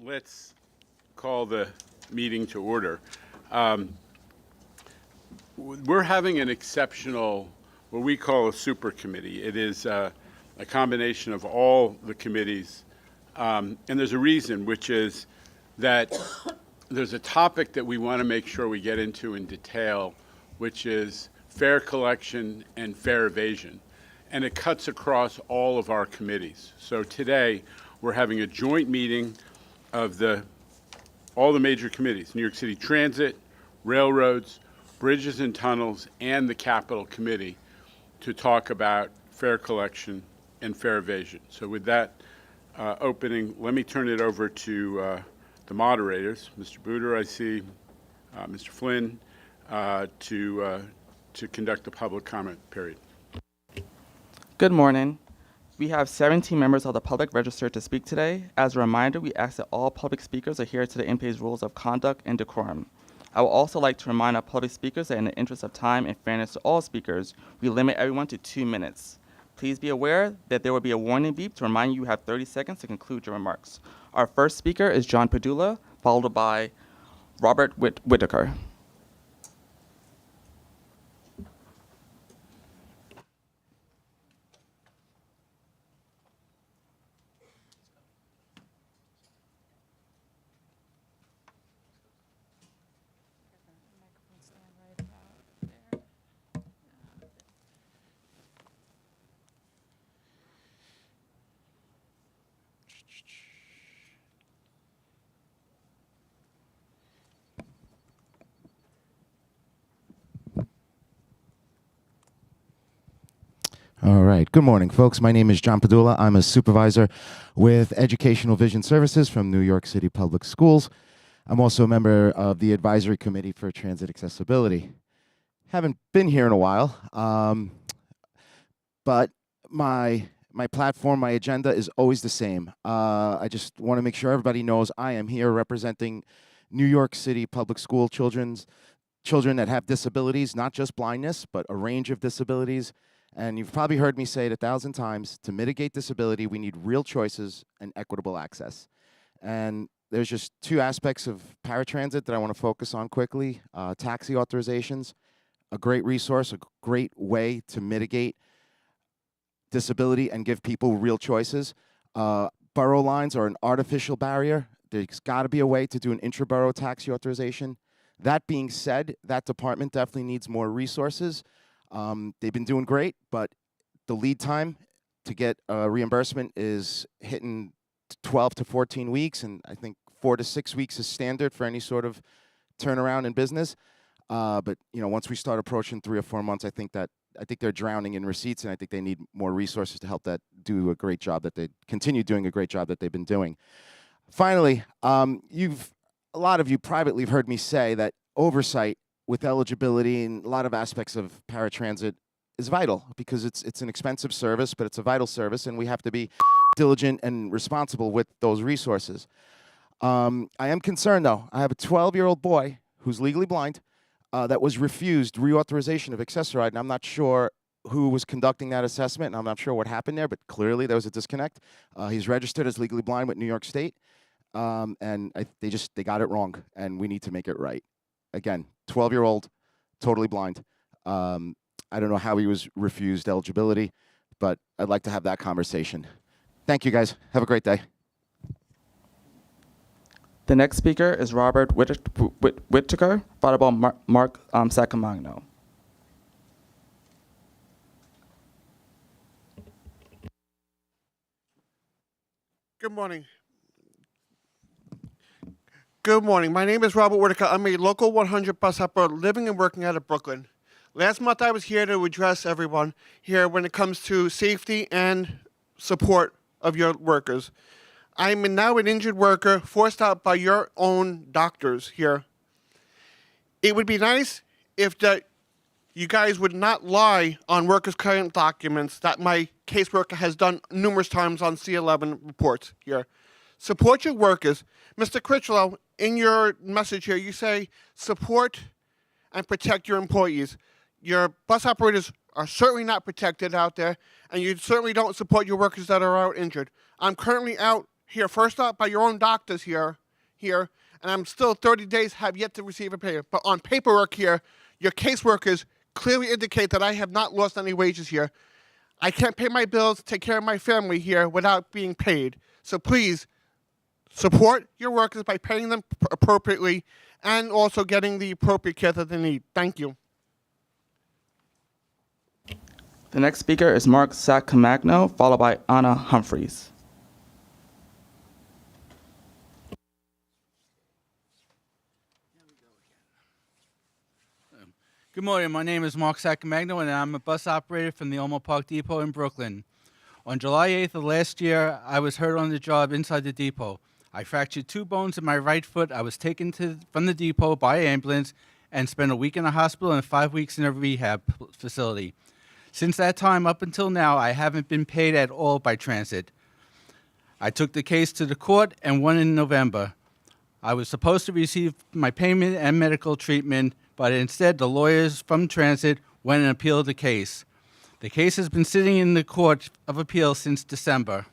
Let's call the meeting to order. We're having an exceptional, what we call a super committee. It is a combination of all the committees, and there's a reason, which is that there's a topic that we want to make sure we get into in detail, which is fair collection and fair evasion. And it cuts across all of our committees. So today, we're having a joint meeting of all the major committees: New York City Transit, Railroads, Bridges and Tunnels, and the Capital Committee, to talk about fair collection and fair evasion. So with that opening, let me turn it over to the moderators, Mr. Booter, I see, Mr. Flynn, to conduct the public comment period. Good morning. We have 17 members of the public registered to speak today. As a reminder, we ask that all public speakers adhere to the MTA's rules of conduct and decorum. I would also like to remind our public speakers that in the interest of time and fairness to all speakers, we limit everyone to 2 minutes. Please be aware that there will be a warning beep to remind you have 30 seconds to conclude your remarks. Our first speaker is John Padula, followed by Robert Whitaker. All right. Good morning, folks. My name is John Padula. I'm a supervisor with Educational Vision Services from New York City Public Schools. I'm also a member of the Advisory Committee for Transit Accessibility. Haven't been here in a while, but my platform, my agenda is always the same. I just want to make sure everybody knows I am here representing New York City Public School children that have disabilities, not just blindness, but a range of disabilities. And you've probably heard me say it 1,000 times, to mitigate disability, we need real choices and equitable access. And there's just 2 aspects of paratransit that I want to focus on quickly. Taxi authorizations, a great resource, a great way to mitigate disability and give people real choices. Borough lines are an artificial barrier. There's got to be a way to do an intra-borough taxi authorization. That being said, that department definitely needs more resources. They've been doing great, but the lead time to get reimbursement is hitting 12 to 14 weeks, and I think 4 to 6 weeks is standard for any sort of turnaround in business. But once we start approaching 3 or 4 months, I think they're drowning in receipts, and I think they need more resources to help that do a great job that they continue doing a great job that they've been doing. Finally, a lot of you privately have heard me say that oversight with eligibility and a lot of aspects of paratransit is vital, because it's an expensive service, but it's a vital service, and we have to be diligent and responsible with those resources. I am concerned, though. I have a 12-year-old boy who's legally blind that was refused reauthorization of Access-a-Ride, and I'm not sure who was conducting that assessment, and I'm not sure what happened there, but clearly there was a disconnect. He's registered as legally blind with New York State, and they got it wrong, and we need to make it right. Again, 12-year-old, totally blind. I don't know how he was refused eligibility, but I'd like to have that conversation. Thank you, guys. Have a great day. The next speaker is Robert Whitaker, followed by Mark Sacamagno. Good morning. Good morning. My name is Robert Whitaker. I'm a local 100 bus operator living and working out of Brooklyn. Last month I was here to address everyone here when it comes to safety and support of your workers. I'm now an injured worker forced out by your own doctors here. It would be nice if you guys would not lie on workers' current documents that my caseworker has done numerous times on C11 reports here. Support your workers. Mr. Critchlow, in your message here, you say support and protect your employees. Your bus operators are certainly not protected out there, and you certainly don't support your workers that are out injured. I'm currently out here first up by your own doctors here, and I'm still 30 days have yet to receive a payment. But on paperwork here, your caseworkers clearly indicate that I have not lost any wages here. I can't pay my bills, take care of my family here without being paid. So please support your workers by paying them appropriately and also getting the appropriate care that they need. Thank you. The next speaker is Mark Sacamagno, followed by Anna Humphreys. Good morning. My name is Mark Sacamagno, and I'm a bus operator from the Elmo Park Depot in Brooklyn. On July 8th of last year, I was hurt on the job inside the depot. I fractured 2 bones in my right foot. I was taken from the depot by ambulance and spent a week in a hospital and 5 weeks in a rehab facility. Since that time up until now, I haven't been paid at all by transit. I took the case to the court and won in November. I was supposed to receive my payment and medical treatment, but instead the lawyers from transit went and appealed the case. The case has been sitting in the Court of Appeal since December,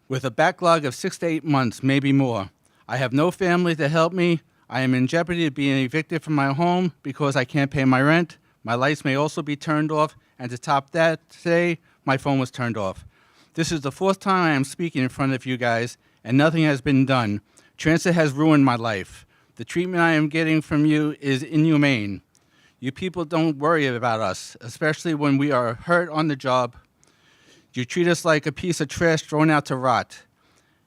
with a backlog of 6 to 8 months, maybe more. I have no family to help me. I am in jeopardy of being evicted from my home because I can't pay my rent. My lights may also be turned off, and to top that, today, my phone was turned off. This is the 4th time I am speaking in front of you guys, and nothing has been done. Transit has ruined my life. The treatment I am getting from you is inhumane. You people don't worry about us, especially when we are hurt on the job. You treat us like a piece of trash thrown out to rot.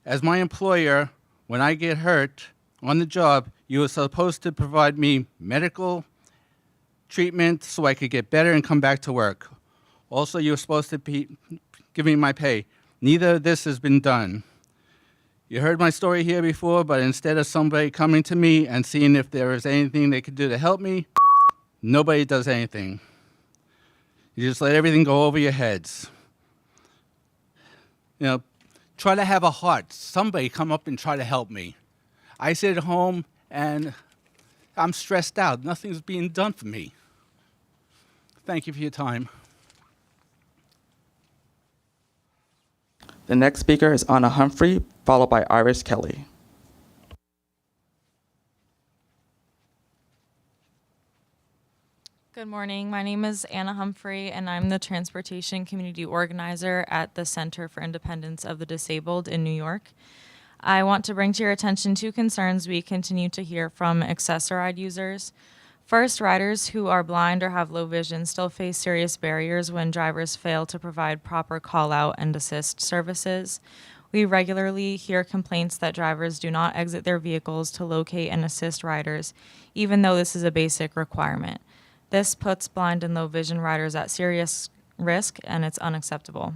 As my employer, when I get hurt on the job, you are supposed to provide me medical treatment so I could get better and come back to work. Also, you're supposed to give me my pay. Neither of this has been done. You heard my story here before, but instead of somebody coming to me and seeing if there is anything they could do to help me, nobody does anything. You just let everything go over your heads. You know, try to have a heart. Somebody come up and try to help me. I sit at home and I'm stressed out. Nothing's being done for me. Thank you for your time. The next speaker is Anna Humphrey, followed by Iris Kelly. Good morning. My name is Anna Humphrey, and I'm the Transportation Community Organizer at the Center for Independence of the Disabled in New York. I want to bring to your attention 2 concerns we continue to hear from Access-a-Ride users. First, riders who are blind or have low vision still face serious barriers when drivers fail to provide proper call-out and assist services. We regularly hear complaints that drivers do not exit their vehicles to locate and assist riders, even though this is a basic requirement. This puts blind and low vision riders at serious risk, and it's unacceptable.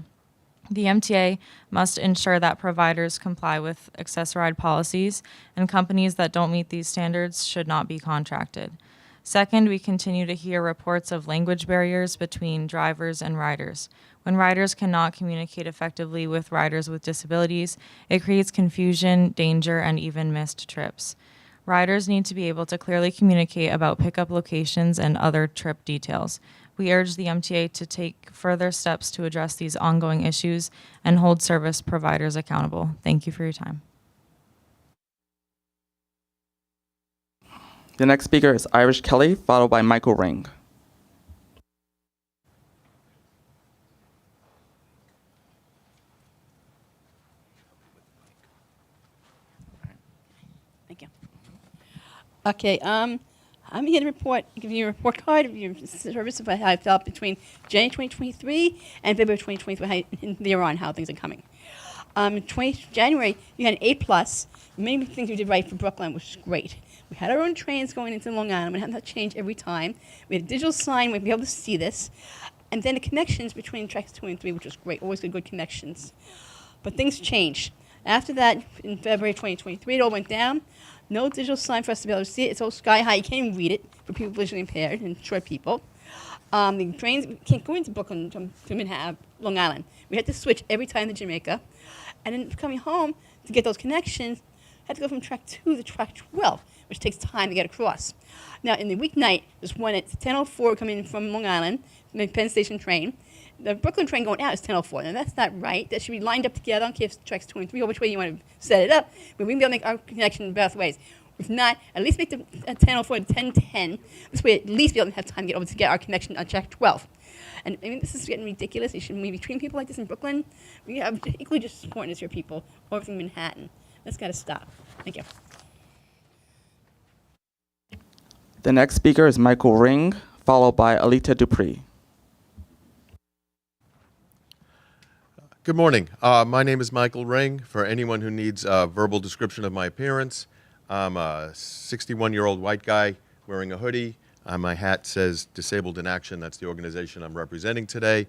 The MTA must ensure that providers comply with Access-a-Ride policies, and companies that don't meet these standards should not be contracted. Second, we continue to hear reports of language barriers between drivers and riders. When riders cannot communicate effectively with riders with disabilities, it creates confusion, danger, and even missed trips. Riders need to be able to clearly communicate about pickup locations and other trip details. We urge the MTA to take further steps to address these ongoing issues and hold service providers accountable. Thank you for your time. The next speaker is Iris Kelly, followed by Michael Ring. Thank you. Okay, I'm here to give you a report card of your service of how I felt between January 2023 and February 2023, thereon, how things are coming. January, you had an A+. Many things you did right for Brooklyn, which is great. We had our own trains going into Long Island. We had that change every time. We had a digital sign. We'd be able to see this. And then the connections between tracks 2 and 3, which was great. Always good connections. But things changed. After that, in February 2023, it all went down. No digital sign for us to be able to see it. It's all sky high. You can't even read it for people visually impaired and short people. The trains can't go into Brooklyn from Manhattan, Long Island. We had to switch every time to Jamaica. And then coming home to get those connections, had to go from track 2 to track 12, which takes time to get across. Now, in the weeknight, there's one at 10:04 coming from Long Island, the Penn Station train, The Brooklyn train going out is 10:04, and that's not right. That should be lined up together. I don't care if it's tracks 2 and 3 or which way you want to set it up, but we can be able to make our connection both ways. If not, at least make the 10:04 to 10:10. This way, at least be able to have time to get over to get our connection on track 12. And I mean, this is getting ridiculous. You shouldn't be treating people like this in Brooklyn. We have equally just as important as your people over in Manhattan. That's got to stop. Thank you. The next speaker is Michael Ring, followed by Alita Dupree. Good morning. My name is Michael Ring. For anyone who needs a verbal description of my appearance, I'm a 61-year-old white guy wearing a hoodie. My hat says Disabled in Action. That's the organization I'm representing today.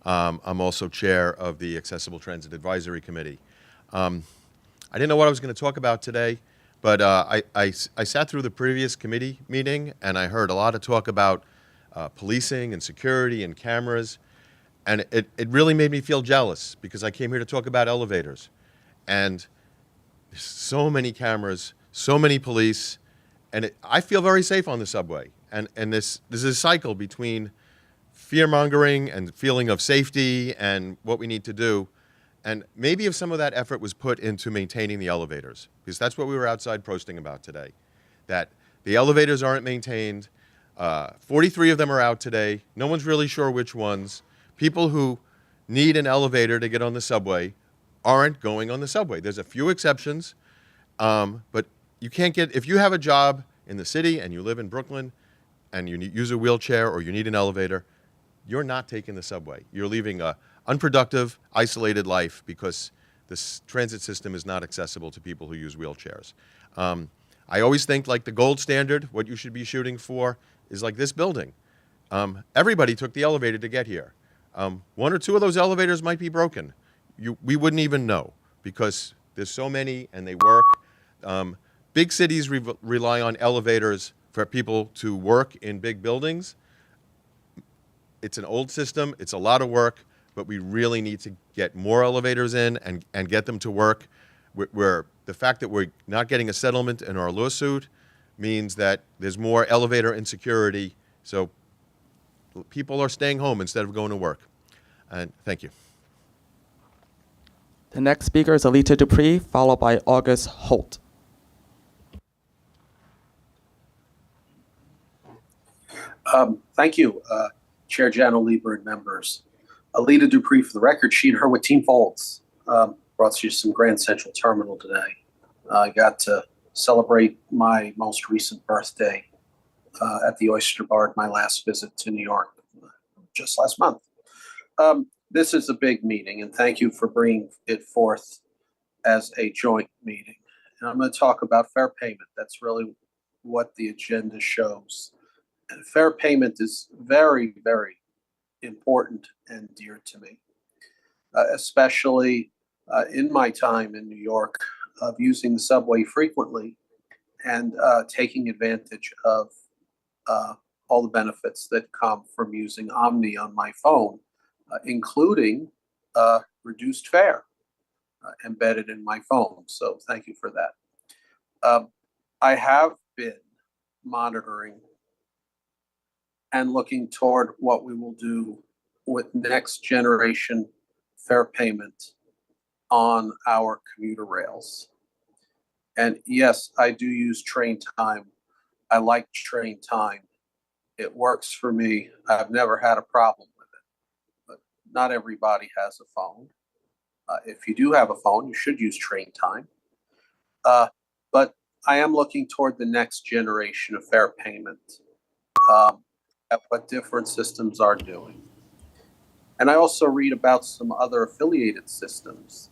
I'm also chair of the Accessible Transit Advisory Committee. I didn't know what I was going to talk about today, but I sat through the previous committee meeting, and I heard a lot of talk about policing and security and cameras. And it really made me feel jealous because I came here to talk about elevators. And there's so many cameras, so many police, and I feel very safe on the subway. And this is a cycle between fear-mongering and feeling of safety and what we need to do. And maybe if some of that effort was put into maintaining the elevators, because that's what we were outside posting about today, that the elevators aren't maintained. 43 of them are out today. No one's really sure which ones. People who need an elevator to get on the subway aren't going on the subway. There's a few exceptions, but you can't get, if you have a job in the city and you live in Brooklyn and you use a wheelchair or you need an elevator, you're not taking the subway. You're leaving a unproductive, isolated life because this transit system is not accessible to people who use wheelchairs. I always think like the gold standard, what you should be shooting for is like this building. Everybody took the elevator to get here. One or two of those elevators might be broken. We wouldn't even know because there's so many and they work. Big cities rely on elevators for people to work in big buildings. It's an old system, it's a lot of work, but we really need to get more elevators in and get them to work. Where the fact that we're not getting a settlement in our lawsuit means that there's more elevator insecurity, so people are staying home instead of going to work. And thank you. The next speaker is Alita Dupree, followed by August Holt. Thank you, Chair Janel Lieber and members. Alita Dupree for the record. She and her with Team Folds brought you some Grand Central Terminal today. I got to celebrate my most recent birthday at the Oyster Bar at my last visit to New York just last month. This is a big meeting, and thank you for bringing it forth as a joint meeting. And I'm going to talk about fair payment. That's really what the agenda shows. And fair payment is very, very important and dear to me, especially in my time in New York of using the subway frequently and taking advantage of all the benefits that come from using OMNY on my phone, including reduced fare embedded in my phone. So thank you for that. I have been monitoring and looking toward what we will do with next generation fare payment on our commuter rails. And yes, I do use train time. I like train time. It works for me. I've never had a problem with it, but not everybody has a phone. If you do have a phone, you should use train time. But I am looking toward the next generation of fare payment, at what different systems are doing. And I also read about some other affiliated systems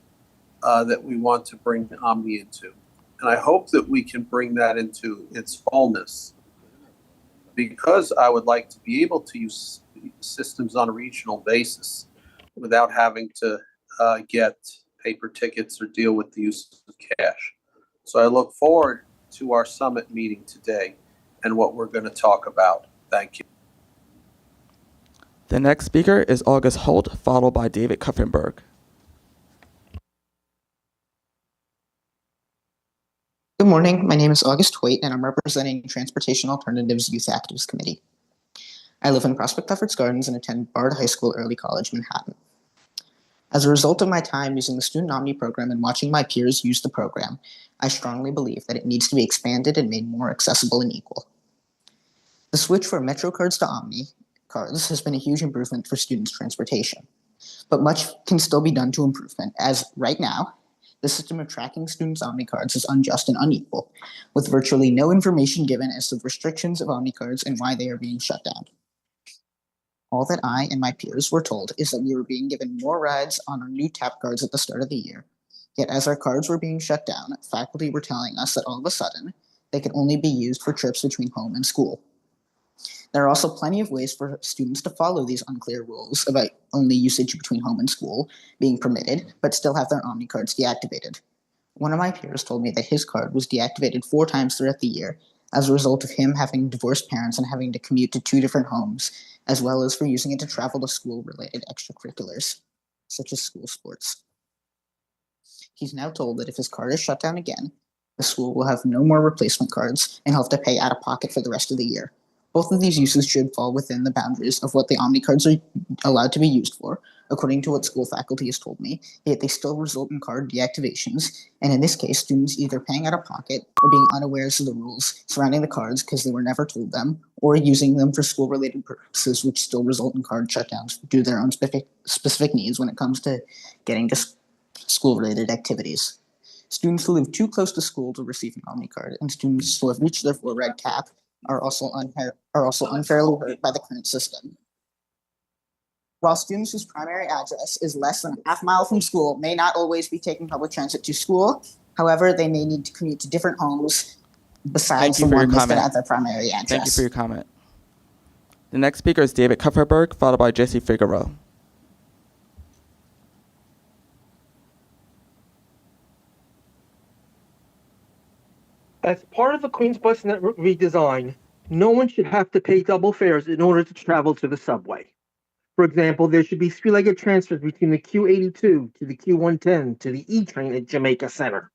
that we want to bring OMNY into. And I hope that we can bring that into its fullness, because I would like to be able to use systems on a regional basis without having to get paper tickets or deal with the use of cash. So I look forward to our summit meeting today and what we're going to talk about. Thank you. The next speaker is August Holt, followed by David Kuffenberg. Good morning. My name is August Hoyt, and I'm representing Transportation Alternatives Youth Actives Committee. I live in Prospect Efforts Gardens and attend Bard High School Early College, Manhattan. As a result of my time using the Student Omni program and watching my peers use the program, I strongly believe that it needs to be expanded and made more accessible and equal. The switch from Metro cards to Omni cards has been a huge improvement for students' transportation, but much can still be done to improvement, as right now, the system of tracking students' Omni cards is unjust and unequal, with virtually no information given as to the restrictions of Omni cards and why they are being shut down. All that I and my peers were told is that we were being given more rides on our new tap cards at the start of the year. Yet as our cards were being shut down, faculty were telling us that all of a sudden, they could only be used for trips between home and school. There are also plenty of ways for students to follow these unclear rules about only usage between home and school being permitted, but still have their Omni cards deactivated. One of my peers told me that his card was deactivated 4 times throughout the year as a result of him having divorced parents and having to commute to 2 different homes, as well as for using it to travel to school-related extracurriculars, such as school sports. He's now told that if his card is shut down again, the school will have no more replacement cards and he'll have to pay out of pocket for the rest of the year. Both of these uses should fall within the boundaries of what the Omni cards are allowed to be used for, according to what school faculty has told me, yet they still result in card deactivations, and in this case, students either paying out of pocket or being unawares of the rules surrounding the cards because they were never told them, or using them for school-related purposes, which still result in card shutdowns due to their own specific needs when it comes to getting to school-related activities. Students who live too close to school to receive an Omni card, and students who have reached their full-ride cap are also unfairly hurt by the current system. While students whose primary address is less than a half mile from school may not always be taking public transit to school, however, they may need to commute to different homes besides the one listed at their primary address. Thank you for your comment. The next speaker is David Kupferberg, followed by Jesse Figueroa. As part of the Queens Bus Network redesign, no one should have to pay double fares in order to travel to the subway. For example, there should be 3-legged transfers between the Q82 to the Q110 to the E train at Jamaica Center.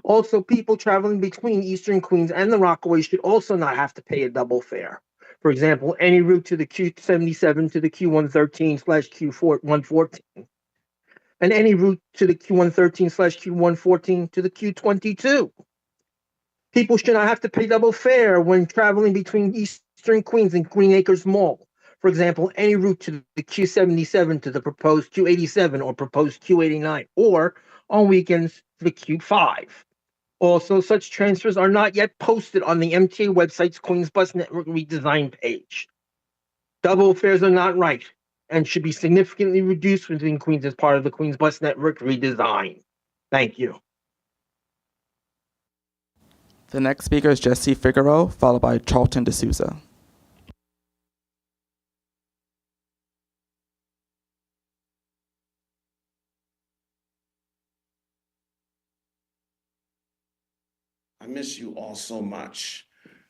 Also, people traveling between Eastern Queens and the Rockaway should also not have to pay a double fare. For example, any route to the Q77 to the Q113/Q114, and any route to the Q113/Q114 to the Q22. People should not have to pay double fare when traveling between Eastern Queens and Green Acres Mall. For example, any route to the Q77 to the proposed Q87 or proposed Q89, or on weekends to the Q5. Also, such transfers are not yet posted on the MTA website's Queens Bus Network redesign page. Double fares are not right and should be significantly reduced within Queens as part of the Queens Bus Network redesign. Thank you. The next speaker is Jesse Figueroa, followed by Charlton D'Souza. I miss you all so much.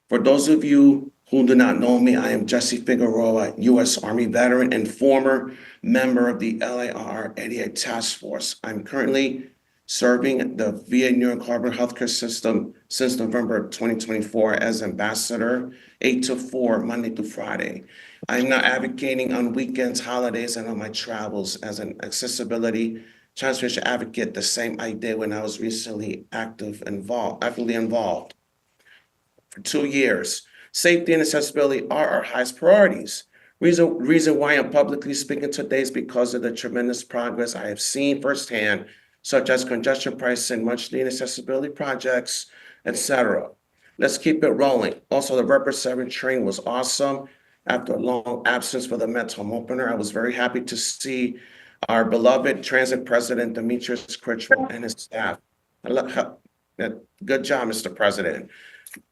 For those of you who do not know me, I am Jesse Figueroa, U.S. Army veteran and former member of the LIRR 88 Task Force. I'm currently serving the VA New York Harbor healthcare system since November 2024 as ambassador, 8 to 4, Monday through Friday. I'm now advocating on weekends, holidays, and on my travels as an accessibility transportation advocate, the same I did when I was recently actively involved. For 2 years, safety and accessibility are our highest priorities. Reason why I'm publicly speaking today is because of the tremendous progress I have seen firsthand, such as congestion pricing, much needed accessibility projects, etc. Let's keep it rolling. Also, the Rubber 7 train was awesome. After a long absence for the Mets home opener, I was very happy to see our beloved transit president, Demetrius Critchwell, and his staff. Good job, Mr. President.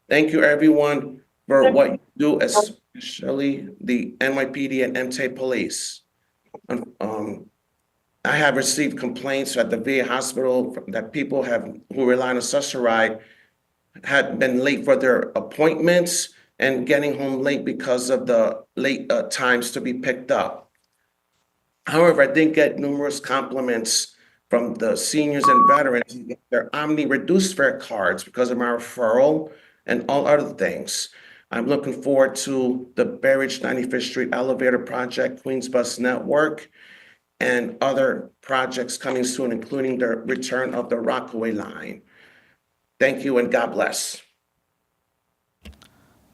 Thank you, everyone, for what you do, especially the NYPD and MTA police. I have received complaints at the VA hospital that people who rely on a such ride had been late for their appointments and getting home late because of the late times to be picked up. However, I did get numerous compliments from the seniors and veterans who get their Omni reduced fare cards because of my referral and all other things. I'm looking forward to the Berridge 95th Street Elevator Project, Queens Bus Network, and other projects coming soon, including the return of the Rockaway line. Thank you and God bless.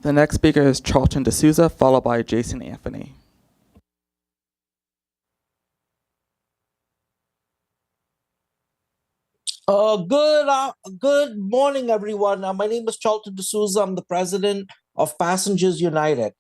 The next speaker is Charlton D'Souza, followed by Jason Anthony. Good morning, everyone. My name is Charlton D'Souza. I'm the president of Passengers United.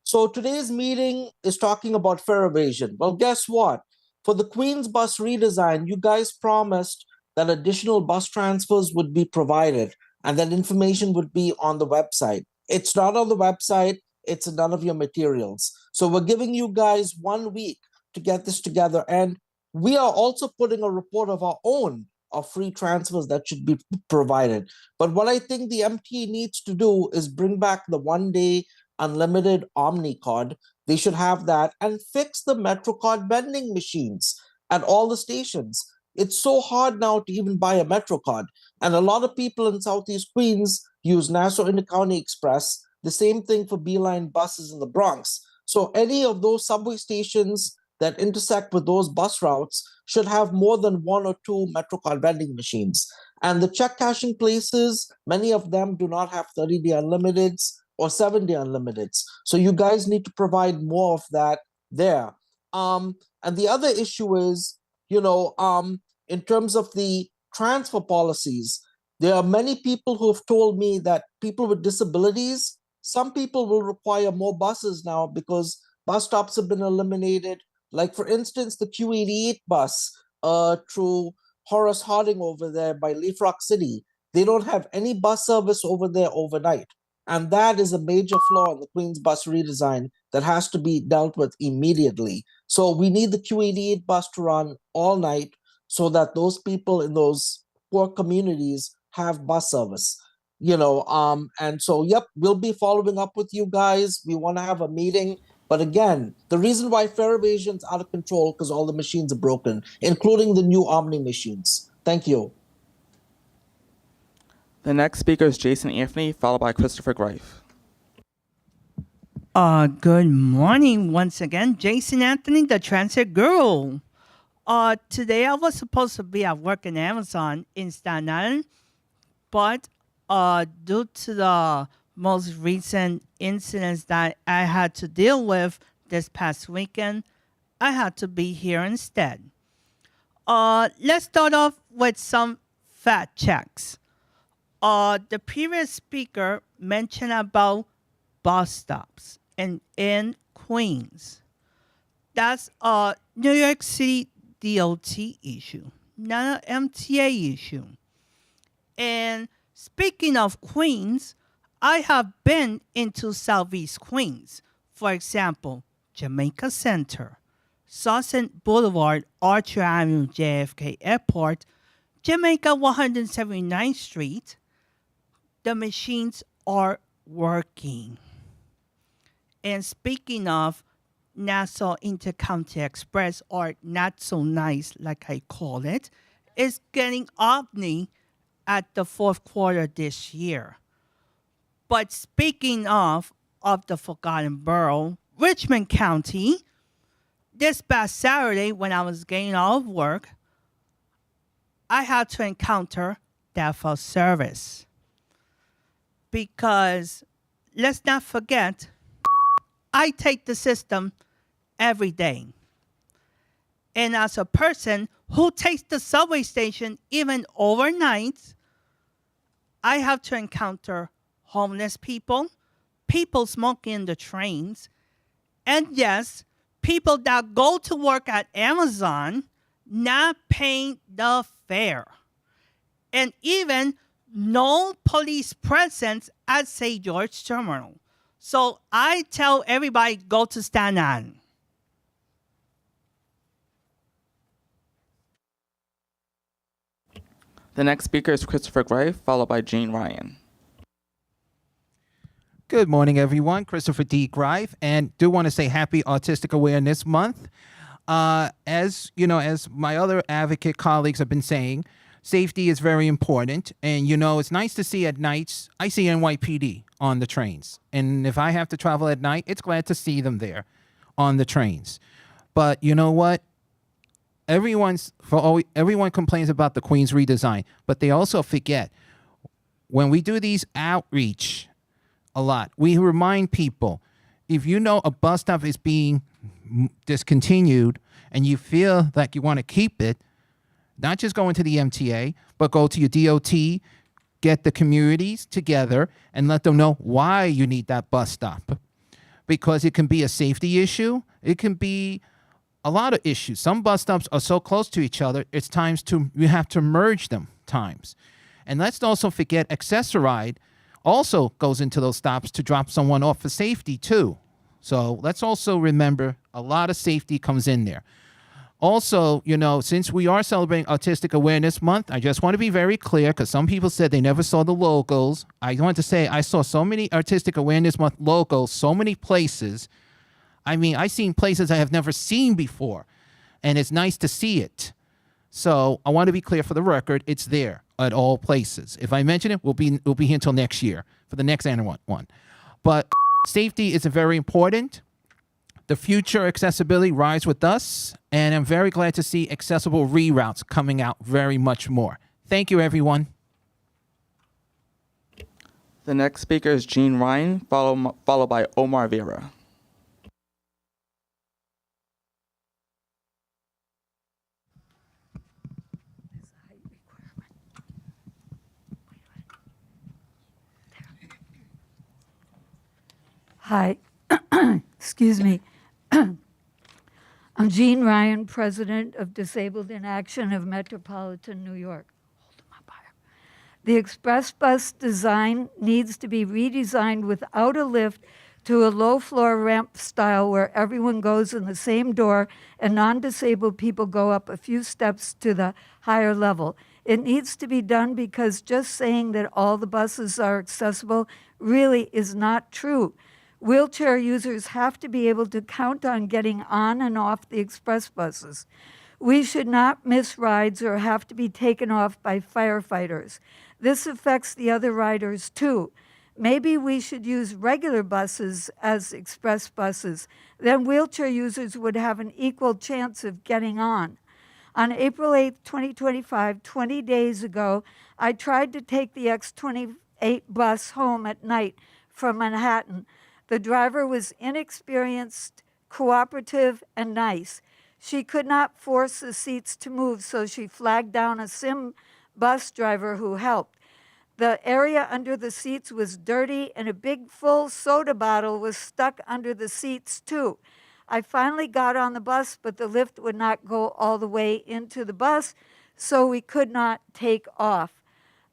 So today's meeting is talking about fare evasion. Well, guess what? For the Queens bus redesign, you guys promised that additional bus transfers would be provided and that information would be on the website. It's not on the website. It's in none of your materials. So we're giving you guys 1 week to get this together. And we are also putting a report of our own of free transfers that should be provided. But what I think the MTA needs to do is bring back the 1-day unlimited OMNY card. They should have that and fix the MetroCard vending machines at all the stations. It's so hard now to even buy a MetroCard. And a lot of people in Southeast Queens use Nassau Intercounty Express, the same thing for Beeline buses in the Bronx. So any of those subway stations that intersect with those bus routes should have more than 1 or 2 MetroCard vending machines. And the check cashing places, many of them do not have 30-day unlimiteds or 7-day unlimiteds. So you guys need to provide more of that there. And the other issue is, in terms of the transfer policies, there are many people who have told me that people with disabilities, some people will require more buses now because bus stops have been eliminated. Like, for instance, the Q88 bus through Horace Harding over there by Leaf Rock City, they don't have any bus service over there overnight. And that is a major flaw in the Queens bus redesign that has to be dealt with immediately. So we need the Q88 bus to run all night so that those people in those poor communities have bus service. And so, yep, we'll be following up with you guys. We want to have a meeting. But again, the reason why fare evasion is out of control because all the machines are broken, including the new OMNY machines. Thank you. The next speaker is Jason Anthony, followed by Christopher Greif. Good morning once again. Jason Anthony, the Transit Guru. Today I was supposed to be at work in Amazon in Staten Island, but due to the most recent incidents that I had to deal with this past weekend, I had to be here instead. Let's start off with some fact checks. The previous speaker mentioned about bus stops in Queens. That's a New York City DOT issue, not an MTA issue. And speaking of Queens, I have been into Southeast Queens. For example, Jamaica Center, Sunset Boulevard, Archer Avenue, JFK Airport, Jamaica 179th Street. The machines are working. And speaking of Nassau Intercounty Express, or not so nice like I call it, is getting OMNY at the fourth quarter this year. But speaking of the forgotten borough, Richmond County, this past Saturday when I was getting off work, I had to encounter death of service. Because let's not forget, I take the system every day. And as a person who takes the subway station even overnight, I have to encounter homeless people, people smoking in the trains, and yes, people that go to work at Amazon not paying the fare. And even no police presence at St. George Terminal. So I tell everybody, go to Staten Island. The next speaker is Christopher Greif, followed by Gene Ryan. Good morning, everyone. Christopher D. Greif, and do want to say Happy Autistic Awareness Month. As you know, as my other advocate colleagues have been saying, Safety is very important. And, you know, it's nice to see at nights, I see NYPD on the trains. And if I have to travel at night, it's glad to see them there on the trains. But you know what? Everyone complains about the Queens redesign, but they also forget when we do these outreach a lot, we remind people, if you know a bus stop is being discontinued and you feel like you want to keep it, not just go into the MTA, but go to your DOT, get the communities together and let them know why you need that bus stop. Because it can be a safety issue. It can be a lot of issues. Some bus stops are so close to each other, it's you have to merge them times. And let's also forget Accessoride also goes into those stops to drop someone off for safety too. So let's also remember a lot of safety comes in there. Also, you know, since we are celebrating Autistic Awareness Month, I just want to be very clear because some people said they never saw the logos. I want to say I saw so many Autistic Awareness Month logos, so many places. I mean, I've seen places I have never seen before, and it's nice to see it. So I want to be clear for the record, it's there at all places. If I mention it, we'll be here until next year for the next annual one. But safety is very important. The future accessibility rides with us, and I'm very glad to see accessible reroutes coming out very much more. Thank you, everyone. The next speaker is Jean Ryan, followed by Omar Vera. Hi, excuse me. I'm Jean Ryan, President of Disabled in Action of Metropolitan New York. The express bus design needs to be redesigned without a lift to a low-floor ramp style where everyone goes in the same door and non-disabled people go up a few steps to the higher level. It needs to be done because just saying that all the buses are accessible really is not true. Wheelchair users have to be able to count on getting on and off the express buses. We should not miss rides or have to be taken off by firefighters. This affects the other riders too. Maybe we should use regular buses as express buses. Then wheelchair users would have an equal chance of getting on. On April 8, 2025, 20 days ago, I tried to take the X28 bus home at night from Manhattan. The driver was inexperienced, cooperative, and nice. She could not force the seats to move, so she flagged down a sim bus driver who helped. The area under the seats was dirty, and a big full soda bottle was stuck under the seats, too. I finally got on the bus, but the lift would not go all the way into the bus, so we could not take off.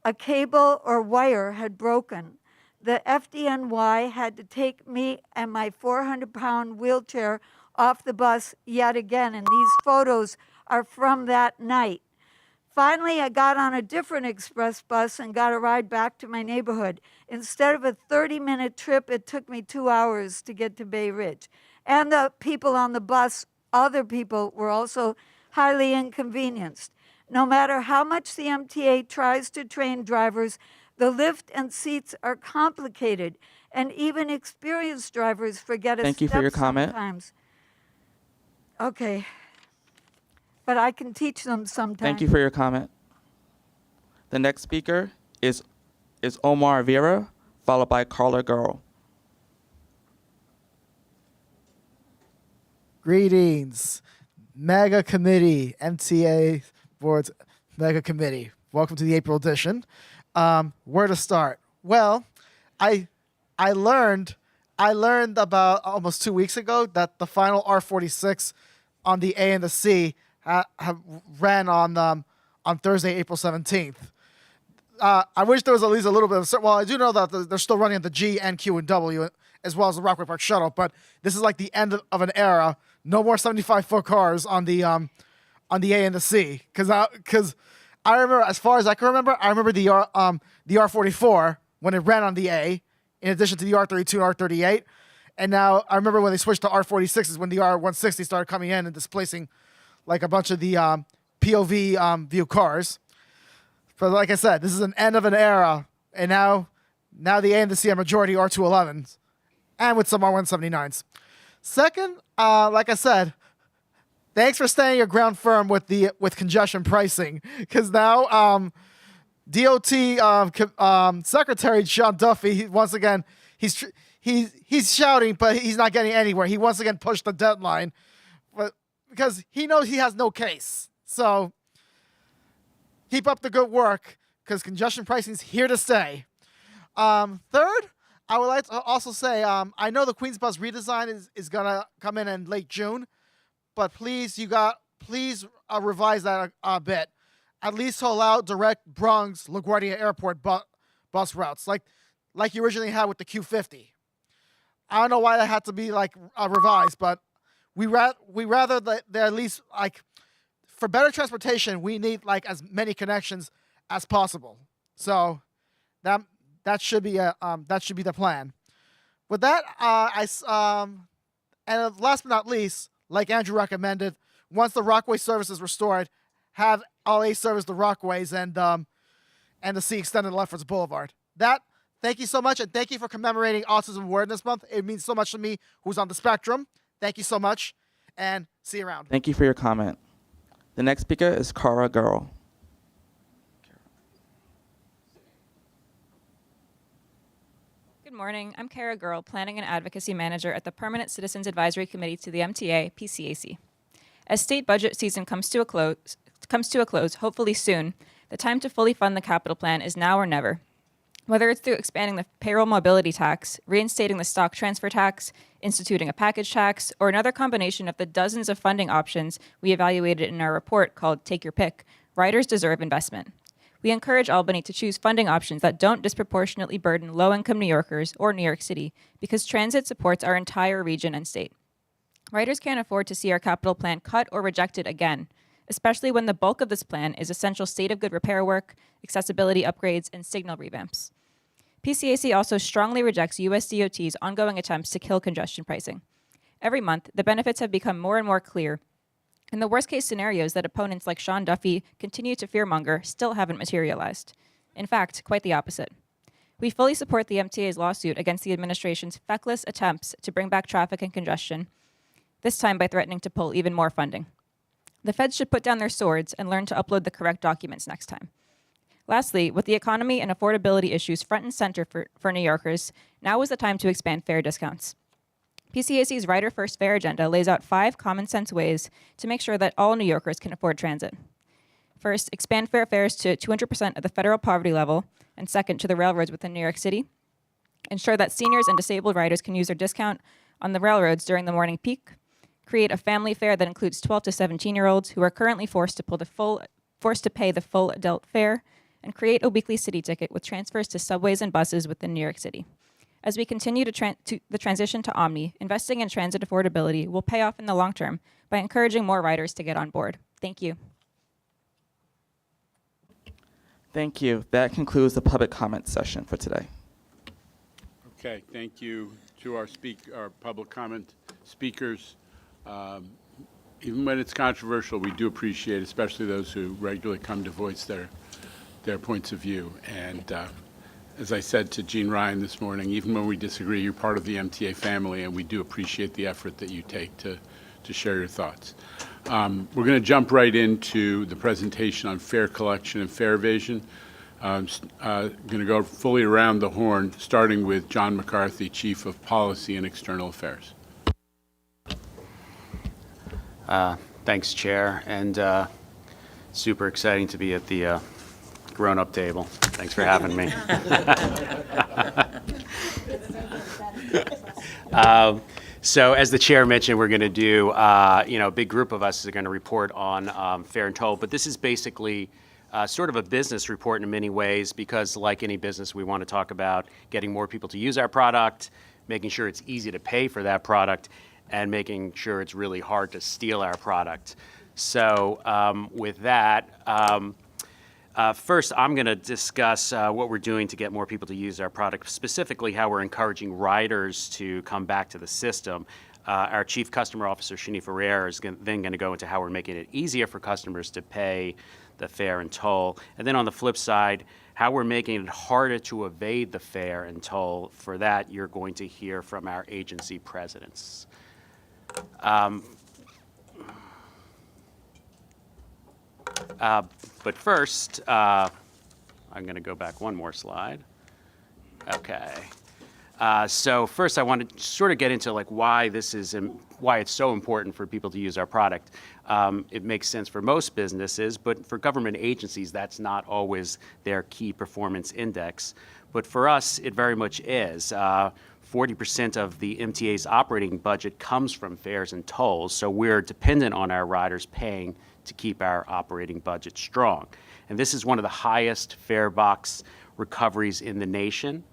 A cable or wire had broken. The FDNY had to take me and my 400-pound wheelchair off the bus yet again, and these photos are from that night. Finally, I got on a different express bus and got a ride back to my neighborhood. Instead of a 30-minute trip, it took me 2 hours to get to Bay Ridge. And the people on the bus, other people, were also highly inconvenienced. No matter how much the MTA tries to train drivers, the lift and seats are complicated, and even experienced drivers forget a Thank you step for your comment. sometimes. Okay, but I can teach them sometimes. Thank you for your comment. The next speaker is Omar Vera, followed by Carla Girl. Greetings, Mega Committee, MTA Board's Mega Committee. Welcome to the April edition. Where to start? Well, I learned about almost 2 weeks ago that the final R46 on the A and the C ran on Thursday, April 17th. I wish there was at least a little bit of, well, I do know that they're still running at the G and Q and W as well as the Rockaway Park Shuttle, but this is like the end of an era. No more 75-foot cars on the A and the C, because I remember, as far as I can remember, I remember the R44 when it ran on the A, in addition to the R32 and R38. And now I remember when they switched to R46s when the R160 started coming in and displacing like a bunch of the POV view cars. But like I said, this is an end of an era, and now the AMC majority are 211s, and with some R179s. Second, like I said, thanks for staying your ground firm with congestion pricing, because now DOT Secretary Sean Duffy once again he's shouting, but he's not getting anywhere. He once again pushed the deadline, but because he knows he has no case. So keep up the good work, because congestion pricing is here to stay. Third, I would like to also say I know the Queens Bus redesign is gonna come in late June, but please revise that a bit, at least to allow direct Bronx LaGuardia Airport bus routes like you originally had with the Q50. I don't know why that had to be revised, but we rather that at least for better transportation, we need as many connections as possible. So that should be the plan. With that, and last but not least, like Andrew recommended, once the Rockaway service is restored, have LA service the Rockaways and the C extended Lefferts Boulevard. Thank you so much, and thank you for commemorating Autism Awareness Month. It means so much to me, who's on the spectrum. Thank you so much, and see you around. Thank you for your comment. The next speaker is Cara Girl. Good morning. I'm Kara Girl, Planning and Advocacy Manager at the Permanent Citizens Advisory Committee to the MTA, PCAC. As state budget season comes to a close, hopefully soon, the time to fully fund the capital plan is now or never. Whether it's through expanding the payroll mobility tax, reinstating the stock transfer tax, instituting a package tax, or another combination of the dozens of funding options we evaluated in our report called Take Your Pick, riders deserve investment. We encourage Albany to choose funding options that don't disproportionately burden low-income New Yorkers or New York City, because transit supports our entire region and state. Riders can't afford to see our capital plan cut or rejected again, especially when the bulk of this plan is essential state-of-good repair work, accessibility upgrades, and signal revamps. PCAC also strongly rejects USDOT's ongoing attempts to kill congestion pricing. Every month, the benefits have become more and more clear, and the worst-case scenarios that opponents like Sean Duffy continue to fearmonger still haven't materialized. In fact, quite the opposite. We fully support the MTA's lawsuit against the administration's feckless attempts to bring back traffic and congestion, this time by threatening to pull even more funding. The feds should put down their swords and learn to upload the correct documents next time. Lastly, with the economy and affordability issues front and center for New Yorkers, now is the time to expand fare discounts. PCAC's Rider First Fare agenda lays out 5 common-sense ways to make sure that all New Yorkers can afford transit. First, expand fare fares to 200% of the federal poverty level, and second, to the railroads within New York City. Ensure that seniors and disabled riders can use their discount on the railroads during the morning peak. Create a family fare that includes 12 to 17-year-olds who are currently forced to pay the full adult fare, and create a weekly city ticket with transfers to subways and buses within New York City. As we continue the transition to OMNY, investing in transit affordability will pay off in the long term by encouraging more riders to get on board. Thank you. Thank you. That concludes the public comment session for today. Okay, thank you to our public comment speakers. Even when it's controversial, we do appreciate, especially those who regularly come to voice their points of view. And as I said to Gene Ryan this morning, even when we disagree, you're part of the MTA family, and we do appreciate the effort that you take to share your thoughts. We're going to jump right into the presentation on fare collection and fare evasion. I'm going to go fully around the horn, starting with John McCarthy, Chief of Policy and External Affairs. Thanks, Chair, and super exciting to be at the grown-up table. Thanks for having me. So as the chair mentioned, we're going to do, a big group of us is going to report on fare and toll, but this is basically sort of a business report in many ways, because like any business, we want to talk about getting more people to use our product, making sure it's easy to pay for that product, and making sure it's really hard to steal our product. So with that, first, I'm going to discuss what we're doing to get more people to use our product, specifically how we're encouraging riders to come back to the system. Our Chief Customer Officer, Shanifa Rare, is then going to go into how we're making it easier for customers to pay the fare and toll. And then on the flip side, how we're making it harder to evade the fare and toll. For that, you're going to hear from our agency presidents. But first, I'm going to go back one more slide. Okay. So first, I want to sort of get into like why this is why it's so important for people to use our product. It makes sense for most businesses, but for government agencies, that's not always their key performance index. But for us, it very much is. 40% of the MTA's operating budget comes from fares and tolls, so we're dependent on our riders paying to keep our operating budget strong. And this is one of the highest fare box recoveries in the nation.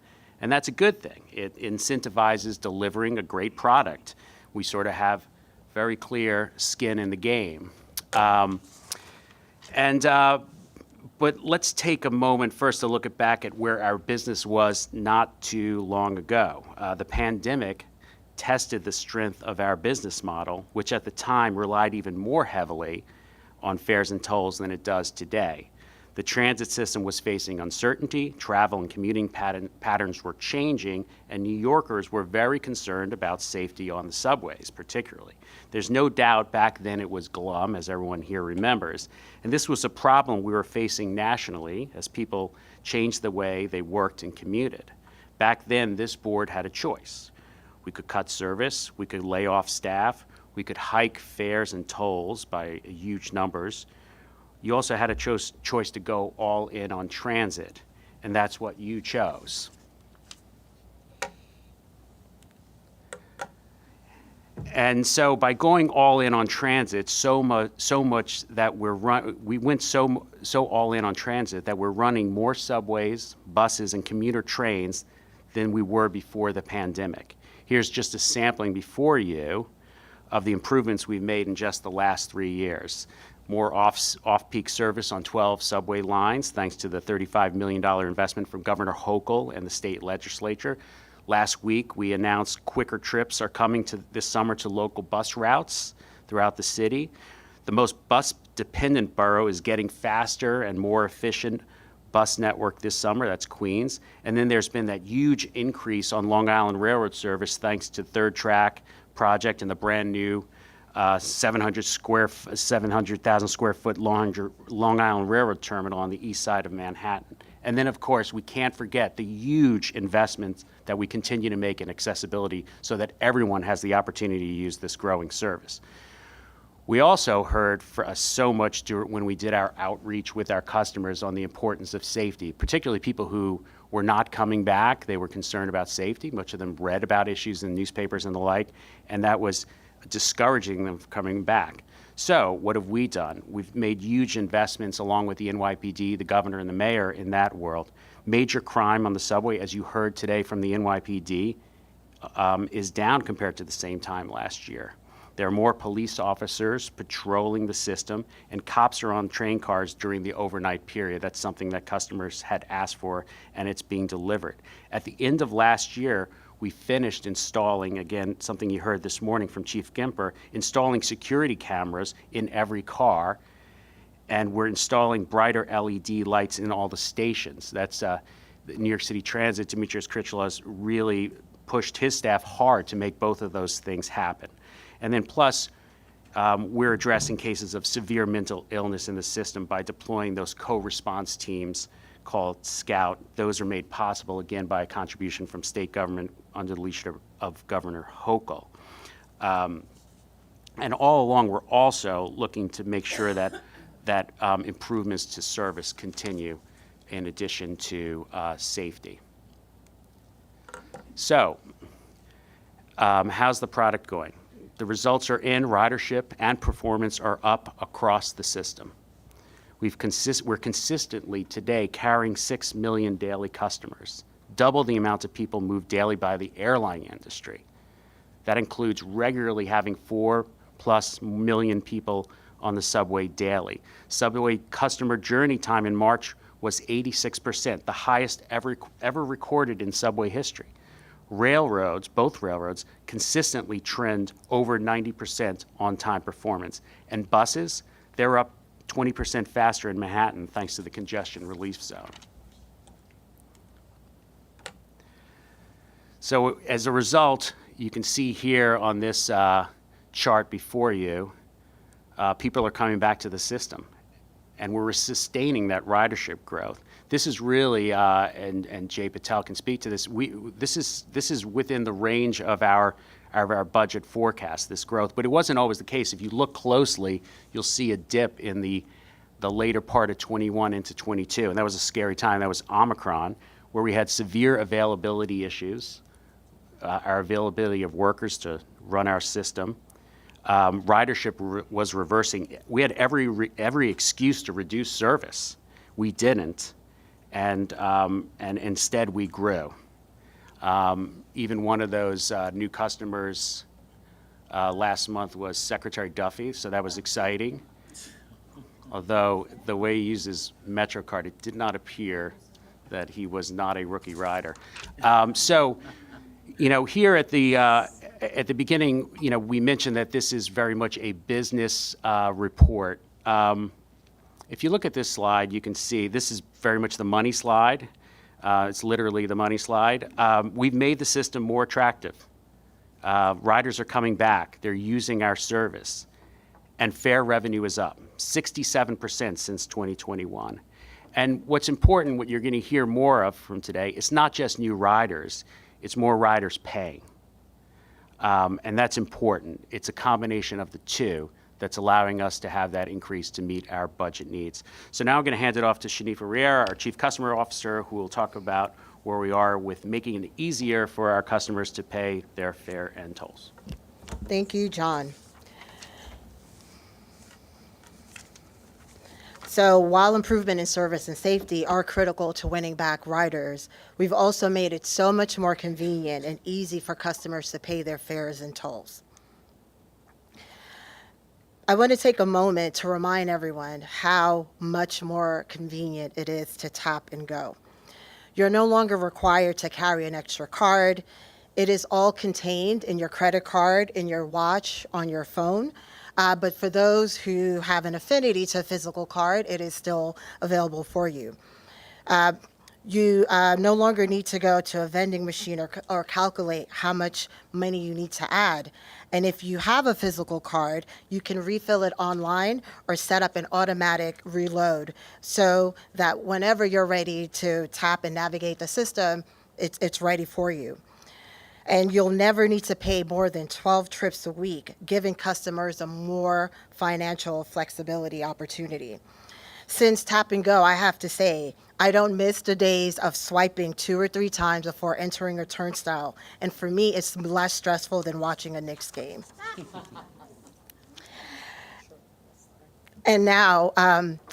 And that's a good thing. It incentivizes delivering a great product. We sort of have very clear skin in the game. But let's take a moment first to look back at where our business was not too long ago. The pandemic tested the strength of our business model, which at the time relied even more heavily on fares and tolls than it does today. The transit system was facing uncertainty, travel and commuting patterns were changing, and New Yorkers were very concerned about safety on the subways, particularly. There's no doubt back then it was glum, as everyone here remembers, and this was a problem we were facing nationally as people changed the way they worked and commuted. Back then, this board had a choice. We could cut service, we could lay off staff, we could hike fares and tolls by huge numbers. You also had a choice to go all in on transit, and that's what you chose. And so by going all in on transit, so much that we went so all in on transit that we're running more subways, buses, and commuter trains than we were before the pandemic. Here's just a sampling before you of the improvements we've made in just the last 3 years. More off-peak service on 12 subway lines, thanks to the $35 million investment from Governor Hochul and the state legislature. Last week, we announced quicker trips are coming this summer to local bus routes throughout the city. The most bus-dependent borough is getting faster and more efficient bus network this summer, that's Queens. And then there's been that huge increase on Long Island Railroad service thanks to Third Track project and the brand new 700,000 square foot Long Island Railroad terminal on the east side of Manhattan. And then, of course, we can't forget the huge investments that we continue to make in accessibility so that everyone has the opportunity to use this growing service. We also heard so much when we did our outreach with our customers on the importance of safety, particularly people who were not coming back. They were concerned about safety. Much of them read about issues in newspapers and the like, and that was discouraging them from coming back. So what have we done? We've made huge investments along with the NYPD, the governor, and the mayor in that world. Major crime on the subway, as you heard today from the NYPD, is down compared to the same time last year. There are more police officers patrolling the system, and cops are on train cars during the overnight period. That's something that customers had asked for, and it's being delivered. At the end of last year, we finished installing, again, something you heard this morning from Chief Gimper, installing security cameras in every car, and we're installing brighter LED lights in all the stations. That's the New York City Transit. Demetrius Critchlow has really pushed his staff hard to make both of those things happen. And then plus, we're addressing cases of severe mental illness in the system by deploying those co-response teams called SCOUT. Those are made possible, again, by a contribution from state government under the leadership of Governor Hochul. And all along, we're also looking to make sure that improvements to service continue in addition to safety. So, how's the product going? The results are in. Ridership and performance are up across the system. We're consistently today carrying 6 million daily customers, double the amount of people moved daily by the airline industry. That includes regularly having 4+ million people on the subway daily. Subway customer journey time in March was 86%, the highest ever recorded in subway history. Railroads, both railroads, consistently trend over 90% on-time performance. And buses, they're up 20% faster in Manhattan thanks to the congestion relief zone. So as a result, you can see here on this chart before you, people are coming back to the system, and we're sustaining that ridership growth. This is really, and Jay Patel can speak to this. This is within the range of our budget forecast, this growth, but it wasn't always the case. If you look closely, you'll see a dip in the later part of 21 into 22, and that was a scary time. That was Omicron, where we had severe availability issues, our availability of workers to run our system. Ridership was reversing. We had every excuse to reduce service. We didn't, and instead we grew. Even one of those new customers last month was Secretary Duffy, so that was exciting. Although the way he uses MetroCard, it did not appear that he was not a rookie rider. So, you know, here at the beginning, you know, we mentioned that this is very much a business report. If you look at this slide, you can see this is very much the money slide. It's literally the money slide. We've made the system more attractive. Riders are coming back. They're using our service. And fare revenue is up 67% since 2021. And what's important, what you're going to hear more of from today, it's not just new riders, it's more riders paying. And that's important. It's a combination of the two that's allowing us to have that increase to meet our budget needs. So now I'm going to hand it off to Shanifa Riera, our Chief Customer Officer, who will talk about where we are with making it easier for our customers to pay their fare and tolls. Thank you, John. So while improvement in service and safety are critical to winning back riders, we've also made it so much more convenient and easy for customers to pay their fares and tolls. I want to take a moment to remind everyone how much more convenient it is to tap and go. You're no longer required to carry an extra card. It is all contained in your credit card, in your watch, on your phone. But for those who have an affinity to a physical card, it is still available for you. You no longer need to go to a vending machine or calculate how much money you need to add. And if you have a physical card, you can refill it online or set up an automatic reload so that whenever you're ready to tap and navigate the system, it's ready for you. And you'll never need to pay more than 12 trips a week, giving customers a more financial flexibility opportunity. Since Tap and Go, I have to say, I don't miss the days of swiping 2 or 3 times before entering a turnstile. And for me, it's less stressful than watching a Knicks game. And now,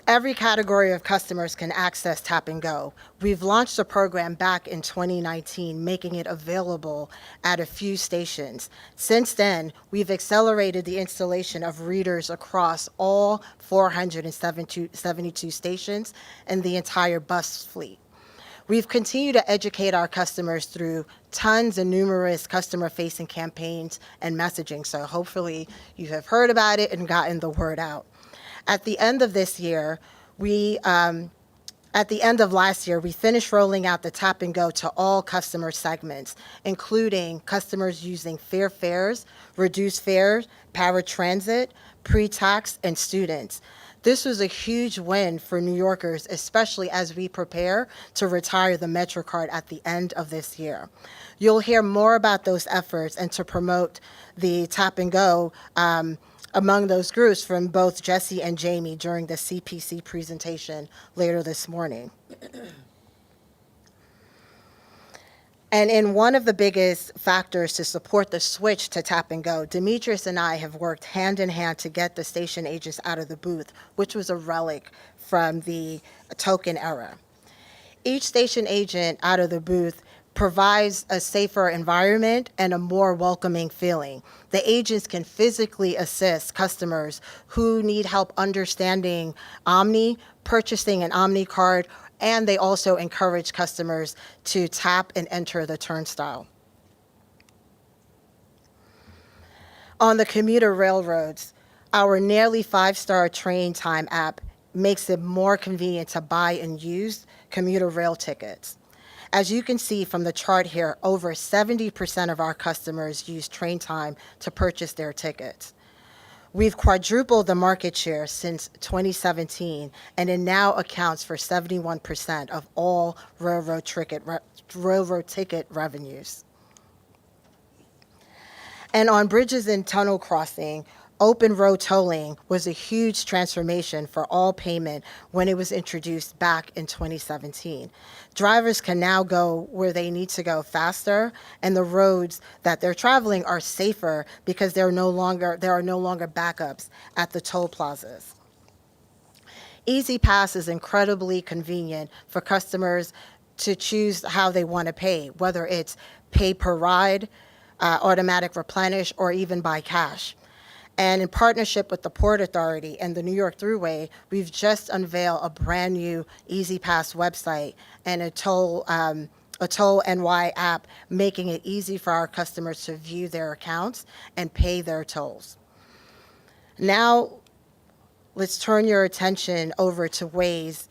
every category of customers can access Tap and Go. We've launched the program back in 2019, making it available at a few stations. Since then, we've accelerated the installation of readers across all 472 stations and the entire bus fleet. We've continued to educate our customers through tons and numerous customer-facing campaigns and messaging, so hopefully you have heard about it and gotten the word out. At the end of this year, at the end of last year, we finished rolling out the Tap and Go to all customer segments, including customers using fair fares, reduced fares, paratransit, pre-tax, and students. This was a huge win for New Yorkers, especially as we prepare to retire the MetroCard at the end of this year. You'll hear more about those efforts and to promote the Tap and Go among those groups from both Jesse and Jamie during the CPC presentation later this morning. And in one of the biggest factors to support the switch to Tap and Go, Demetrius and I have worked hand in hand to get the station agents out of the booth, which was a relic from the token era. Each station agent out of the booth provides a safer environment and a more welcoming feeling. The agents can physically assist customers who need help understanding Omni, purchasing an Omni card, and they also encourage customers to tap and enter the turnstile. On the commuter railroads, our nearly 5-star train time app makes it more convenient to buy and use commuter rail tickets. As you can see from the chart here, over 70% of our customers use train time to purchase their tickets. We've quadrupled the market share since 2017, and it now accounts for 71% of all railroad ticket revenues. And on bridges and tunnel crossing, open road tolling was a huge transformation for all payment when it was introduced back in 2017. Drivers can now go where they need to go faster, and the roads that they're traveling are safer because there are no longer backups at the toll plazas. Easy Pass is incredibly convenient for customers to choose how they want to pay, whether it's pay per ride, automatic replenish, or even by cash. And in partnership with the Port Authority and the New York Thruway, we've just unveiled a brand new Easy Pass website and a toll NY app, making it easy for our customers to view their accounts and pay their tolls. Now, let's turn your attention over to ways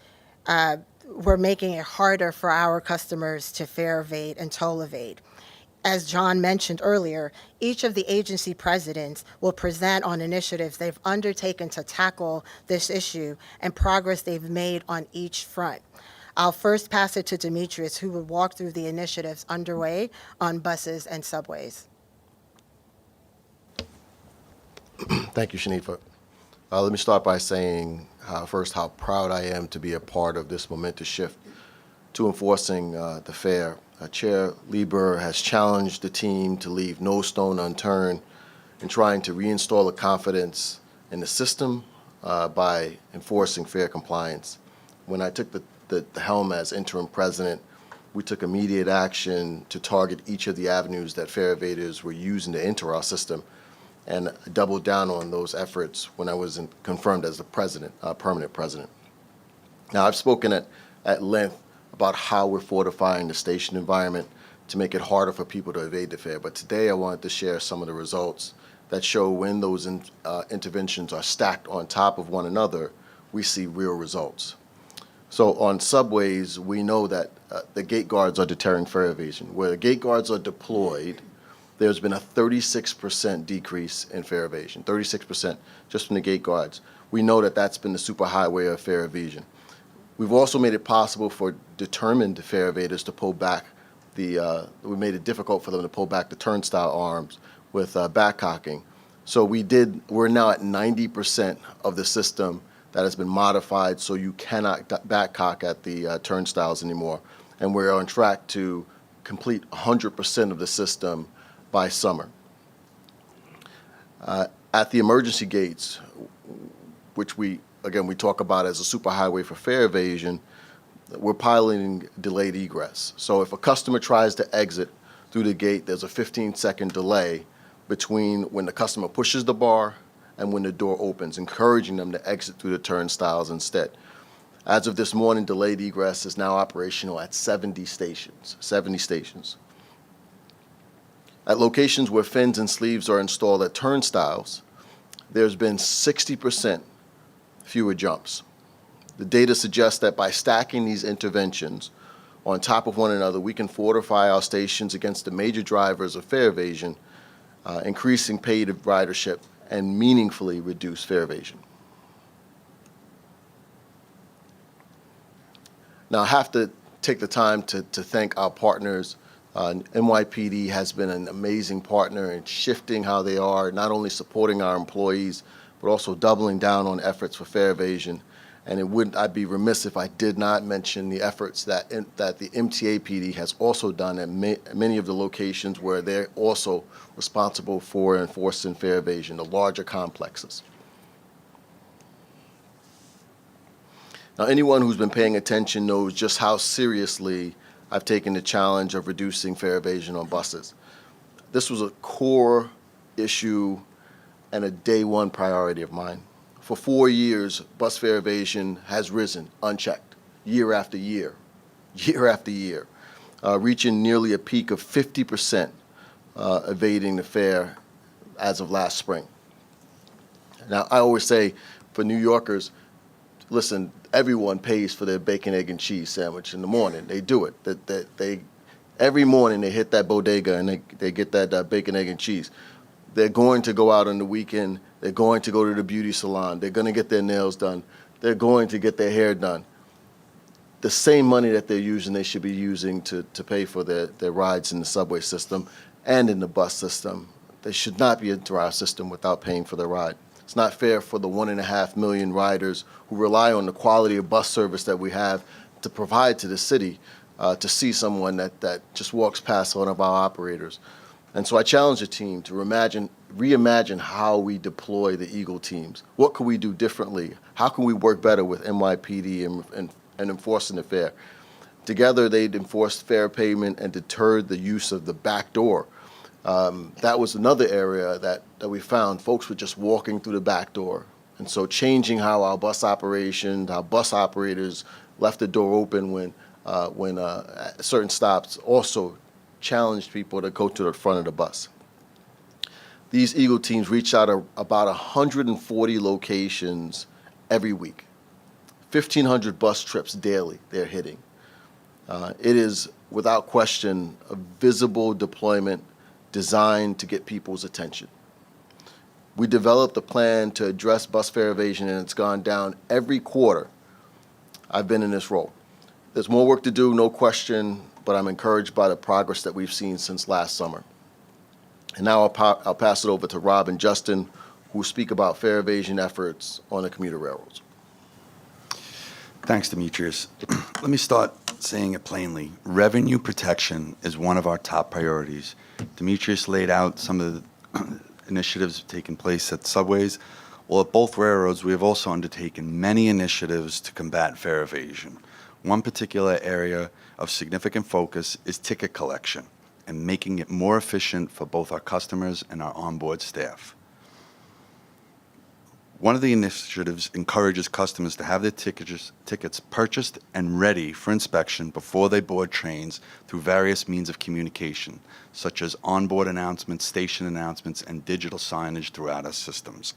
we're making it harder for our customers to fare evade and toll evade. As John mentioned earlier, each of the agency presidents will present on initiatives they've undertaken to tackle this issue and progress they've made on each front. I'll first pass it to Demetrius, who will walk through the initiatives underway on buses and subways. Thank you, Shanifa. Let me start by saying first how proud I am to be a part of this momentous shift to enforcing the fare. Chair LIRR has challenged the team to leave no stone unturned in trying to reinstall the confidence in the system by enforcing fare compliance. When I took the helm as interim president, we took immediate action to target each of the avenues that fare evaders were using to enter our system, and doubled down on those efforts when I was confirmed as the president, permanent president. Now, I've spoken at length about how we're fortifying the station environment to make it harder for people to evade the fare. But today I wanted to share some of the results that show when those interventions are stacked on top of one another, we see real results. So on subways, we know that the gate guards are deterring fare evasion. Where the gate guards are deployed, there's been a 36% decrease in fare evasion, 36% just from the gate guards. We know that that's been the superhighway of fare evasion. We've also made it possible for determined fare evaders to pull back we made it difficult for them to pull back the turnstile arms with backcocking. So we're now at 90% of the system that has been modified so you cannot backcock at the turnstiles anymore. And we're on track to complete 100% of the system by summer. At the emergency gates, which we talk about as a superhighway for fare evasion, we're piloting delayed egress. So if a customer tries to exit through the gate, there's a 15-second delay between when the customer pushes the bar and when the door opens, encouraging them to exit through the turnstiles instead. As of this morning, delayed egress is now operational at 70 stations. At locations where fins and sleeves are installed at turnstiles, there's been 60% fewer jumps. The data suggests that by stacking these interventions on top of one another, we can fortify our stations against the major drivers of fare evasion, increasing paid ridership, and meaningfully reduce fare evasion. Now, I have to take the time to thank our partners. NYPD has been an amazing partner in shifting how they are, not only supporting our employees, but also doubling down on efforts for fare evasion. And I'd be remiss if I did not mention the efforts that the MTA PD has also done at many of the locations where they're also responsible for enforcing fare evasion, the larger complexes. Now, anyone who's been paying attention knows just how seriously I've taken the challenge of reducing fare evasion on buses. This was a core issue and a day one priority of mine. For 4 years, bus fare evasion has risen unchecked, year after year, reaching nearly a peak of 50% evading the fare as of last spring. Now, I always say for New Yorkers, listen, everyone pays for their bacon, egg, and cheese sandwich in the morning. They do it. They every morning they hit that bodega and they get that bacon, egg, and cheese. They're going to go out on the weekend. They're going to go to the beauty salon. They're going to get their nails done. They're going to get their hair done. The same money that they're using, they should be using to pay for their rides in the subway system and in the bus system. They should not be into our system without paying for their ride. It's not fair for the 1.5 million riders who rely on the quality of bus service that we have to provide to the city to see someone that just walks past one of our operators. And so I challenge the team to reimagine how we deploy the Eagle teams. What could we do differently? How can we work better with NYPD and enforcing the fare? Together, they'd enforced fare payment and deterred the use of the back door. That was another area that we found. Folks were just walking through the back door. And so changing how our bus operations, our bus operators left the door open when at certain stops also challenged people to go to the front of the bus. These Eagle teams reach out about 140 locations every week. 1,500 bus trips daily they're hitting. It is, without question, a visible deployment designed to get people's attention. We developed a plan to address bus fare evasion, and it's gone down every quarter I've been in this role. There's more work to do, no question, but I'm encouraged by the progress that we've seen since last summer. And now I'll pass it over to Rob and Justin, who will speak about fare evasion efforts on the commuter railroads. Thanks, Demetrius. Let me start saying it plainly. Revenue protection is one of our top priorities. Demetrius laid out some of the initiatives taking place at subways. Well, at both railroads, we have also undertaken many initiatives to combat fare evasion. One particular area of significant focus is ticket collection and making it more efficient for both our customers and our onboard staff. One of the initiatives encourages customers to have their tickets purchased and ready for inspection before they board trains through various means of communication, such as onboard announcements, station announcements, and digital signage throughout our systems.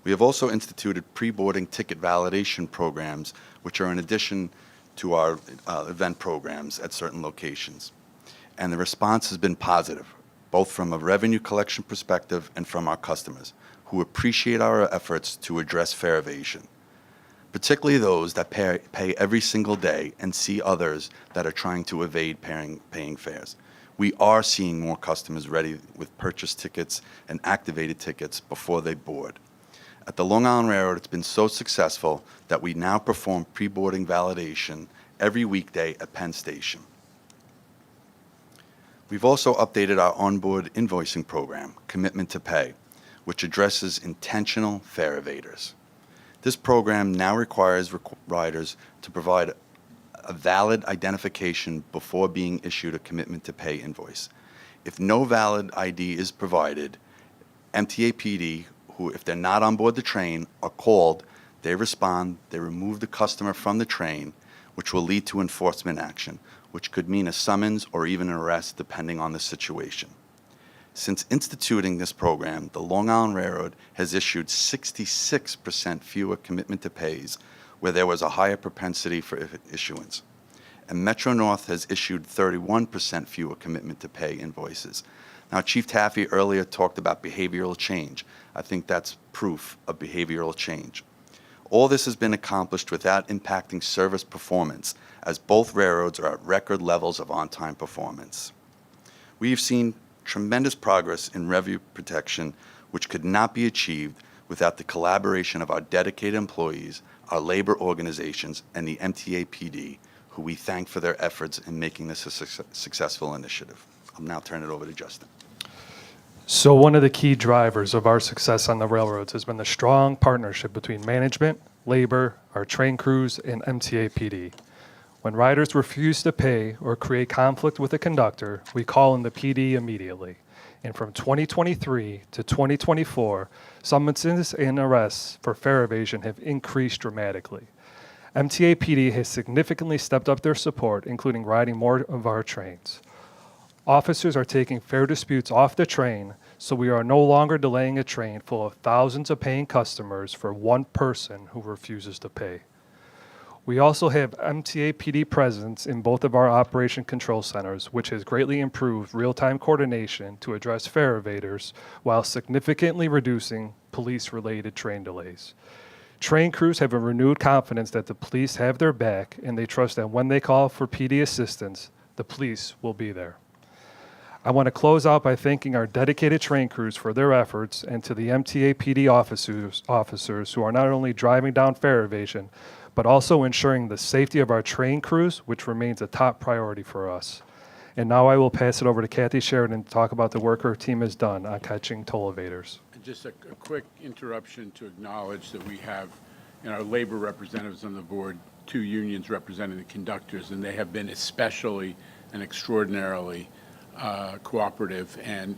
We have also instituted pre-boarding ticket validation programs, which are in addition to our event programs at certain locations. And the response has been positive, both from a revenue collection perspective and from our customers, who appreciate our efforts to address fare evasion, particularly those that pay every single day and see others that are trying to evade paying fares. We are seeing more customers ready with purchased tickets and activated tickets before they board. At the Long Island Railroad, it's been so successful that we now perform pre-boarding validation every weekday at Penn Station. We've also updated our onboard invoicing program, Commitment to Pay, which addresses intentional fare evaders. This program now requires riders to provide a valid identification before being issued a Commitment to Pay invoice. If no valid ID is provided, MTA PD, who, if they're not on board the train, are called, they respond, they remove the customer from the train, which will lead to enforcement action, which could mean a summons or even an arrest depending on the situation. Since instituting this program, the Long Island Railroad has issued 66% fewer Commitment to Pays, where there was a higher propensity for issuance. And Metro-North has issued 31% fewer Commitment to Pay invoices. Now, Chief Taffy earlier talked about behavioral change. I think that's proof of behavioral change. All this has been accomplished without impacting service performance, as both railroads are at record levels of on-time performance. We've seen tremendous progress in revenue protection, which could not be achieved without the collaboration of our dedicated employees, our labor organizations, and the MTA PD, who we thank for their efforts in making this a successful initiative. I'll now turn it over to Justin. So one of the key drivers of our success on the railroads has been the strong partnership between management, labor, our train crews, and MTA PD. When riders refuse to pay or create conflict with the conductor, we call in the PD immediately. And from 2023 to 2024, summonses and arrests for fare evasion have increased dramatically. MTA PD has significantly stepped up their support, including riding more of our trains. Officers are taking fare disputes off the train so we are no longer delaying a train full of thousands of paying customers for one person who refuses to pay. We also have MTA PD presence in both of our operation control centers, which has greatly improved real-time coordination to address fare evaders while significantly reducing police-related train delays. Train crews have a renewed confidence that the police have their back, and they trust that when they call for PD assistance, the police will be there. I want to close out by thanking our dedicated train crews for their efforts, and to the MTA PD officers who are not only driving down fare evasion, but also ensuring the safety of our train crews, which remains a top priority for us. And now I will pass it over to Kathy Sheridan to talk about the work her team has done on catching toll evaders. Just a quick interruption to acknowledge that we have, in our labor representatives on the board, 2 unions representing the conductors, and they have been especially and extraordinarily cooperative and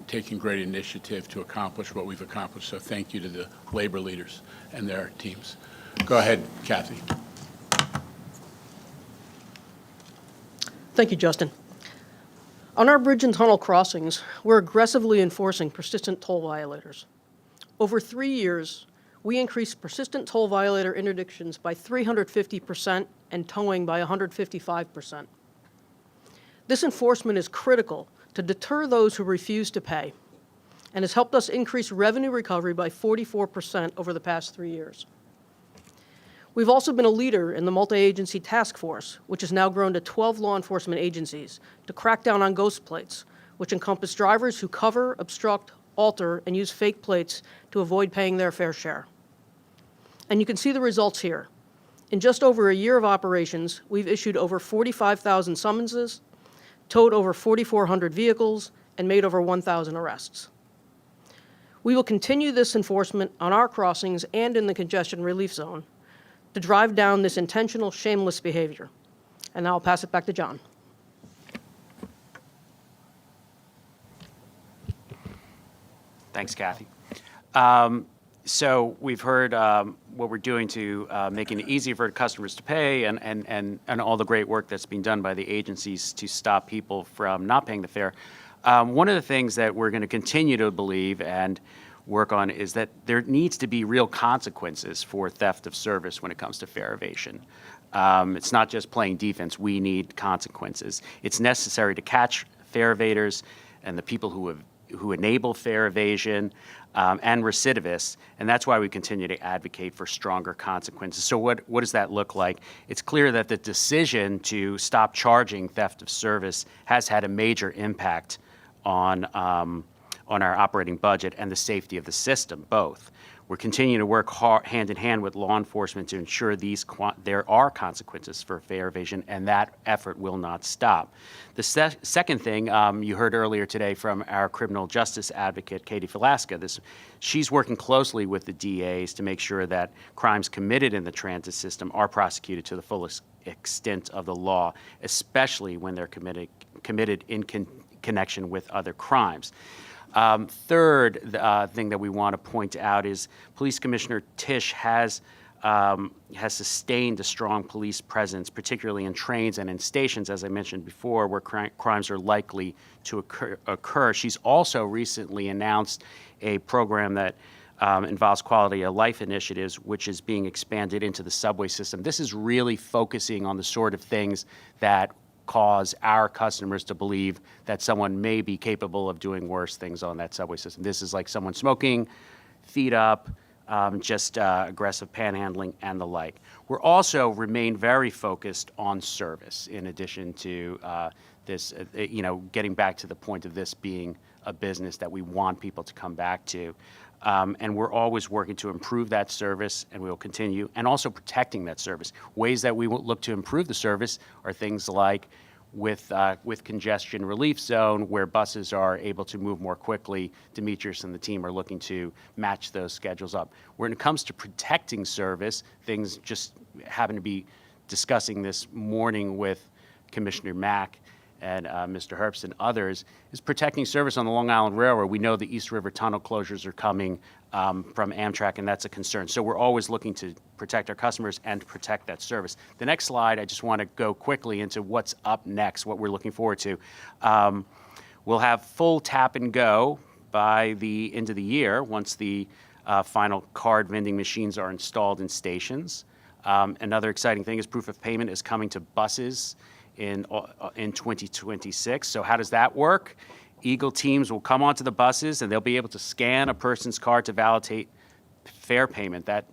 taking great initiative to accomplish what we've accomplished. So thank you to the labor leaders and their teams. Go ahead, Kathy. Thank you, Justin. On our bridge and tunnel crossings, we're aggressively enforcing persistent toll violators. Over 3 years, we increased persistent toll violator interdictions by 350% and towing by 155%. This enforcement is critical to deter those who refuse to pay and has helped us increase revenue recovery by 44% over the past 3 years. We've also been a leader in the multi-agency task force, which has now grown to 12 law enforcement agencies to crack down on ghost plates, which encompass drivers who cover, obstruct, alter, and use fake plates to avoid paying their fair share. And you can see the results here. In just over a year of operations, we've issued over 45,000 summonses, towed over 4,400 vehicles, and made over 1,000 arrests. We will continue this enforcement on our crossings and in the congestion relief zone to drive down this intentional, shameless behavior. And now I'll pass it back to John. Thanks, Kathy. So we've heard what we're doing to making it easier for customers to pay and all the great work that's being done by the agencies to stop people from not paying the fare. One of the things that we're going to continue to believe and work on is that there needs to be real consequences for theft of service when it comes to fare evasion. It's not just playing defense. We need consequences. It's necessary to catch fare evaders and the people who enable fare evasion and recidivists, and that's why we continue to advocate for stronger consequences. So what does that look like? It's clear that the decision to stop charging theft of service has had a major impact on our operating budget and the safety of the system, both. We're continuing to work hand in hand with law enforcement to ensure there are consequences for fare evasion, and that effort will not stop. The second thing you heard earlier today from our criminal justice advocate, Katie Velasca, she's working closely with the DAs to make sure that crimes committed in the transit system are prosecuted to the fullest extent of the law, especially when they're committed in connection with other crimes. Third thing that we want to point out is Police Commissioner Tisch has sustained a strong police presence, particularly in trains and in stations, as I mentioned before, where crimes are likely to occur. She's also recently announced a program that involves quality of life initiatives, which is being expanded into the subway system. This is really focusing on the sort of things that cause our customers to believe that someone may be capable of doing worse things on that subway system. This is like someone smoking, feet up, just aggressive panhandling and the like. We're also remain very focused on service in addition to this, getting back to the point of this being a business that we want people to come back to. And we're always working to improve that service, and we will continue, and also protecting that service. Ways that we will look to improve the service are things like with congestion relief zone, where buses are able to move more quickly. Demetrius and the team are looking to match those schedules up. When it comes to protecting service, things just happen to be discussing this morning with Commissioner Mack and Mr. Herbst and others, is protecting service on the Long Island Railroad. We know the East River Tunnel closures are coming from Amtrak, and that's a concern. So we're always looking to protect our customers and to protect that service. The next slide, I just want to go quickly into what's up next, what we're looking forward to. We'll have full tap and go by the end of the year, once the final card vending machines are installed in stations. Another exciting thing is proof of payment is coming to buses in 2026. So how does that work? Eagle teams will come onto the buses and they'll be able to scan a person's card to validate fare payment. That,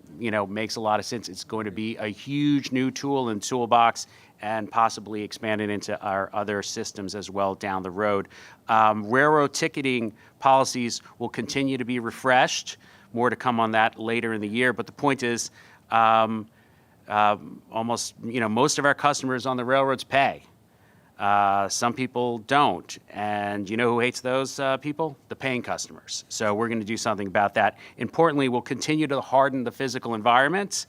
makes a lot of sense. It's going to be a huge new tool in toolbox and possibly expand it into our other systems as well down the road. Railroad ticketing policies will continue to be refreshed. More to come on that later in the year. But the point is, most of our customers on the railroads pay. Some people don't. And you know who hates those people? The paying customers. So we're going to do something about that. Importantly, we'll continue to harden the physical environment.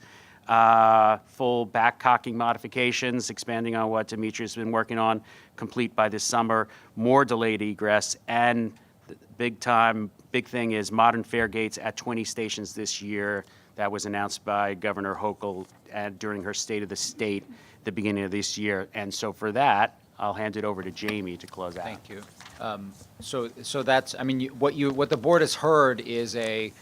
Full backcocking modifications, expanding on what Demetrius has been working on, complete by this summer. More delayed egress. And the big thing is modern fare gates at 20 stations this year. That was announced by Governor Hochul during her State of the State at the beginning of this year. And so for that, I'll hand it over to Jamie to close out. Thank you. So that's, what the board has heard is a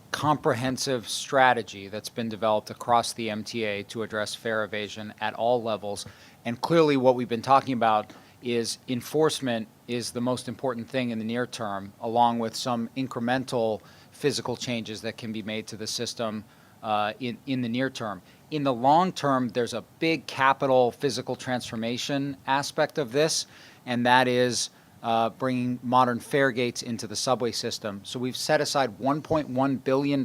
comprehensive strategy that's been developed across the MTA to address fare evasion at all levels. And clearly what we've been talking about is enforcement is the most important thing in the near term, along with some incremental physical changes that can be made to the system in the near term. In the long term, there's a big capital physical transformation aspect of this, and that is bringing modern fare gates into the subway system. So we've set aside $1.1 billion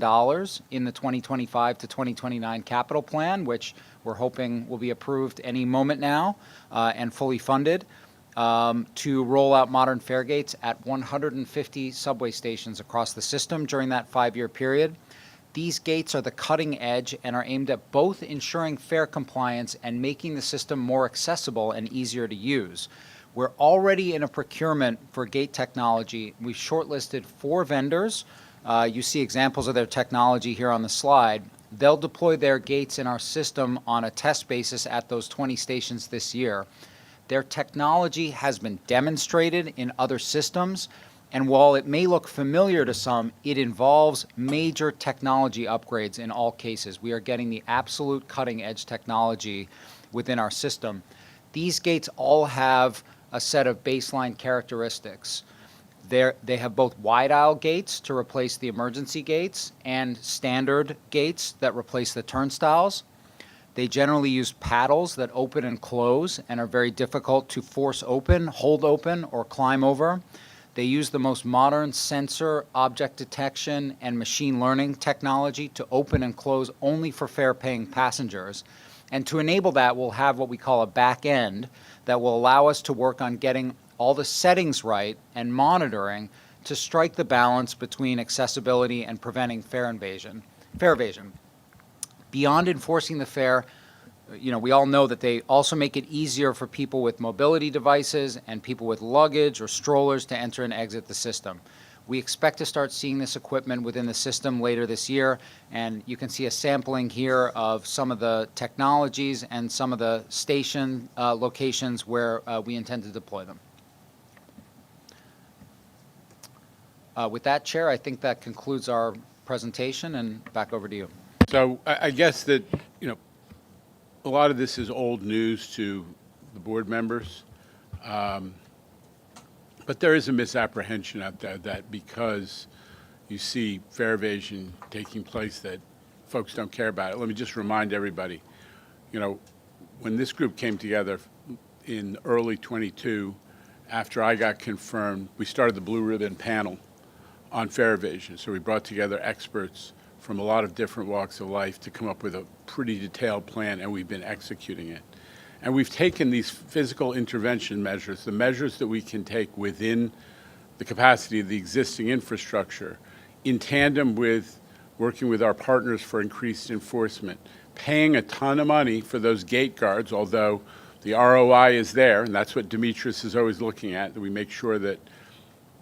in the 2025 to 2029 capital plan, which we're hoping will be approved any moment now and fully funded, to roll out modern fare gates at 150 subway stations across the system during that 5-year period. These gates are the cutting edge and are aimed at both ensuring fare compliance and making the system more accessible and easier to use. We're already in a procurement for gate technology. We've shortlisted 4 vendors. You see examples of their technology here on the slide. They'll deploy their gates in our system on a test basis at those 20 stations this year. Their technology has been demonstrated in other systems, and while it may look familiar to some, it involves major technology upgrades in all cases. We are getting the absolute cutting-edge technology within our system. These gates all have a set of baseline characteristics. They have both wide-aisle gates to replace the emergency gates and standard gates that replace the turnstiles. They generally use paddles that open and close and are very difficult to force open, hold open, or climb over. They use the most modern sensor, object detection, and machine learning technology to open and close only for fare-paying passengers. And to enable that, we'll have what we call a back end that will allow us to work on getting all the settings right and monitoring to strike the balance between accessibility and preventing fare evasion. Beyond enforcing the fare, we all know that they also make it easier for people with mobility devices and people with luggage or strollers to enter and exit the system. We expect to start seeing this equipment within the system later this year, and you can see a sampling here of some of the technologies and some of the station locations where we intend to deploy them. With that, Chair, I think that concludes our presentation, and back over to you. So I guess that, a lot of this is old news to the board members. But there is a misapprehension out there that because you see fare evasion taking place that folks don't care about it. Let me just remind everybody, when this group came together in early 22, after I got confirmed, we started the Blue Ribbon panel on fare evasion. So we brought together experts from a lot of different walks of life to come up with a pretty detailed plan, and we've been executing it. And we've taken these physical intervention measures, the measures that we can take within the capacity of the existing infrastructure, in tandem with working with our partners for increased enforcement, paying a ton of money for those gate guards, although the ROI is there, and that's what Demetrius is always looking at, that we make sure that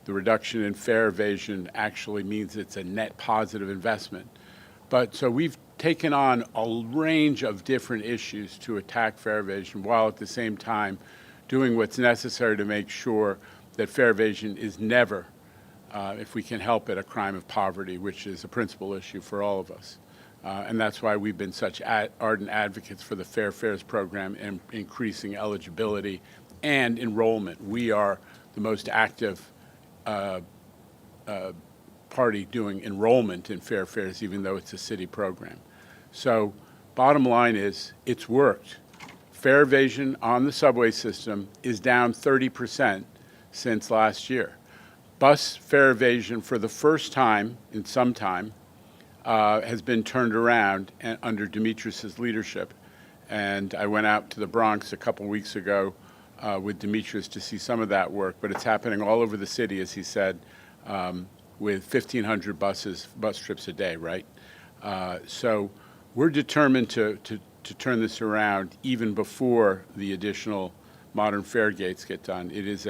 the reduction in fare evasion actually means it's a net positive investment. But so we've taken on a range of different issues to attack fare evasion while at the same time doing what's necessary to make sure that fare evasion is never if we can help it, a crime of poverty, which is a principal issue for all of us. And that's why we've been such ardent advocates for the Fair Fares program and increasing eligibility and enrollment. We are the most active party doing enrollment in Fair Fares, even though it's a city program. So bottom line is, it's worked. Fare evasion on the subway system is down 30% since last year. Bus fare evasion, for the first time in some time, has been turned around under Demetrius's leadership. And I went out to the Bronx a couple weeks ago with Demetrius to see some of that work, but it's happening all over the city, as he said, with 1,500 bus trips a day, right? So we're determined to turn this around even before the additional modern fare gates get done. It is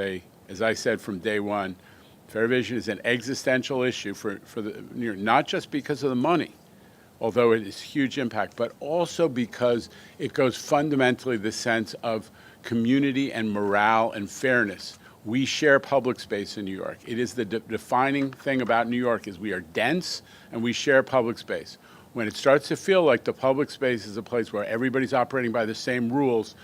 as I said from day one, fare evasion is an existential issue for the New York, not just because of the money, although it is huge impact, but also because it goes fundamentally the sense of community and morale and fairness. We share public space in New York. It is the defining thing about New York is we are dense and we share public space. When it starts to feel like the public space is a place where everybody's operating by the same rules,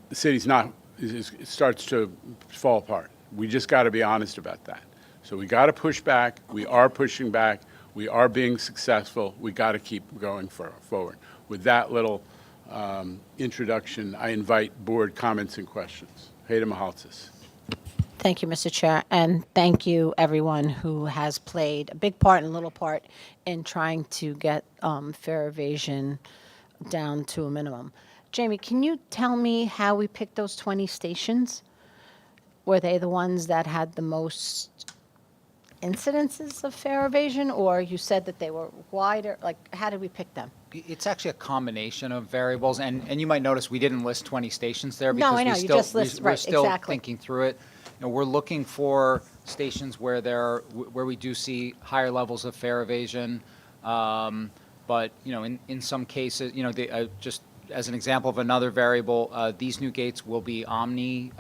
the city's not, it starts to fall apart. We just got to be honest about that. So we got to push back. We are pushing back. We are being successful. We got to keep going forward. With that little introduction, I invite board comments and questions. Hayda Mahaltzis. Thank you, Mr. Chair, and thank you, everyone who has played a big part and little part in trying to get fare evasion down to a minimum. Jamie, can you tell me how we picked those 20 stations? Were they the ones that had the most incidences of fare evasion, or you said that they were wider? Like, how did we pick them? It's actually a combination of variables, and you might notice we didn't list 20 stations there No, because I know, you just list, we're right, still exactly. thinking through it. You know, we're looking for stations where where we do see higher levels of fare evasion, but you know, in some cases, you know, just as an example of another variable, these new gates will be OMNY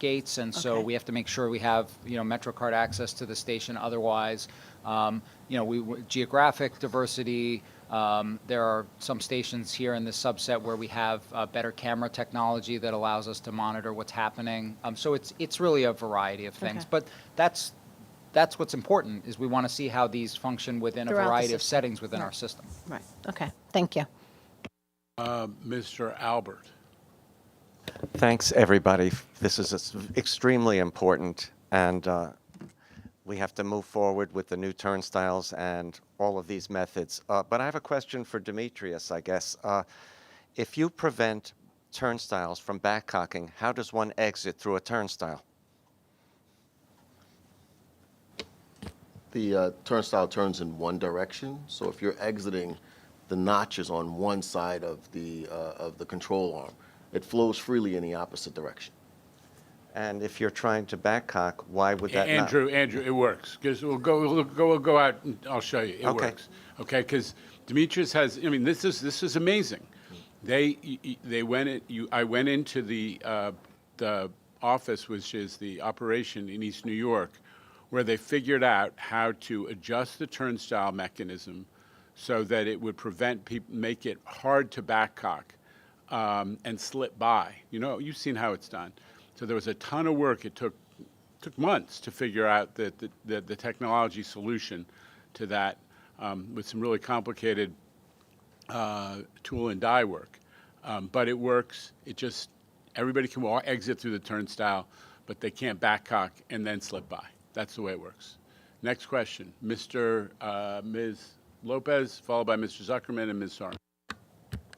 gates, and so we have to make sure we have, you know, MetroCard access to the station. Otherwise, you know, geographic diversity. There are some stations here in this subset where we have better camera technology that allows us to monitor what's happening. So it's really a variety of things, but that's what's important, is we want to see how these function within a Throughout the variety of system. settings within Right. our system. Right, okay, thank you. Mr. Albert. Thanks, everybody. This is extremely important, and we have to move forward with the new turnstiles and all of these methods. But I have a question for Demetrius, I guess. If you prevent turnstiles from backcocking, how does one exit through a turnstile? The turnstile turns in one direction, so if you're exiting, the notch is on one side of the control arm. It flows freely in the opposite direction. And if you're trying to backcock, why would that not? Andrew, it works. Because we'll go out and I'll show you. It Okay. works. Okay, because Demetrius has. I mean, this is amazing. I went into the office, which is the operation in East New York, where they figured out how to adjust the turnstile mechanism so that it would prevent people, make it hard to backcock and slip by. You know, you've seen how it's done. So there was a ton of work. It took months to figure out the technology solution to that with some really complicated tool and die work. But it works. It just, everybody can exit through the turnstile, but they can't backcock and then slip by. That's the way it works. Next question, Ms. Lopez, followed by Mr. Zuckerman and Ms. Soren.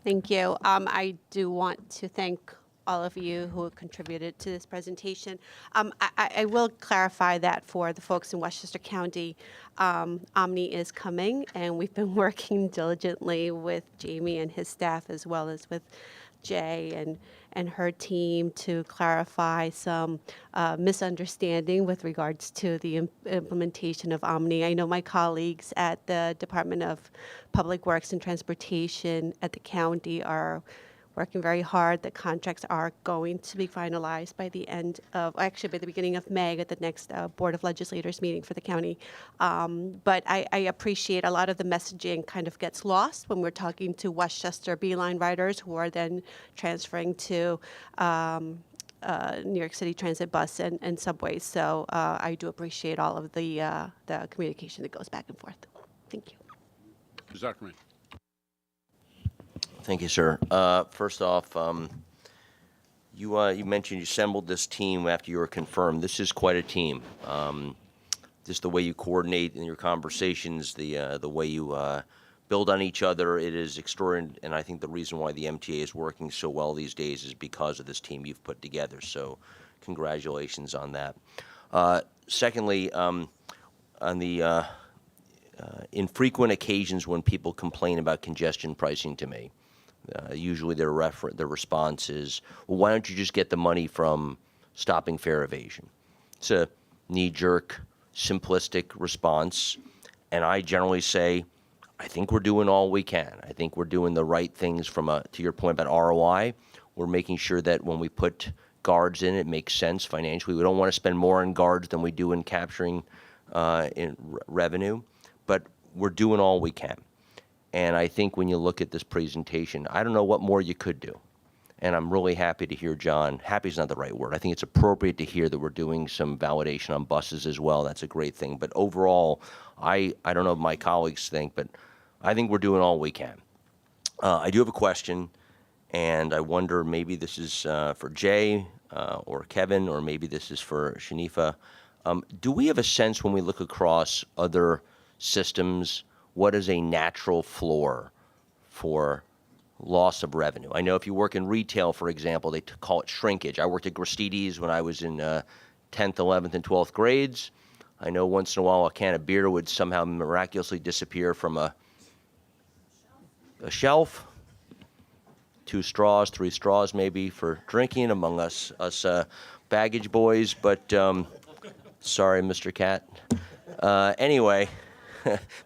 Thank you. I do want to thank all of you who have contributed to this presentation. I will clarify that for the folks in Westchester County, OMNY is coming, and we've been working diligently with Jamie and his staff, as well as with Jay and her team, to clarify some misunderstanding with regards to the implementation of OMNY. I know my colleagues at the Department of Public Works and Transportation at the county are working very hard. The contracts are going to be finalized by the end of, actually by the beginning of May at the next Board of Legislators meeting for the county. But I appreciate a lot of the messaging kind of gets lost when we're talking to Westchester Beeline riders who are then transferring to New York City Transit bus and subways. So I do appreciate all of the communication that goes back and forth. Thank you. Zuckerman. Thank you, sir. First off, you mentioned you assembled this team after you were confirmed. This is quite a team. Just the way you coordinate in your conversations, the way you build on each other, it is extraordinary. And I think the reason why the MTA is working so well these days is because of this team you've put together. So congratulations on that. Secondly, on the infrequent occasions when people complain about congestion pricing to me, usually their response is, well, why don't you just get the money from stopping fare evasion? It's a knee-jerk, simplistic response, and I generally say, I think we're doing all we can. I think we're doing the right things to your point about ROI. We're making sure that when we put guards in, it makes sense financially. We don't want to spend more on guards than we do in capturing revenue, but we're doing all we can. And I think when you look at this presentation, I don't know what more you could do. And I'm really happy to hear, John, happy is not the right word. I think it's appropriate to hear that we're doing some validation on buses as well. That's a great thing. But overall, I don't know what my colleagues think, but I think we're doing all we can. I do have a question, and I wonder maybe this is for Jay or Kevin, or maybe this is for Shanifa. Do we have a sense when we look across other systems, what is a natural floor for loss of revenue? I know if you work in retail, for example, they call it shrinkage. I worked at Gristedes when I was in 10th, 11th, and 12th grades. I know once in a while a can of beer would somehow miraculously disappear from a shelf. 2 straws, 3 straws maybe for drinking among us baggage boys, but sorry, Mr. Cat. Anyway,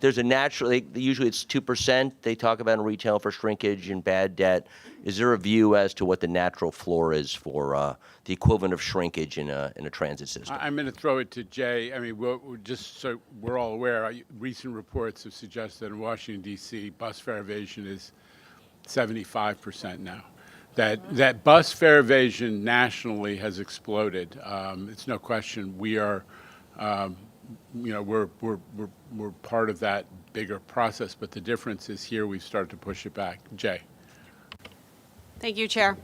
there's a natural, usually it's 2% they talk about in retail for shrinkage and bad debt. Is there a view as to what the natural floor is for the equivalent of shrinkage in a transit system? I'm going to throw it to Jay. I mean, just so we're all aware, recent reports have suggested in Washington, D.C., bus fare evasion is 75% now. That bus fare evasion nationally has exploded. It's no question. We are, we're part of that bigger process, but the difference is here we've started to push it back. Jay. Thank you, Chair.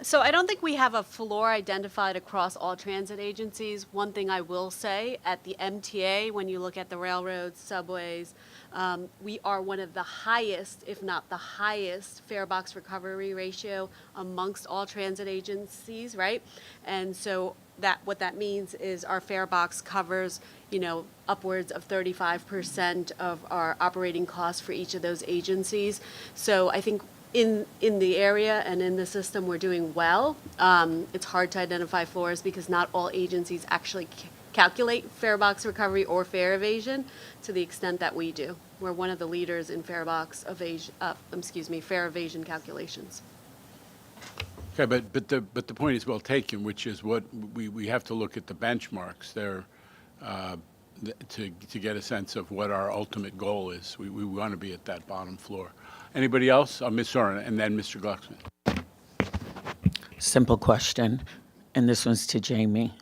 So I don't think we have a floor identified across all transit agencies. One thing I will say, at the MTA, when you look at the railroads, subways, we are one of the highest, if not the highest, fare box recovery ratio amongst all transit agencies, right? And so what that means is our fare box covers, upwards of 35% of our operating costs for each of those agencies. So I think in the area and in the system, we're doing well. It's hard to identify floors because not all agencies actually calculate fare box recovery or fare evasion to the extent that we do. We're one of the leaders in fare evasion calculations. Okay, but the point is well taken, which is what we have to look at the benchmarks there to get a sense of what our ultimate goal is. We want to be at that bottom floor. Anybody else? Ms. Soren, and then Mr. Glucksman. Simple question, and this one's to Jamie.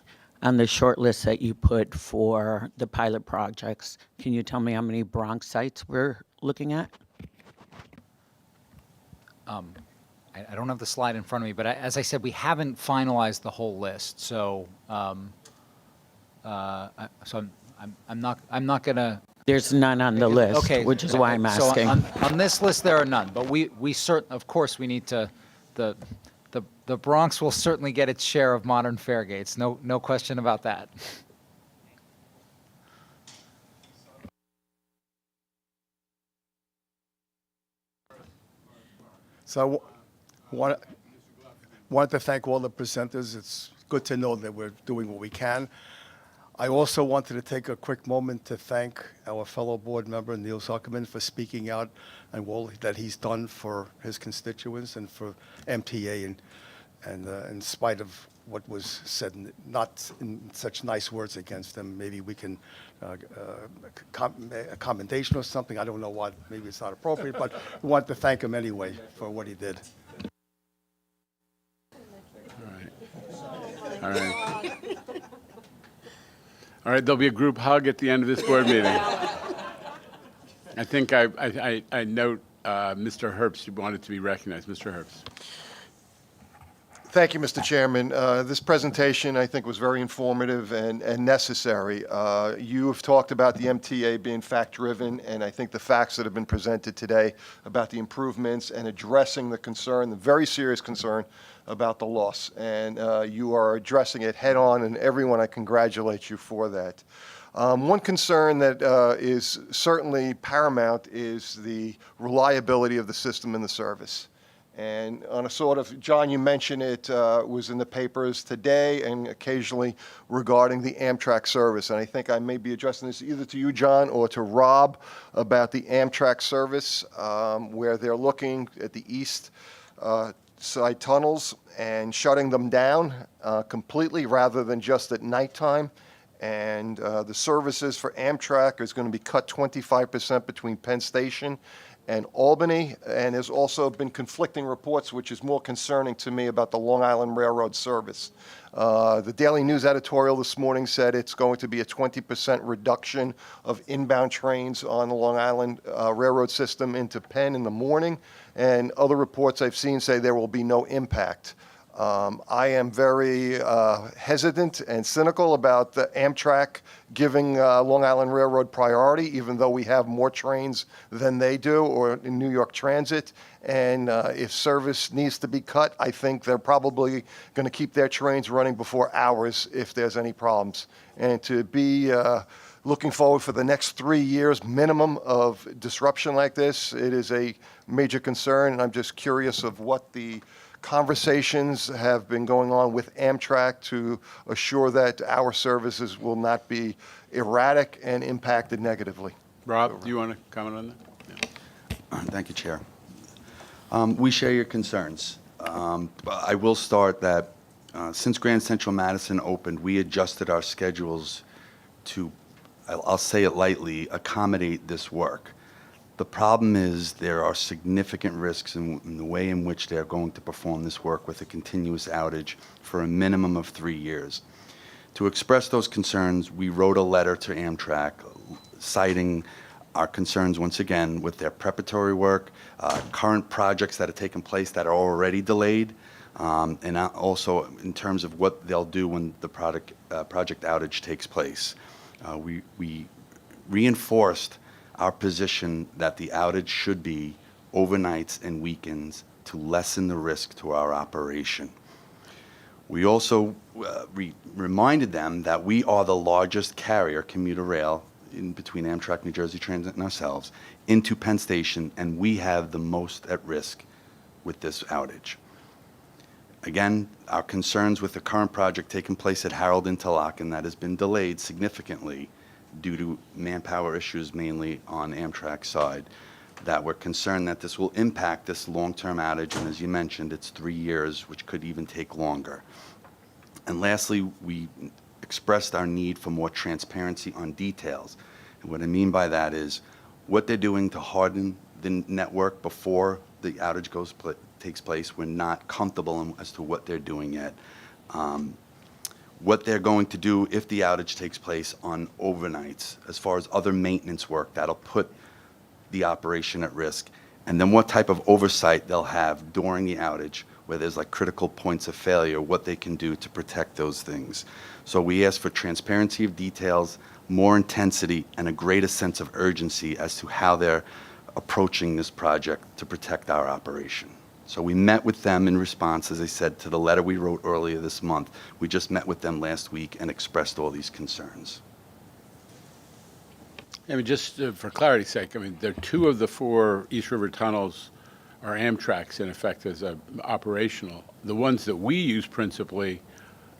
On the short list that you put for the pilot projects, can you tell me how many Bronx sites we're looking at? I don't have the slide in front of me, but as I said, we haven't finalized the whole list. So, I'm not gonna. There's none on the list, Okay, which is why I'm asking. So on this list, there are none, but we of course, we need to, the Bronx will certainly get its share of modern fare gates. No question about that. So I want to thank all the presenters. It's good to know that we're doing what we can. I also wanted to take a quick moment to thank our fellow board member, Neil Zuckerman, for speaking out and all that he's done for his constituents and for MTA. And in spite of what was said, not in such nice words against him, maybe we can, a commendation or something. I don't know what, maybe it's not appropriate, but we want to thank him anyway for what he did. All right. All right, there'll be a group hug at the end of this board meeting. I think I note Mr. Herbst wanted to be recognized. Mr. Herbst. Thank you, Mr. Chairman. This presentation, I think, was very informative and necessary. You have talked about the MTA being fact-driven, and I think the facts that have been presented today about the improvements and addressing the concern, the very serious concern about the loss. And you are addressing it head-on, and everyone, I congratulate you for that. One concern that is certainly paramount is the reliability of the system and the service. And on a sort of, John, you mentioned it was in the papers today and occasionally regarding the Amtrak service. And I think I may be addressing this either to you, John, or to Rob about the Amtrak service, where they're looking at the east side tunnels and shutting them down completely rather than just at nighttime. And the services for Amtrak is going to be cut 25% between Penn Station and Albany, and there's also been conflicting reports, which is more concerning to me, about the Long Island Railroad service. The Daily News editorial this morning said it's going to be a 20% reduction of inbound trains on the Long Island Railroad system into Penn in the morning, and other reports I've seen say there will be no impact. I am very hesitant and cynical about the Amtrak giving Long Island Railroad priority, even though we have more trains than they do, or in New York Transit. And if service needs to be cut, I think they're probably going to keep their trains running before ours if there's any problems. And to be looking forward for the next 3 years minimum of disruption like this, it is a major concern, and I'm just curious of what the conversations have been going on with Amtrak to assure that our services will not be erratic and impacted negatively. Rob, do you want to comment on that? Yeah. Thank you, Chair. We share your concerns. I will start that since Grand Central Madison opened, we adjusted our schedules to, I'll say it lightly, accommodate this work. The problem is there are significant risks in the way in which they're going to perform this work with a continuous outage for a minimum of 3 years. To express those concerns, we wrote a letter to Amtrak citing our concerns once again with their preparatory work, current projects that have taken place that are already delayed, and also in terms of what they'll do when the project outage takes place. We reinforced our position that the outage should be overnights and weekends to lessen the risk to our operation. We also reminded them that we are the largest carrier, commuter rail, in between Amtrak, New Jersey Transit, and ourselves, into Penn Station, and we have the most at risk with this outage. Again, our concerns with the current project taking place at Harold Interlochen that has been delayed significantly due to manpower issues mainly on Amtrak's side, that we're concerned that this will impact this long-term outage, and as you mentioned, it's 3 years, which could even take longer. And lastly, we expressed our need for more transparency on details. And what I mean by that is what they're doing to harden the network before the outage takes place. We're not comfortable as to what they're doing yet. What they're going to do if the outage takes place on overnights, as far as other maintenance work that'll put the operation at risk, and then what type of oversight they'll have during the outage, where there's like critical points of failure, what they can do to protect those things. So we ask for transparency of details, more intensity, and a greater sense of urgency as to how they're approaching this project to protect our operation. So we met with them in response, as I said, to the letter we wrote earlier this month. We just met with them last week and expressed all these concerns. I mean, just for clarity's sake, I mean, there are 2 of the 4 East River tunnels are Amtrak's in effect as operational. The ones that we use principally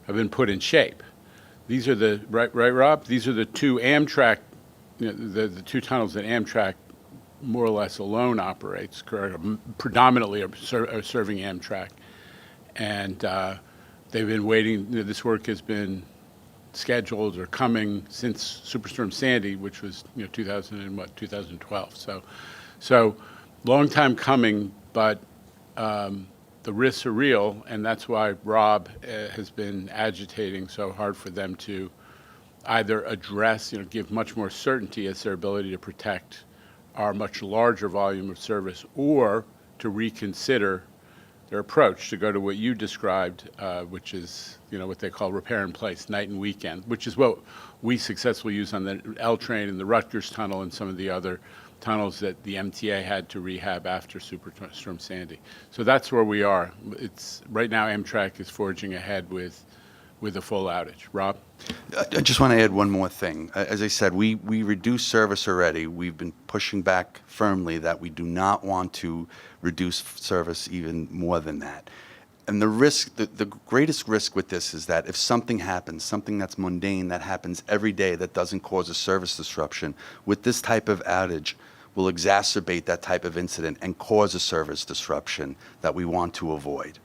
have been put in shape. these are the, right, Rob? These are the two Amtrak, the two tunnels that Amtrak more or less alone operates, predominantly are serving Amtrak. And they've been waiting, this work has been scheduled or coming since Superstorm Sandy, which was 2012. So long time coming, but the risks are real, and that's why Rob has been agitating so hard for them to either address, give much more certainty as their ability to protect our much larger volume of service, or to reconsider their approach to go to what you described, which is what they call repair in place, night and weekend, which is what we successfully use on the L train and the Rutgers tunnel and some of the other tunnels that the MTA had to rehab after Superstorm Sandy. So that's where we are. It's right now Amtrak is forging ahead with a full outage. Rob? I just want to add one more thing. As I said, we reduced service already. We've been pushing back firmly that we do not want to reduce service even more than that. And the risk, the greatest risk with this is that if something happens, something that's mundane that happens every day that doesn't cause a service disruption, with this type of outage will exacerbate that type of incident and cause a service disruption that we want to avoid.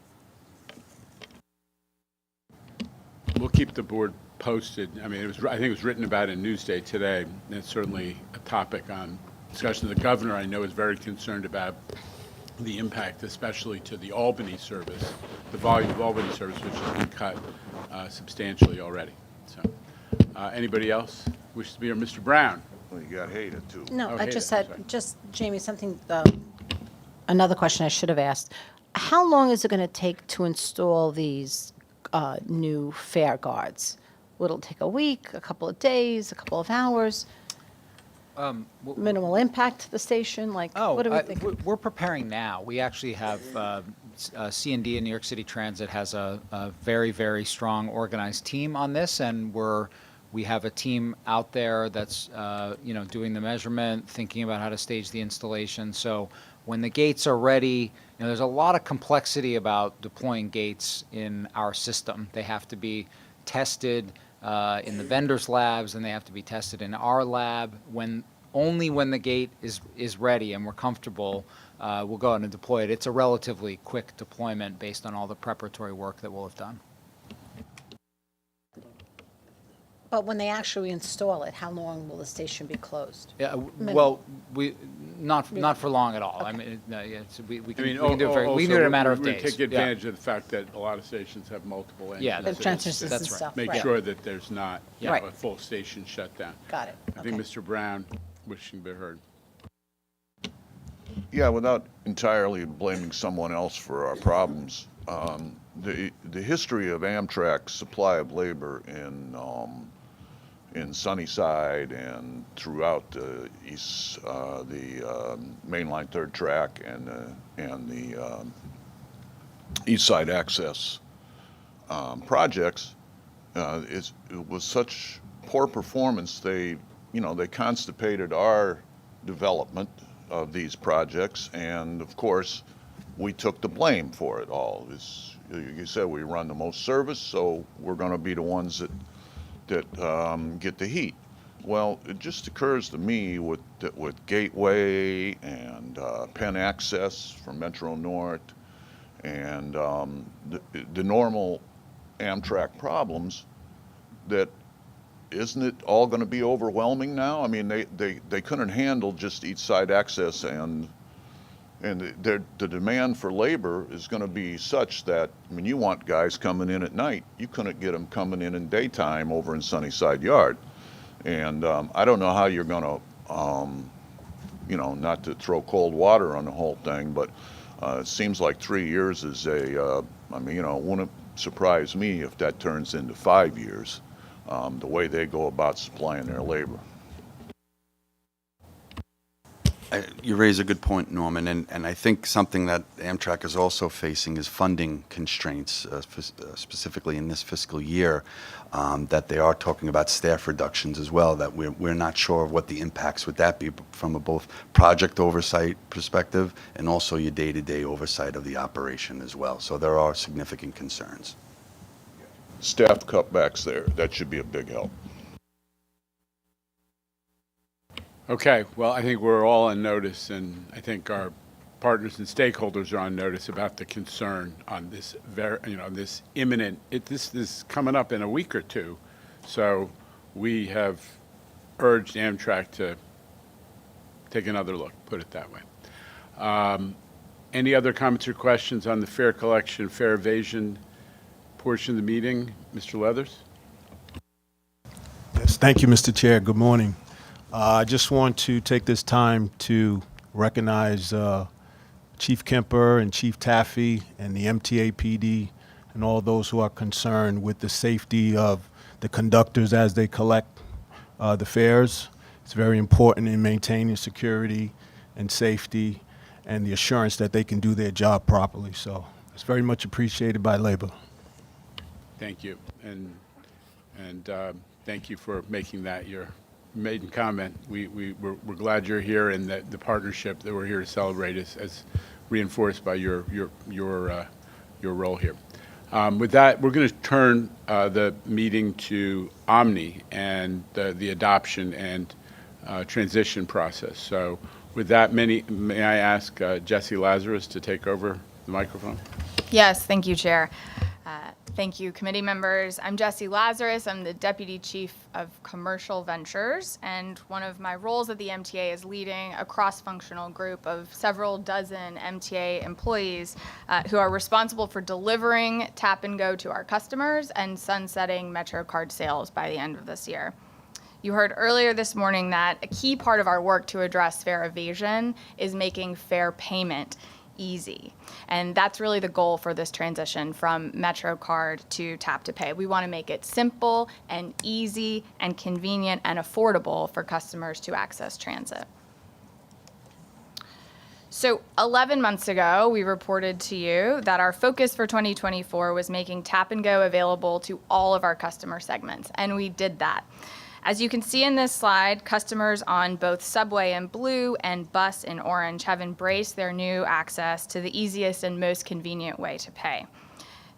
We'll keep the board posted. I mean, I think it was written about in Newsday today, and it's certainly a topic on discussion. The governor, I know, is very concerned about the impact, especially to the Albany service, the volume of Albany service, which has been cut substantially already. So, anybody else wishes to be here? Mr. Brown? Well, you got hated, too. Oh, No, I Hayden, just I'm had, sorry. just, Jamie, something, another question I should have asked. How long is it going to take to install these new fare guards? Will it take a week, a couple of days, a couple of hours? Minimal impact to the station? Like, what do we think? We're preparing now. We actually have C&D in New York City Transit has a very, very strong organized team on this, and we have a team out there that's doing the measurement, thinking about how to stage the installation. So when the gates are ready, there's a lot of complexity about deploying gates in our system. They have to be tested in the vendors' labs, and they have to be tested in our lab. Only when the gate is ready and we're comfortable, we'll go out and deploy it. It's a relatively quick deployment based on all the preparatory work that we'll have done. But when they actually install it, how long will the station be closed? Yeah, Minimum. well, not for long at all. I mean, we can do it in a matter of days. We take advantage of the fact that a lot of stations have multiple entrances. Yeah, The entrances and stuff, Make right. sure that there's not Right. a full station shutdown. Got it. I think Mr. Brown wishing to be heard. Yeah, without entirely blaming someone else for our problems, the history of Amtrak's supply of labor in Sunnyside and throughout the mainline third track and the East Side Access projects, it was such poor performance. They constipated our development of these projects, and of course, we took the blame for it all. As you said, we run the most service, so we're going to be the ones that get the heat. Well, it just occurs to me with Gateway and Penn Access from Metro North and the normal Amtrak problems, that isn't it all going to be overwhelming now? I mean, they couldn't handle just East Side Access, and the demand for labor is going to be such that, I mean, you want guys coming in at night. You couldn't get them coming in daytime over in Sunnyside Yard. And I don't know how you're going to, not to throw cold water on the whole thing, but it seems like 3 years is it wouldn't surprise me if that turns into 5 years, the way they go about supplying their labor. You raise a good point, Norman, and I think something that Amtrak is also facing is funding constraints, specifically in this fiscal year, that they are talking about staff reductions as well, that we're not sure of what the impacts would that be from a both project oversight perspective and also your day-to-day oversight of the operation as well. So there are significant concerns. staff cutbacks there. That should be a big help. Okay, well, I think we're all on notice, and I think our partners and stakeholders are on notice about the concern on this this imminent, this is coming up in a week or two. So we have urged Amtrak to take another look, put it that way. Any other comments or questions on the fare collection, fare evasion portion of the meeting? Mr. Leathers? Yes, thank you, Mr. Chair. Good morning. I just want to take this time to recognize Chief Kemper and Chief Taffy and the MTA PD and all those who are concerned with the safety of the conductors as they collect the fares. It's very important in maintaining security and safety and the assurance that they can do their job properly. So it's very much appreciated by labor. Thank you, and thank you for making that your maiden comment. We're glad you're here, and that the partnership that we're here to celebrate is reinforced by your role here. With that, we're going to turn the meeting to OMNY and the adoption and transition process. So with that, may I ask Jesse Lazarus to take over the microphone? Yes, thank you, Chair. Thank you, committee members. I'm Jesse Lazarus. I'm the Deputy Chief of Commercial Ventures, and one of my roles at the MTA is leading a cross-functional group of several dozen MTA employees who are responsible for delivering Tap and Go to our customers and sunsetting MetroCard sales by the end of this year. You heard earlier this morning that a key part of our work to address fare evasion is making fare payment easy. And that's really the goal for this transition from MetroCard to Tap to Pay. We want to make it simple and easy and convenient and affordable for customers to access transit. So 11 months ago, we reported to you that our focus for 2024 was making Tap and Go available to all of our customer segments, and we did that. As you can see in this slide, customers on both Subway in blue and Bus in orange have embraced their new access to the easiest and most convenient way to pay.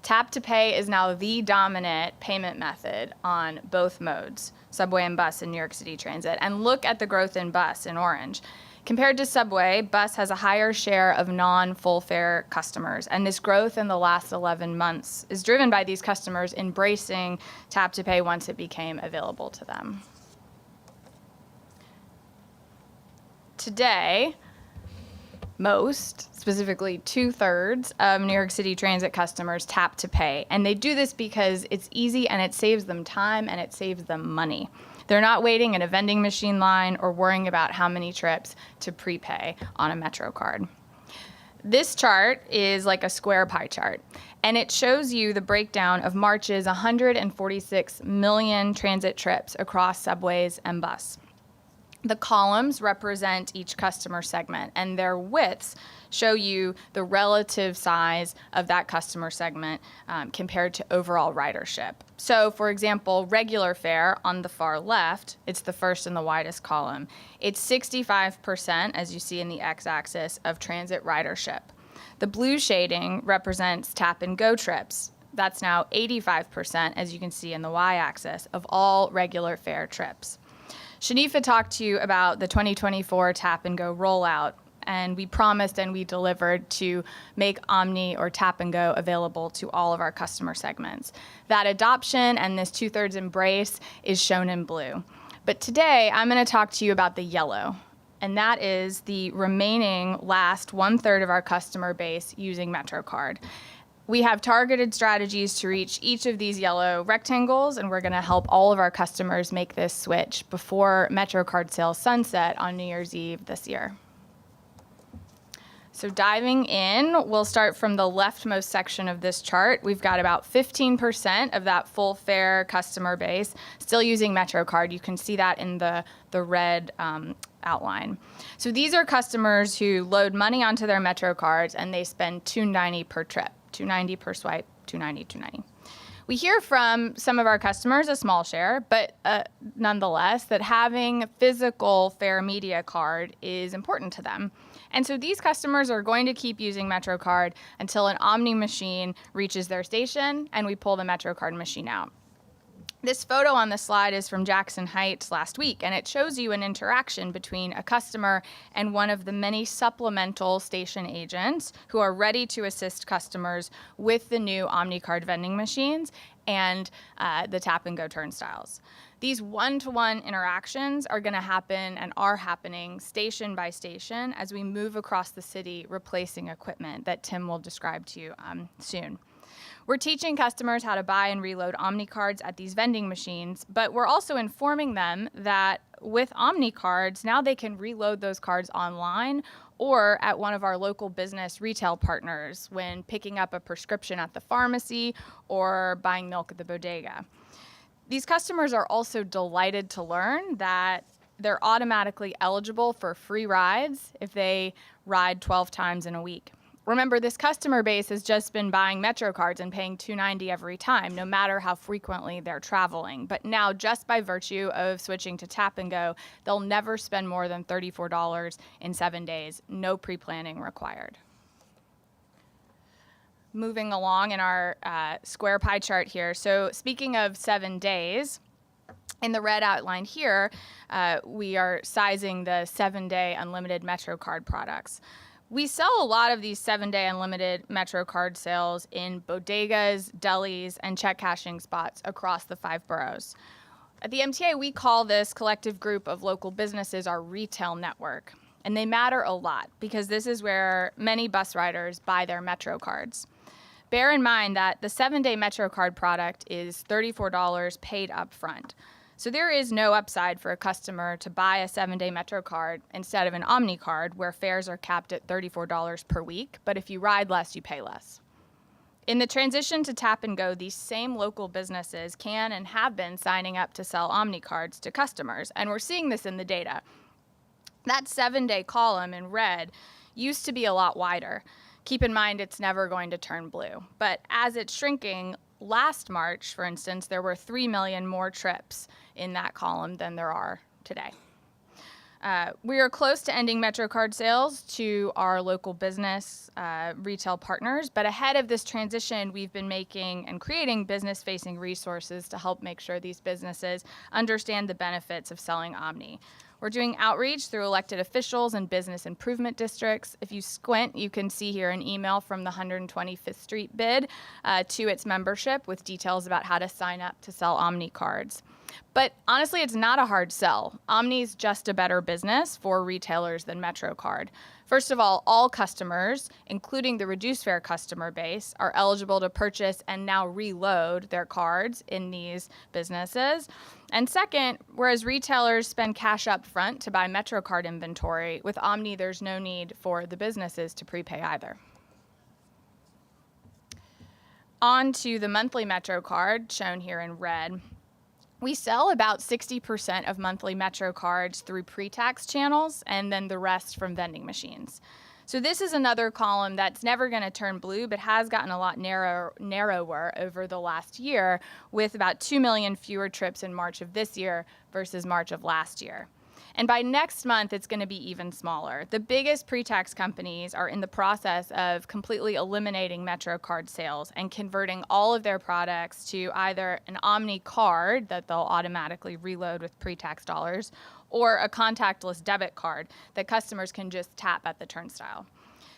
Tap to Pay is now the dominant payment method on both modes, Subway and Bus in New York City Transit. And look at the growth in Bus in orange. Compared to Subway, Bus has a higher share of non-full fare customers, and this growth in the last 11 months is driven by these customers embracing Tap to Pay once it became available to them. Today, most, specifically 2/3 of New York City Transit customers tap to pay, and they do this because it's easy and it saves them time and it saves them money. They're not waiting in a vending machine line or worrying about how many trips to prepay on a MetroCard. This chart is like a square pie chart, and it shows you the breakdown of March's 146 million transit trips across subways and bus. The columns represent each customer segment, and their widths show you the relative size of that customer segment compared to overall ridership. So, for example, regular fare on the far left, it's the first and the widest column. It's 65%, as you see in the x-axis, of transit ridership. The blue shading represents Tap and Go trips. That's now 85%, as you can see in the y-axis, of all regular fare trips. Shanifa talked to you about the 2024 Tap and Go rollout, and we promised and we delivered to make OMNY or Tap and Go available to all of our customer segments. That adoption and this 2/3 embrace is shown in blue. But today, I'm going to talk to you about the yellow, and that is the remaining last 1/3 of our customer base using MetroCard. We have targeted strategies to reach each of these yellow rectangles, and we're going to help all of our customers make this switch before MetroCard sales sunset on New Year's Eve this year. So diving in, we'll start from the leftmost section of this chart. We've got about 15% of that full fare customer base still using MetroCard. You can see that in the red outline. So these are customers who load money onto their MetroCards and they spend $2.90 per trip. $2.90 per swipe, $2.90. We hear from some of our customers, a small share, but nonetheless, that having a physical fare media card is important to them. And so these customers are going to keep using MetroCard until an Omni machine reaches their station and we pull the MetroCard machine out. This photo on the slide is from Jackson Heights last week, and it shows you an interaction between a customer and one of the many supplemental station agents who are ready to assist customers with the new OmniCard vending machines and the tap and go turnstiles. These one-to-one interactions are going to happen and are happening station by station as we move across the city replacing equipment that Tim will describe to you soon. We're teaching customers how to buy and reload Omni cards at these vending machines, but we're also informing them that with Omni cards, now they can reload those cards online or at one of our local business retail partners when picking up a prescription at the pharmacy or buying milk at the bodega. These customers are also delighted to learn that they're automatically eligible for free rides if they ride 12 times in a week. Remember, this customer base has just been buying Metro cards and paying $2.90 every time, no matter how frequently they're traveling. But now, just by virtue of switching to Tap and Go, they'll never spend more than $34 in 7 days, no pre-planning required. Moving along in our square pie chart here. So speaking of 7 days, in the red outline here, we are sizing the 7-day unlimited Metro card products. We sell a lot of these 7-day unlimited Metro card sales in bodegas, delis, and check cashing spots across the 5 boroughs. At the MTA, we call this collective group of local businesses our retail network. And they matter a lot because this is where many bus riders buy their Metro cards. Bear in mind that the 7-day Metro card product is $34 paid up front. So there is no upside for a customer to buy a 7-day Metro card instead of an Omni card where fares are capped at $34 per week, but if you ride less, you pay less. In the transition to Tap and Go, these same local businesses can and have been signing up to sell Omni cards to customers, and we're seeing this in the data. That 7-day column in red used to be a lot wider. Keep in mind it's never going to turn blue, but as it's shrinking, last March, for instance, there were 3 million more trips in that column than there are today. We are close to ending Metro card sales to our local business retail partners, but ahead of this transition, we've been making and creating business-facing resources to help make sure these businesses understand the benefits of selling Omni. We're doing outreach through elected officials and business improvement districts. If you squint, you can see here an email from the 125th Street bid to its membership with details about how to sign up to sell Omni cards. But honestly, it's not a hard sell. Omni's just a better business for retailers than MetroCard. First of all customers, including the reduced fare customer base, are eligible to purchase and now reload their cards in these businesses. And second, whereas retailers spend cash up front to buy MetroCard inventory, with Omni there's no need for the businesses to prepay either. On to the monthly MetroCard, shown here in red. We sell about 60% of monthly Metro cards through pre-tax channels and then the rest from vending machines. So this is another column that's never going to turn blue, but has gotten a lot narrower over the last year, with about 2 million fewer trips in March of this year versus March of last year. And by next month, it's going to be even smaller. The biggest pre-tax companies are in the process of completely eliminating Metro card sales and converting all of their products to either an Omni card that they'll automatically reload with pre-tax dollars, or a contactless debit card that customers can just tap at the turnstile.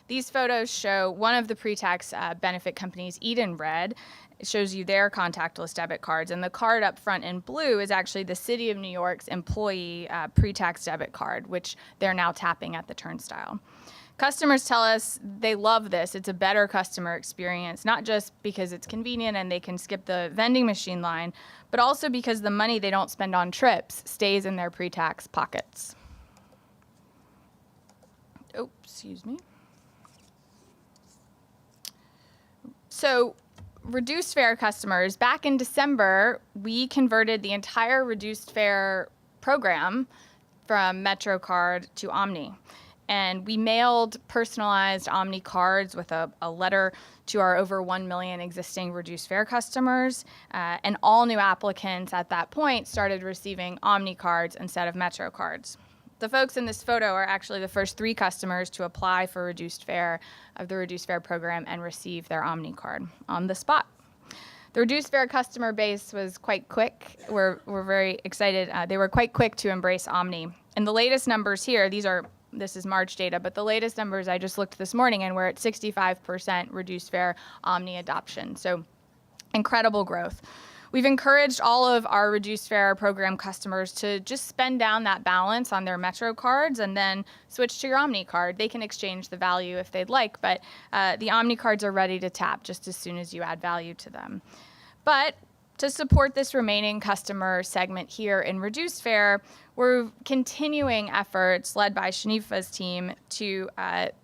These photos show one of the pre-tax benefit companies, Eden Red. It shows you their contactless debit cards, and the card up front in blue is actually the City of New York's employee pre-tax debit card, which they're now tapping at the turnstile. Customers tell us they love this. It's a better customer experience, not just because it's convenient and they can skip the vending machine line, but also because the money they don't spend on trips stays in their pre-tax pockets. Oh, excuse me. So, reduced fare customers, back in December, we converted the entire reduced fare program from MetroCard to Omni. And we mailed personalized Omni cards with a letter to our over 1 million existing reduced fare customers. And all new applicants at that point started receiving Omni cards instead of Metro cards. The folks in this photo are actually the first 3 customers to apply for reduced fare of the reduced fare program and receive their OMNY card on the spot. The reduced fare customer base was quite quick. We're very excited. They were quite quick to embrace OMNY. And the latest numbers here, this is March data, but the latest numbers I just looked this morning, and we're at 65% reduced fare OMNY adoption. So incredible growth. We've encouraged all of our reduced fare program customers to just spend down that balance on their Metro cards and then switch to your OMNY card. They can exchange the value if they'd like, but the OMNY cards are ready to tap just as soon as you add value to them. But to support this remaining customer segment here in reduced fare, we're continuing efforts led by Shanifa's team to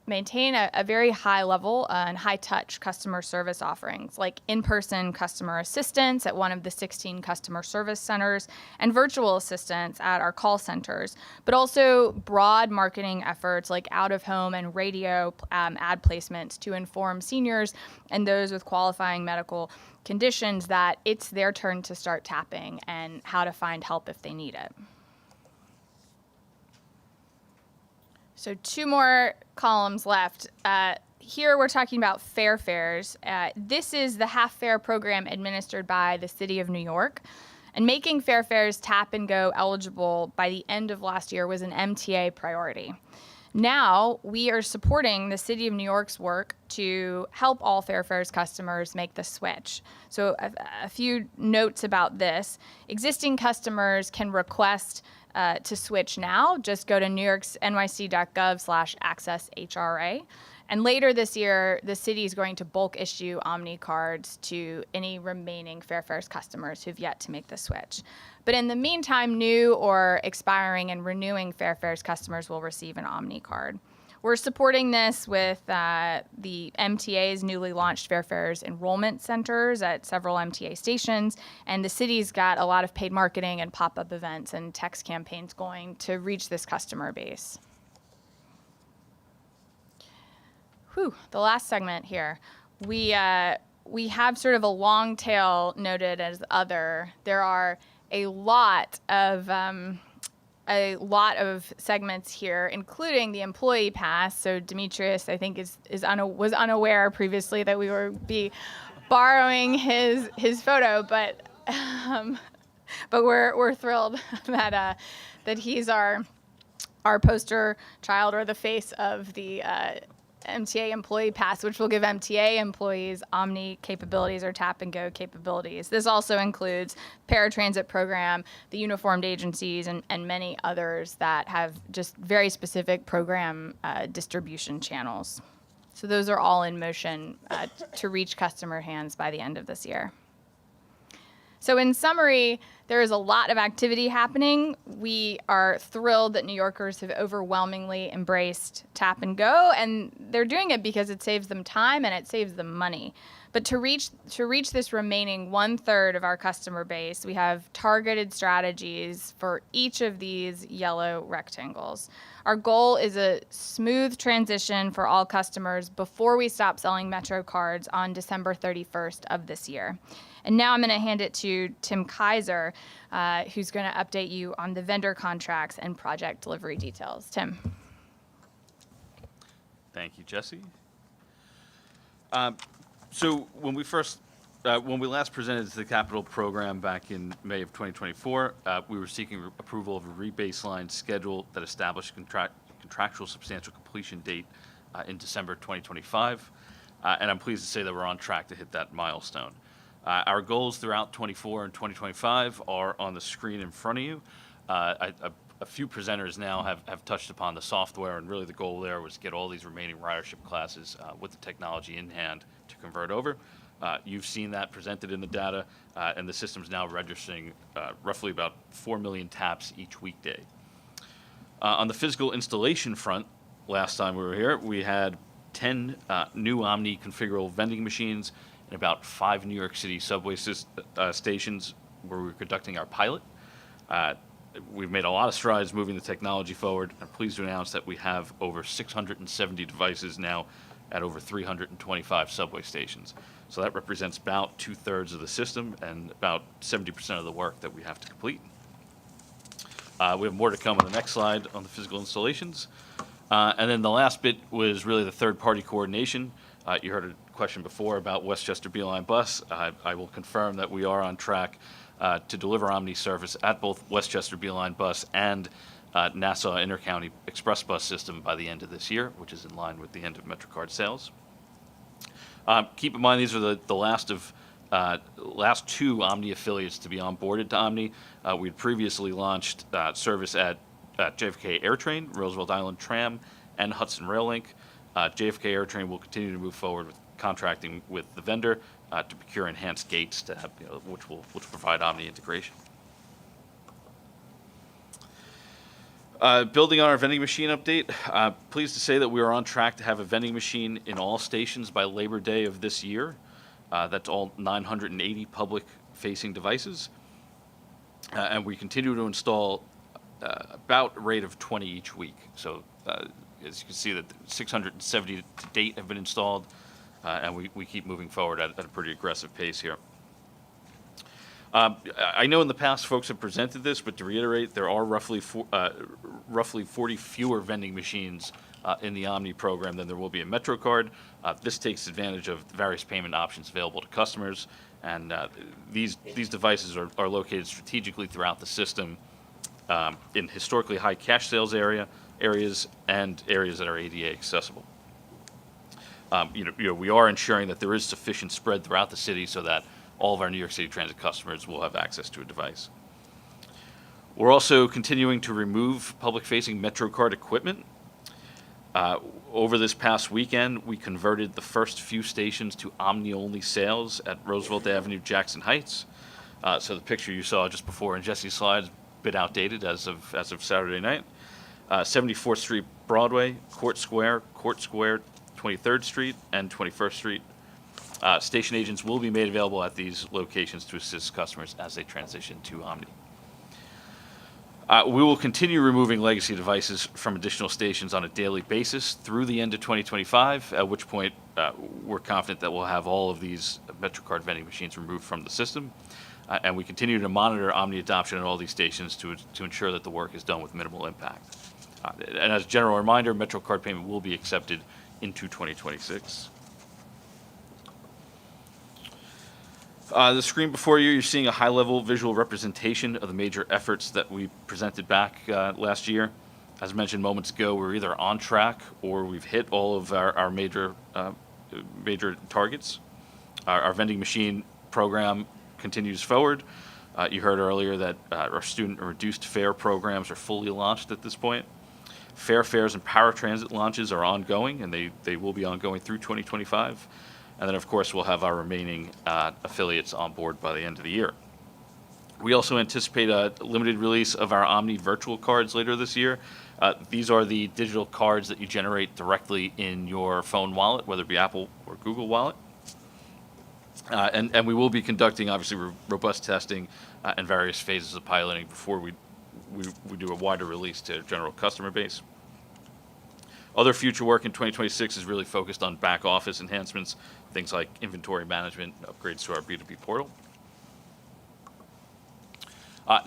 maintain a very high level and high touch customer service offerings, like in-person customer assistance at one of the 16 customer service centers and virtual assistance at our call centers, but also broad marketing efforts like out-of-home and radio ad placements to inform seniors and those with qualifying medical conditions that it's their turn to start tapping and how to find help if they need it. So 2 more columns left. Here we're talking about fare fares. This is the half fare program administered by the City of New York. And making fare fares tap and go eligible by the end of last year was an MTA priority. Now we are supporting the City of New York's work to help all fare fares customers make the switch. So a few notes about this. Existing customers can request to switch now. Just go to nyc.gov/access HRA. And later this year, the city is going to bulk issue OMNY cards to any remaining fare fares customers who've yet to make the switch. But in the meantime, new or expiring and renewing fare fares customers will receive an OMNY card. We're supporting this with the MTA's newly launched fare fares enrollment centers at several MTA stations, and the city's got a lot of paid marketing and pop-up events and text campaigns going to reach this customer base. The last segment here. We have sort of a long tail noted as other. There are a lot of segments here, including the employee pass. So Demetrius, I think, was unaware previously that we were borrowing his photo, but we're thrilled that he's our poster child or the face of the MTA employee pass, which will give MTA employees OMNY capabilities or tap and go capabilities. This also includes paratransit program, the uniformed agencies, and many others that have just very specific program distribution channels. So those are all in motion to reach customer hands by the end of this year. So in summary, there is a lot of activity happening. We are thrilled that New Yorkers have overwhelmingly embraced tap and go, and they're doing it because it saves them time and it saves them money. But to reach this remaining 1/3 of our customer base, we have targeted strategies for each of these yellow rectangles. Our goal is a smooth transition for all customers before we stop selling Metro cards on December 31st of this year. And now I'm going to hand it to Tim Kaiser, who's going to update you on the vendor contracts and project delivery details. Tim. Thank you, Jesse. So when we last presented the capital program back in May of 2024, we were seeking approval of a rebaseline schedule that established contractual substantial completion date in December 2025. And I'm pleased to say that we're on track to hit that milestone. Our goals throughout 24 and 2025 are on the screen in front of you. A few presenters now have touched upon the software, and really the goal there was to get all these remaining ridership classes with the technology in hand to convert over. You've seen that presented in the data, and the system's now registering roughly about 4 million taps each weekday. On the physical installation front, last time we were here, we had 10 new OMNY configurable vending machines and about 5 New York City subway stations where we were conducting our pilot. We've made a lot of strides moving the technology forward. I'm pleased to announce that we have over 670 devices now at over 325 subway stations. So that represents about 2/3 of the system and about 70% of the work that we have to complete. We have more to come on the next slide on the physical installations. And then the last bit was really the third-party coordination. You heard a question before about Westchester Beeline Bus. I will confirm that we are on track to deliver Omni service at both Westchester Beeline Bus and Nassau Intercounty Express Bus system by the end of this year, which is in line with the end of MetroCard sales. Keep in mind, these are the last two Omni affiliates to be onboarded to Omni. We had previously launched service at JFK AirTrain, Roosevelt Island Tram, and Hudson Rail Link. JFK AirTrain will continue to move forward with contracting with the vendor to procure enhanced gates to have, which will provide Omni integration. Building on our vending machine update, pleased to say that we are on track to have a vending machine in all stations by Labor Day of this year. That's all 980 public-facing devices. And we continue to install about a rate of 20 each week. So as you can see, that 670 to date have been installed, and we keep moving forward at a pretty aggressive pace here. I know in the past folks have presented this, but to reiterate, there are roughly 40 fewer vending machines in the Omni program than there will be in MetroCard. This takes advantage of the various payment options available to customers, and these devices are located strategically throughout the system in historically high cash sales areas and areas that are ADA accessible. We are ensuring that there is sufficient spread throughout the city so that all of our New York City Transit customers will have access to a device. We're also continuing to remove public-facing MetroCard equipment. Over this past weekend, we converted the first few stations to Omni-only sales at Roosevelt Avenue, Jackson Heights. So the picture you saw just before in Jesse's slides, a bit outdated as of Saturday night. 74th Street Broadway, Court Square, 23rd Street, and 21st Street. Station agents will be made available at these locations to assist customers as they transition to Omni. We will continue removing legacy devices from additional stations on a daily basis through the end of 2025, at which point we're confident that we'll have all of these MetroCard vending machines removed from the system. And we continue to monitor Omni adoption at all these stations to ensure that the work is done with minimal impact. And as a general reminder, MetroCard payment will be accepted into 2026. The screen before you, you're seeing a high-level visual representation of the major efforts that we presented back last year. As mentioned moments ago, we're either on track or we've hit all of our major targets. Our vending machine program continues forward. You heard earlier that our student and reduced fare programs are fully launched at this point. Fare fares and paratransit launches are ongoing, and they will be ongoing through 2025. And then, of course, we'll have our remaining affiliates on board by the end of the year. We also anticipate a limited release of our Omni virtual cards later this year. These are the digital cards that you generate directly in your phone wallet, whether it be Apple or Google Wallet. And we will be conducting, obviously, robust testing and various phases of piloting before we do a wider release to general customer base. Other future work in 2026 is really focused on back office enhancements, things like inventory management, upgrades to our B2B portal.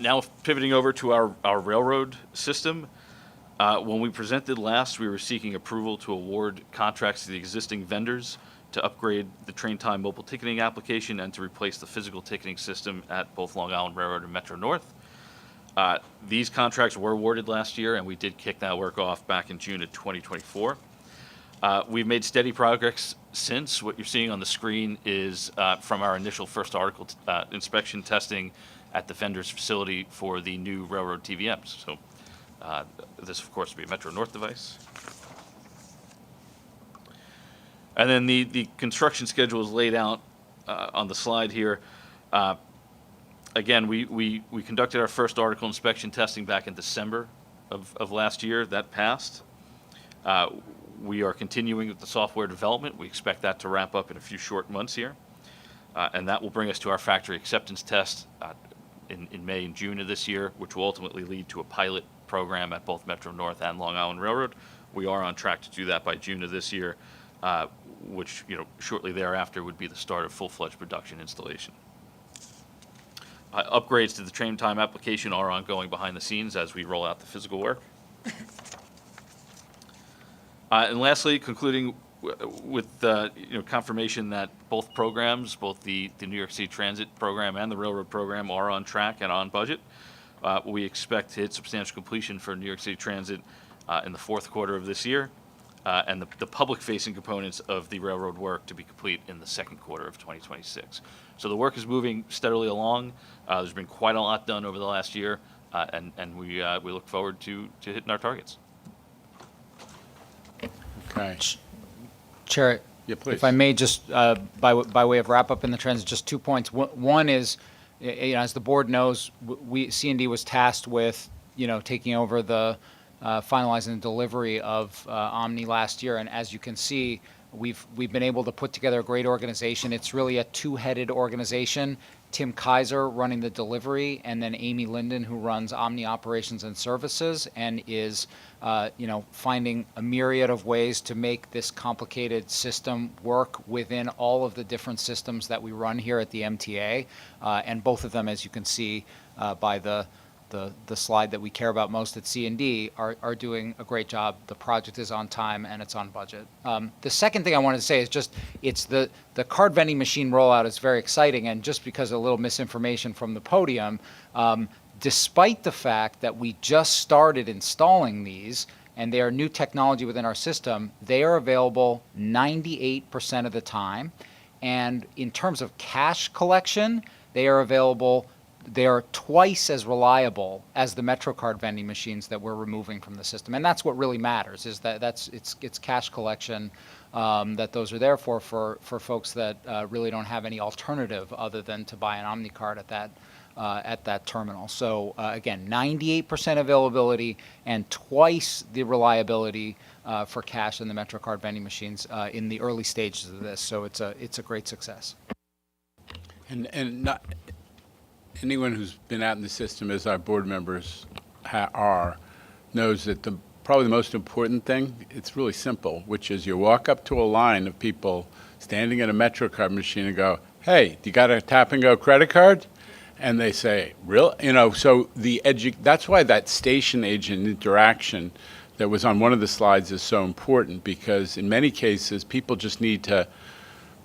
Now pivoting over to our railroad system. When we presented last, we were seeking approval to award contracts to the existing vendors to upgrade the train time mobile ticketing application and to replace the physical ticketing system at both Long Island Railroad and Metro North. These contracts were awarded last year, and we did kick that work off back in June of 2024. We've made steady progress since. What you're seeing on the screen is from our initial first article inspection testing at the vendor's facility for the new railroad TVMs. So this, of course, will be a Metro North device. And then the construction schedule is laid out on the slide here. Again, we conducted our first article inspection testing back in December of last year. That passed. We are continuing with the software development. We expect that to wrap up in a few short months here. And that will bring us to our factory acceptance test in May and June of this year, which will ultimately lead to a pilot program at both Metro North and Long Island Railroad. We are on track to do that by June of this year, which shortly thereafter would be the start of full-fledged production installation. Upgrades to the train time application are ongoing behind the scenes as we roll out the physical work. And lastly, concluding with confirmation that both programs, both the New York City Transit program and the Railroad program, are on track and on budget. We expect to hit substantial completion for New York City Transit in the fourth quarter of this year, and the public-facing components of the railroad work to be complete in the second quarter of 2026. So the work is moving steadily along. There's been quite a lot done over the last year, and we look forward to hitting our targets. Okay. Chair, Yeah, please. if I may, just by way of wrap up in the transit, just 2 points. One is, as the board knows, C&D was tasked with, taking over the finalizing the delivery of OMNY last year, and as you can see, we've been able to put together a great organization. It's really a two-headed organization. Tim Kaiser running the delivery, and then Amy Linden, who runs OMNY operations and services, and is finding a myriad of ways to make this complicated system work within all of the different systems that we run here at the MTA. And both of them, as you can see by the slide that we care about most at C&D, are doing a great job. The project is on time and it's on budget. The second thing I wanted to say is it's the card vending machine rollout is very exciting, and just because of a little misinformation from the podium, despite the fact that we just started installing these and they are new technology within our system, they are available 98% of the time. And in terms of cash collection, they are twice as reliable as the MetroCard vending machines that we're removing from the system. And that's what really matters, is that it's cash collection that those are there for folks that really don't have any alternative other than to buy an OMNY card at that terminal. So again, 98% availability and twice the reliability for cash in the MetroCard vending machines in the early stages of this. So it's a great success. And not anyone who's been out in the system, as our board members are, knows that probably the most important thing, it's really simple, which is you walk up to a line of people standing at a MetroCard machine and go, "Hey, do you got a tap and go credit card?" And they say, "Really?" So that's why that station agent interaction that was on one of the slides is so important, because in many cases people just need to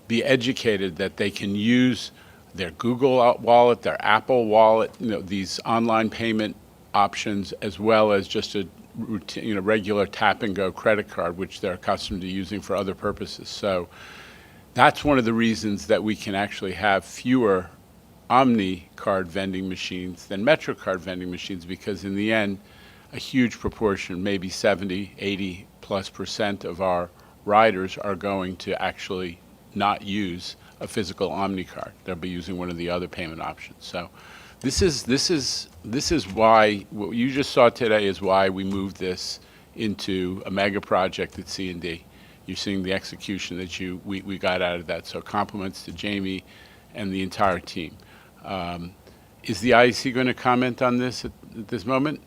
be educated that they can use their Google wallet, their Apple wallet, these online payment options, as well as just a routine, regular tap and go credit card, which they're accustomed to using for other purposes. So that's one of the reasons that we can actually have fewer OMNY card vending machines than MetroCard vending machines, because in the end, a huge proportion, maybe 70, 80+% of our riders are going to actually not use a physical OMNY card. They'll be using one of the other payment options. So this is why what you just saw today is why we moved this into a mega project at C&D. You're seeing the execution that we got out of that. So compliments to Jamie and the entire team. Is the IEC going to comment on this at this moment?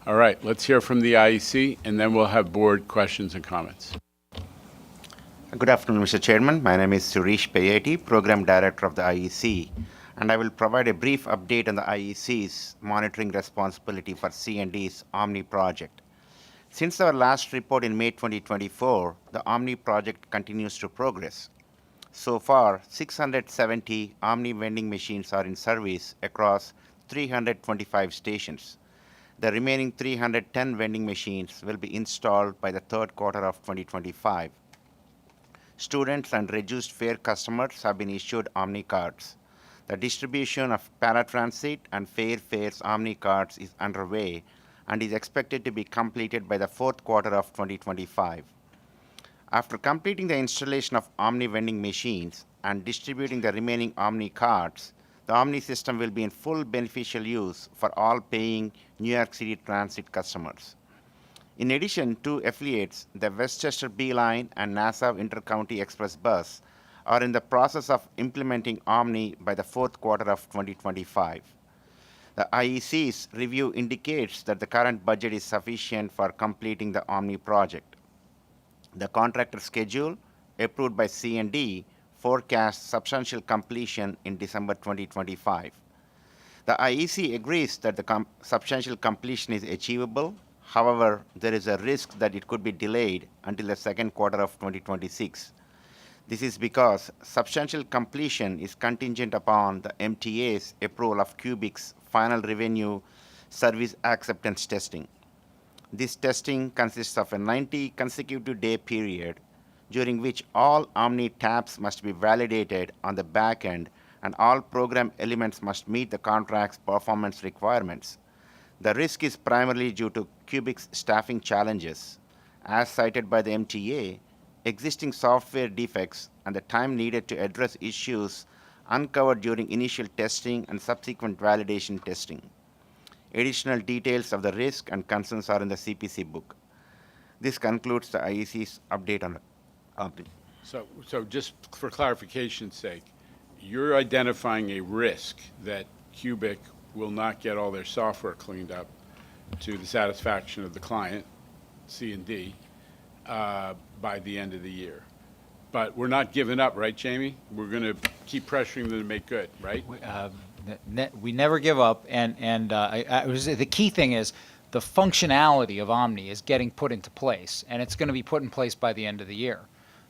All right, let's hear from the IEC, and then we'll have board questions and comments. Good afternoon, Mr. Chairman. My name is Suresh Payati, Program Director of the IEC, and I will provide a brief update on the IEC's monitoring responsibility for C&D's OMNY project. Since our last report in May 2024, the OMNY project continues to progress. So far, 670 OMNY vending machines are in service across 325 stations. The remaining 310 vending machines will be installed by the third quarter of 2025. Students and reduced fare customers have been issued OMNY cards. The distribution of paratransit and fare fares OMNY cards is underway and is expected to be completed by the fourth quarter of 2025. After completing the installation of OMNY vending machines and distributing the remaining OMNY cards, the OMNY system will be in full beneficial use for all paying New York City Transit customers. In addition, two affiliates, the Westchester B Line and Nassau Intercounty Express Bus, are in the process of implementing OMNY by the fourth quarter of 2025. The IEC's review indicates that the current budget is sufficient for completing the OMNY project. The contractor schedule, approved by C&D, forecasts substantial completion in December 2025. The IEC agrees that the substantial completion is achievable. However, there is a risk that it could be delayed until the second quarter of 2026. This is because substantial completion is contingent upon the MTA's approval of Cubic's final revenue service acceptance testing. This testing consists of a 90 consecutive day period during which all OMNY taps must be validated on the back end and all program elements must meet the contract's performance requirements. The risk is primarily due to Cubic's staffing challenges. As cited by the MTA, existing software defects and the time needed to address issues uncovered during initial testing and subsequent validation testing. Additional details of the risk and concerns are in the CPC book. This concludes the IEC's update on OMNY. So just for clarification's sake, you're identifying a risk that Cubic will not get all their software cleaned up to the satisfaction of the client, C&D, by the end of the year. But we're not giving up, right, Jamie? We're going to keep pressuring them to make good, right? We never give up, and the key thing is the functionality of OMNY is getting put into place, and it's going to be put in place by the end of the year.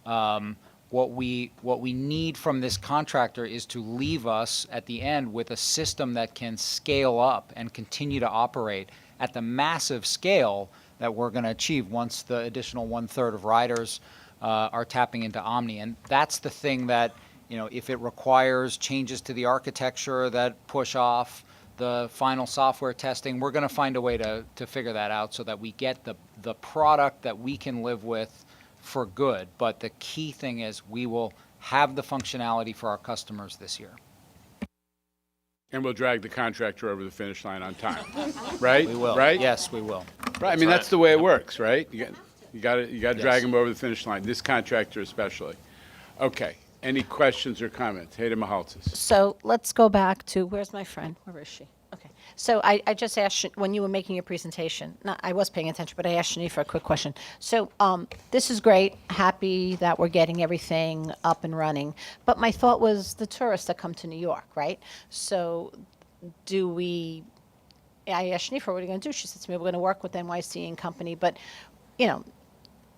What we need from this contractor is to leave us at the end with a system that can scale up and continue to operate at the massive scale that we're going to achieve once the additional 1/3 of riders are tapping into OMNY. And that's the thing that, if it requires changes to the architecture that push off the final software testing, we're going to find a way to figure that out so that we get the product that we can live with for good. But the key thing is we will have the functionality for our customers this year. And we'll drag the contractor over the finish line on time, right? We will. Right? Yes, we will. Right. I mean, that's the way it works, right? You got to Yes. drag them over the finish line. This contractor especially. Okay. Any questions or comments? Hayden Mahaltis. So let's go back to, where's my friend? Where is she? Okay. So I just asked, when you were making your presentation, I was paying attention, but I asked Shani for a quick question. So this is great. Happy that we're getting everything up and running. But my thought was the tourists that come to New York, right? So I asked Shanifa, what are you going to do? She said to me, we're going to work with NYC and company. But,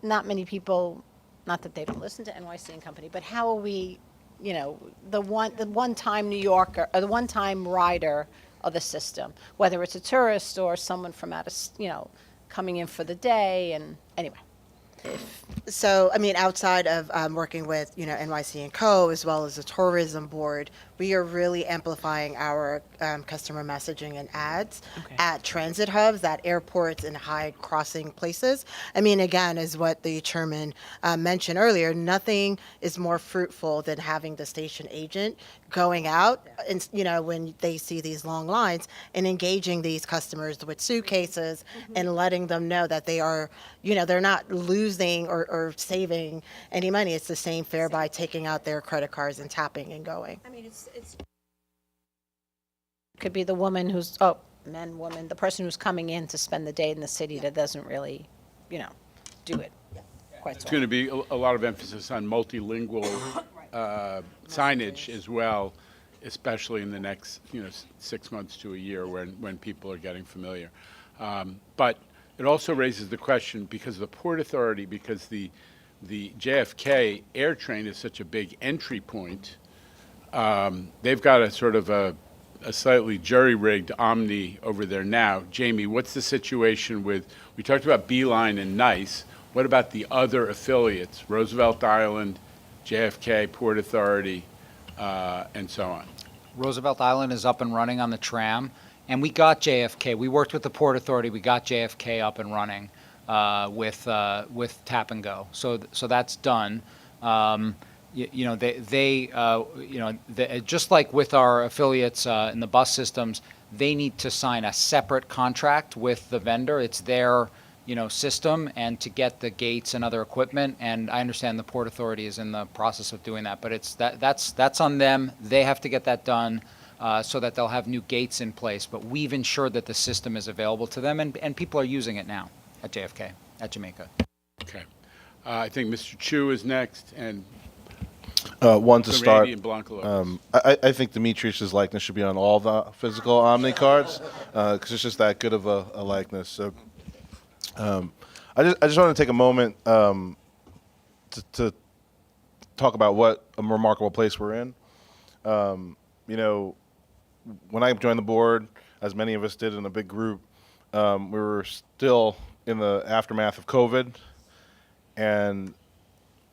not many people, not that they don't listen to NYC and company, but how are we, the one-time New Yorker, or the one-time rider of the system, whether it's a tourist or someone from out of, coming in for the day, and anyway. So, outside of working with, NYC and Co., as well as the tourism board, we are really amplifying our customer messaging and ads at transit hubs, at airports and high crossing places. Again, as what the chairman mentioned earlier, nothing is more fruitful than having the station agent going out and, when they see these long lines and engaging these customers with suitcases and letting them know that they are, they're not losing or saving any money. It's the same fare by taking out their credit cards and tapping and going. It's could be the woman who's, woman, the person who's coming in to spend the day in the city that doesn't really, do it quite It's so. going to be a lot of emphasis on multilingual signage as well, especially in the next 6 months to a year when people are getting familiar. But it also raises the question, because of the Port Authority, because the JFK air train is such a big entry point, they've got a sort of a slightly jury-rigged OMNY over there now. Jamie, what's the situation with, we talked about Beeline and NICE. What about the other affiliates, Roosevelt Island, JFK, Port Authority, and so on? Roosevelt Island is up and running on the tram, and we got JFK. We worked with the Port Authority. We got JFK up and running with Tap and Go. So that's done. Just like with our affiliates in the bus systems, they need to sign a separate contract with the vendor. It's their system, and to get the gates and other equipment. And I understand the Port Authority is in the process of doing that, but that's on them. They have to get that done so that they'll have new gates in place. But we've ensured that the system is available to them, and people are using it now at JFK, at Jamaica. Okay. I think Mr. Chu is next, and One to So start. Randy and Blanca Lopez. I think Demetrius's likeness should be on all the physical Omni cards because it's just that good of a likeness. So I just want to take a moment to talk about what a remarkable place we're in. You know, when I joined the board, as many of us did in a big group, we were still in the aftermath of COVID, and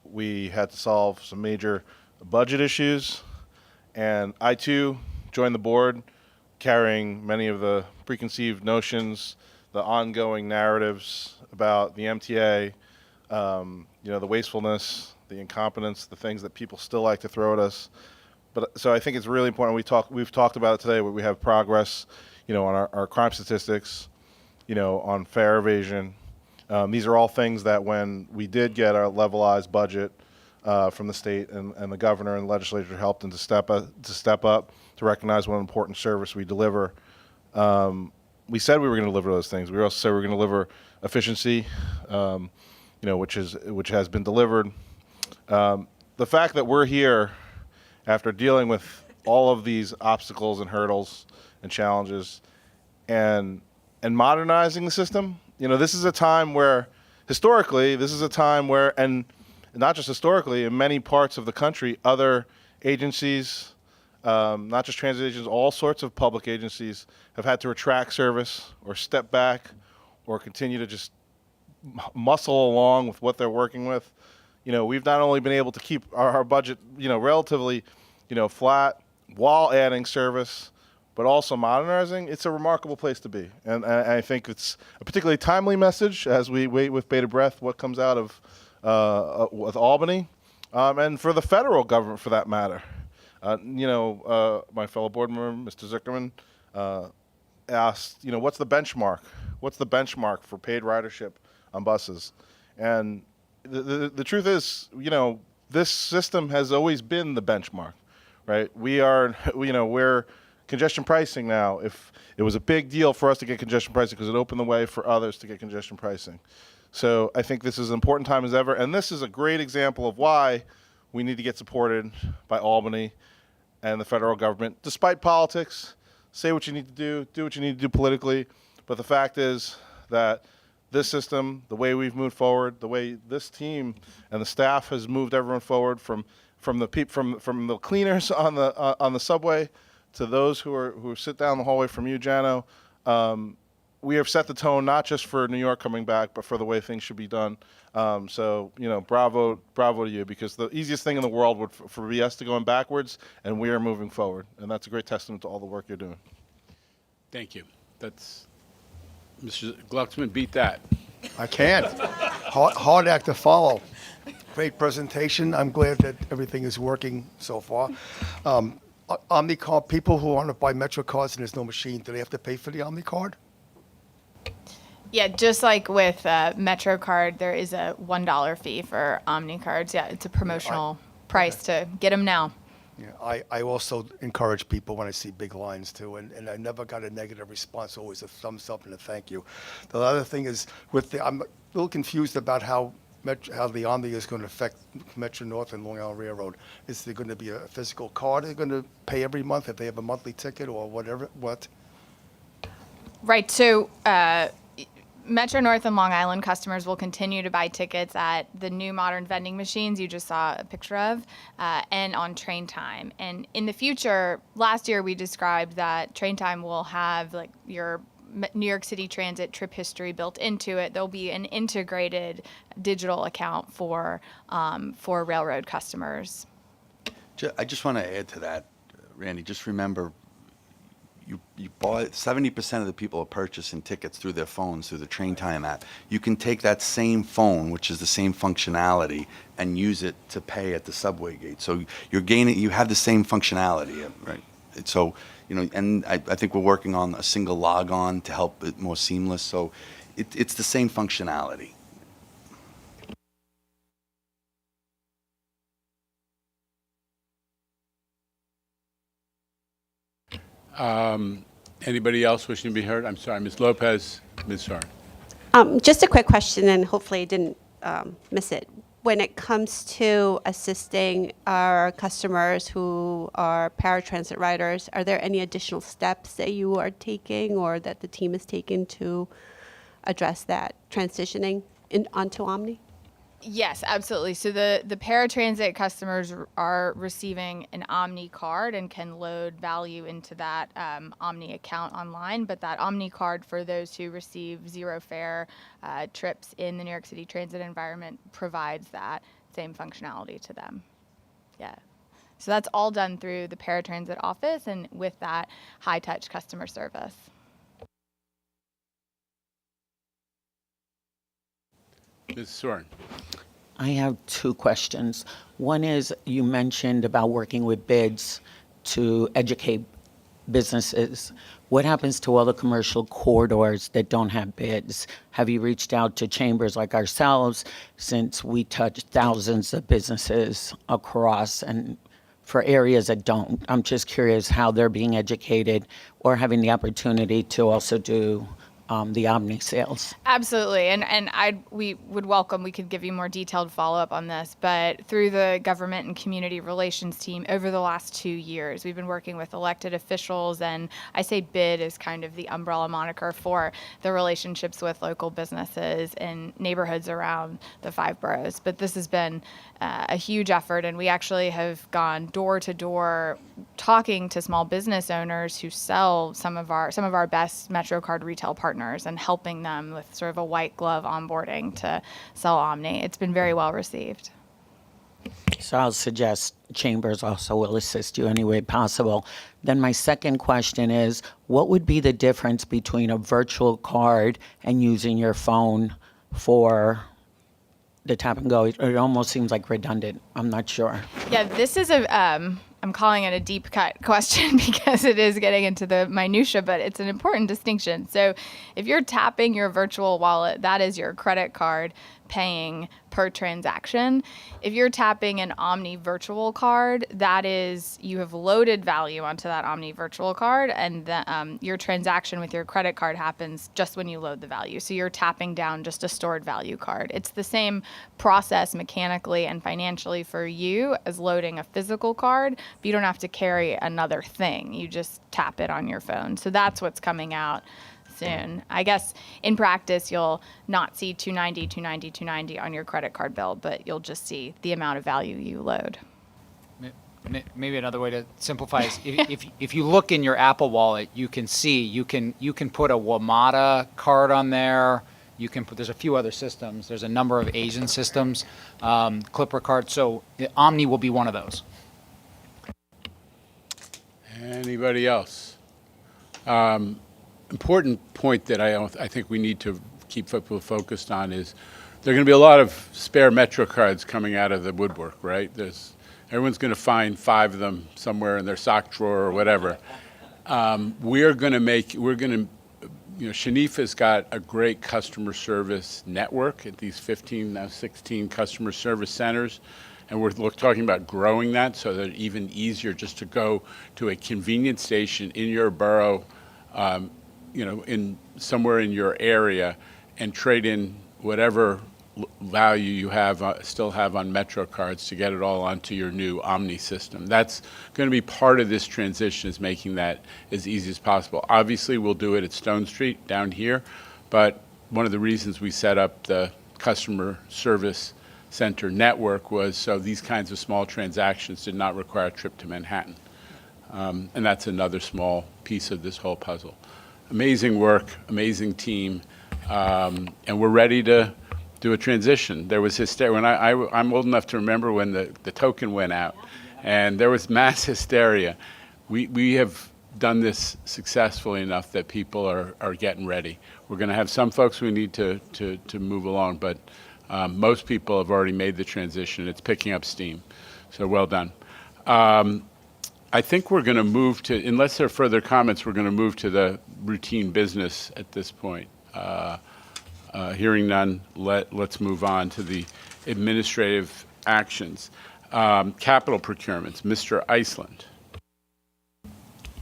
we had to solve some major budget issues. And I, too, joined the board carrying many of the preconceived notions, the ongoing narratives about the MTA, you know, the wastefulness, the incompetence, the things that people still like to throw at us. But so I think it's really important. We've talked about it today, where we have progress, you know, on our crime statistics, you know, on fare evasion. These are all things that when we did get our levelized budget from the state and the governor and the legislature helped them to step up to recognize what an important service we deliver. We said we were going to deliver those things. We also said we were going to deliver efficiency, you know, which has been delivered. The fact that we're here after dealing with all of these obstacles and hurdles and challenges and modernizing the system, you know, this is a time where, historically, and not just historically, in many parts of the country, other agencies, not just transit agencies, all sorts of public agencies have had to retract service or step back or continue to just muscle along with what they're working with. You know, we've not only been able to keep our budget, you know, relatively, you know, flat while adding service, but also modernizing. It's a remarkable place to be. And I think it's a particularly timely message as we wait with bated breath what comes out of with Albany, and for the federal government, for that matter. You know, my fellow board member, Mr. Zuckerman, asked, you know, what's the benchmark? What's the benchmark for paid ridership on buses? And the truth is, you know, this system has always been the benchmark, right? We're congestion pricing now. If it was a big deal for us to get congestion pricing because it opened the way for others to get congestion pricing. So I think this is an important time as ever, and this is a great example of why we need to get supported by Albany and the federal government, despite politics. Say what you need to do what you need to do politically, but the fact is that this system, the way we've moved forward, the way this team and the staff has moved everyone forward, from the cleaners on the subway to those who sit down the hallway from you, Jano, we have set the tone not just for New York coming back, but for the way things should be done. So, you know, bravo to you, because the easiest thing in the world would for be us to going backwards, and we are moving forward, and that's a great testament to all the work you're doing. Thank you. That's Mr. Glucksman beat that. I can't. Hard act to follow. Great presentation. I'm glad that everything is working so far. OmniCard, people who want to buy Metro cards and there's no machine, do they have to pay for the OmniCard? Yeah, just like with MetroCard, there is a $1 fee for Omni cards. Yeah, it's a promotional price to get them now. Yeah, I also encourage people when I see big lines too, and I never got a negative response, always a thumbs up and a thank you. The other thing is, I'm a little confused about how the Omni is going to affect Metro North and Long Island Railroad. Is there going to be a physical card they're going to pay every month if they have a monthly ticket or whatever? What? Right, so Metro North and Long Island customers will continue to buy tickets at the new modern vending machines you just saw a picture of, and on Train Time. And in the future, last year we described that Train Time will have like your New York City Transit trip history built into it. There'll be an integrated digital account for railroad customers. I just want to add to that, Randy. Just remember, you bought 70% of the people are purchasing tickets through their phones through the Train Time app. You can take that same phone, which is the same functionality, and use it to pay at the subway gate. So you have the same functionality, right? So, you know, and I think we're working on a single log-on to help it more seamless. So it's the same functionality. Anybody else wishing to be heard? I'm sorry, Ms. Lopez, Ms. Sarn. Just a quick question, and hopefully I didn't miss it. when it comes to assisting our customers who are paratransit riders, are there any additional steps that you are taking or that the team is taking to address that transitioning onto Omni? Yes, absolutely. So the paratransit customers are receiving an Omni card and can load value into that Omni account online. But that Omni card for those who receive zero fare trips in the New York City transit environment provides that same functionality to them. Yeah. So that's all done through the paratransit office and with that high-touch customer service. Ms. Soren. I have two questions. One is you mentioned about working with bids to educate businesses. What happens to all the commercial corridors that don't have bids? Have you reached out to chambers like ourselves, since we touch thousands of businesses across and for areas that don't? I'm just curious how they're being educated or having the opportunity to also do the Omni sales. Absolutely, and we would welcome, we could give you more detailed follow-up on this, but through the government and community relations team over the last 2 years, we've been working with elected officials, and I say BID is kind of the umbrella moniker for the relationships with local businesses and neighborhoods around the 5 boroughs. But this has been a huge effort, and we actually have gone door to door talking to small business owners who sell some of our best MetroCard retail partners and helping them with sort of a white glove onboarding to sell Omni. It's been very well received. So I'll suggest chambers also will assist you any way possible. Then my second question is, what would be the difference between a virtual card and using your phone for the tap and go? It almost seems like redundant. I'm not sure. Yeah, this is I'm calling it a deep cut question because it is getting into the minutia, but it's an important distinction. So if you're tapping your virtual wallet, that is your credit card paying per transaction. If you're tapping an Omni virtual card, that is, you have loaded value onto that Omni virtual card, and your transaction with your credit card happens just when you load the value. So you're tapping down just a stored value card. It's the same process mechanically and financially for you as loading a physical card, but you don't have to carry another thing. You just tap it on your phone. So that's what's coming out soon. I guess in practice, you'll not see $290 on your credit card bill, but you'll just see the amount of value you load. Maybe another way to simplify is if you look in your Apple Wallet, you can see you can put a WMATA card on there. You can put, there's a few other systems. There's a number of Asian systems, Clipper card. So Omni will be one of those. Anybody else? Important point that I think we need to keep people focused on is there are going to be a lot of spare Metro cards coming out of the woodwork, right? Everyone's going to find 5 of them somewhere in their sock drawer or whatever. Shanifa's got a great customer service network at these 15, now 16 customer service centers. And we're talking about growing that so that it's even easier just to go to a convenience station in your borough, in somewhere in your area, and trade in whatever value you still have on Metro cards to get it all onto your new Omni system. That's going to be part of this transition, is making that as easy as possible. Obviously, we'll do it at Stone Street down here, but one of the reasons we set up the customer service center network was so these kinds of small transactions did not require a trip to Manhattan. And that's another small piece of this whole puzzle. Amazing work, amazing team, and we're ready to do a transition. There was hysteria. I'm old enough to remember when the token went out, and there was mass hysteria. We have done this successfully enough that people are getting ready. We're going to have some folks we need to move along, but most people have already made the transition. It's picking up steam, so well done. I think we're going to move to, unless there are further comments, we're going to move to the routine business at this point. Hearing none, let's move on to the administrative actions. Capital procurements, Mr. Iceland.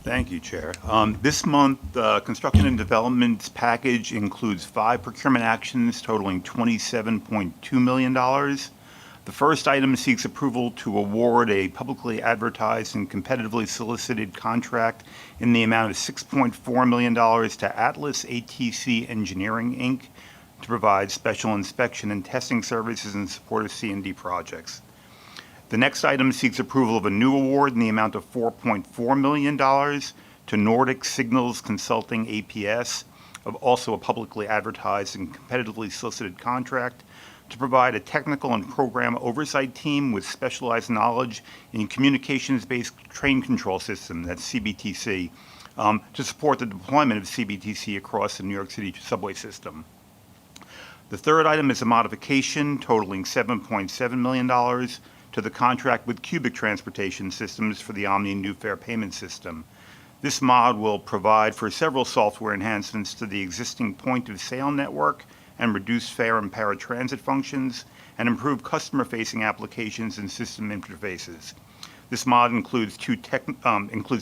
Thank you, Chair. This month, construction and development package includes 5 procurement actions totaling $27.2 million. The first item seeks approval to award a publicly advertised and competitively solicited contract in the amount of $6.4 million to Atlas ATC Engineering, Inc. to provide special inspection and testing services in support of C&D projects. The next item seeks approval of a new award in the amount of $4.4 million to Nordic Signals Consulting APS, of also a publicly advertised and competitively solicited contract to provide a technical and program oversight team with specialized knowledge in communications-based train control system, that's CBTC, to support the deployment of CBTC across the New York City subway system. The third item is a modification totaling $7.7 million to the contract with Cubic Transportation Systems for the OMNY new fare payment system. This mod will provide for several software enhancements to the existing point-of-sale network and reduce fare and paratransit functions, and improve customer-facing applications and system interfaces. This mod includes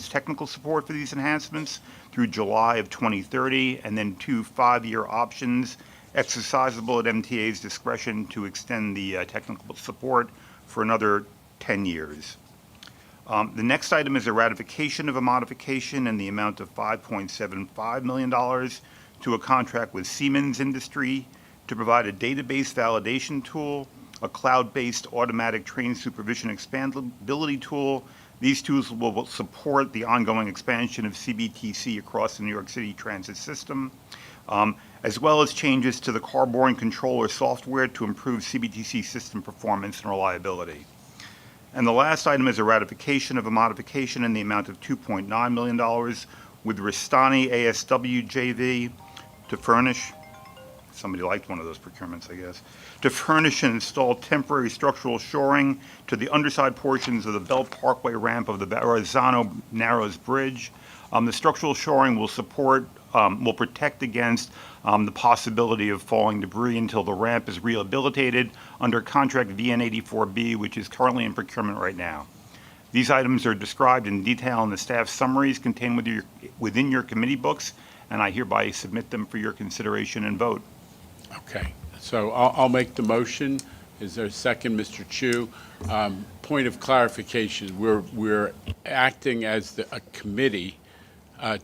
technical support for these enhancements through July of 2030, and then 2 5-year options exercisable at MTA's discretion to extend the technical support for another 10 years. The next item is a ratification of a modification in the amount of $5.75 million to a contract with Siemens Industry to provide a database validation tool, a cloud-based automatic train supervision expandability tool. These tools will support the ongoing expansion of CBTC across the New York City transit system, as well as changes to the car-borne controller software to improve CBTC system performance and reliability. And the last item is a ratification of a modification in the amount of $2.9 million with Ristani ASW JV to furnish, somebody liked one of those procurements, I guess, to furnish and install temporary structural shoring to the underside portions of the Belt Parkway ramp of the Verrazano Narrows Bridge. The structural shoring will protect against the possibility of falling debris until the ramp is rehabilitated under contract VN84B, which is currently in procurement right now. These items are described in detail in the staff summaries contained within your committee books, and I hereby submit them for your consideration and vote. Okay, so I'll make the motion. Is there a second, Mr. Chu? Point of clarification, we're acting as a committee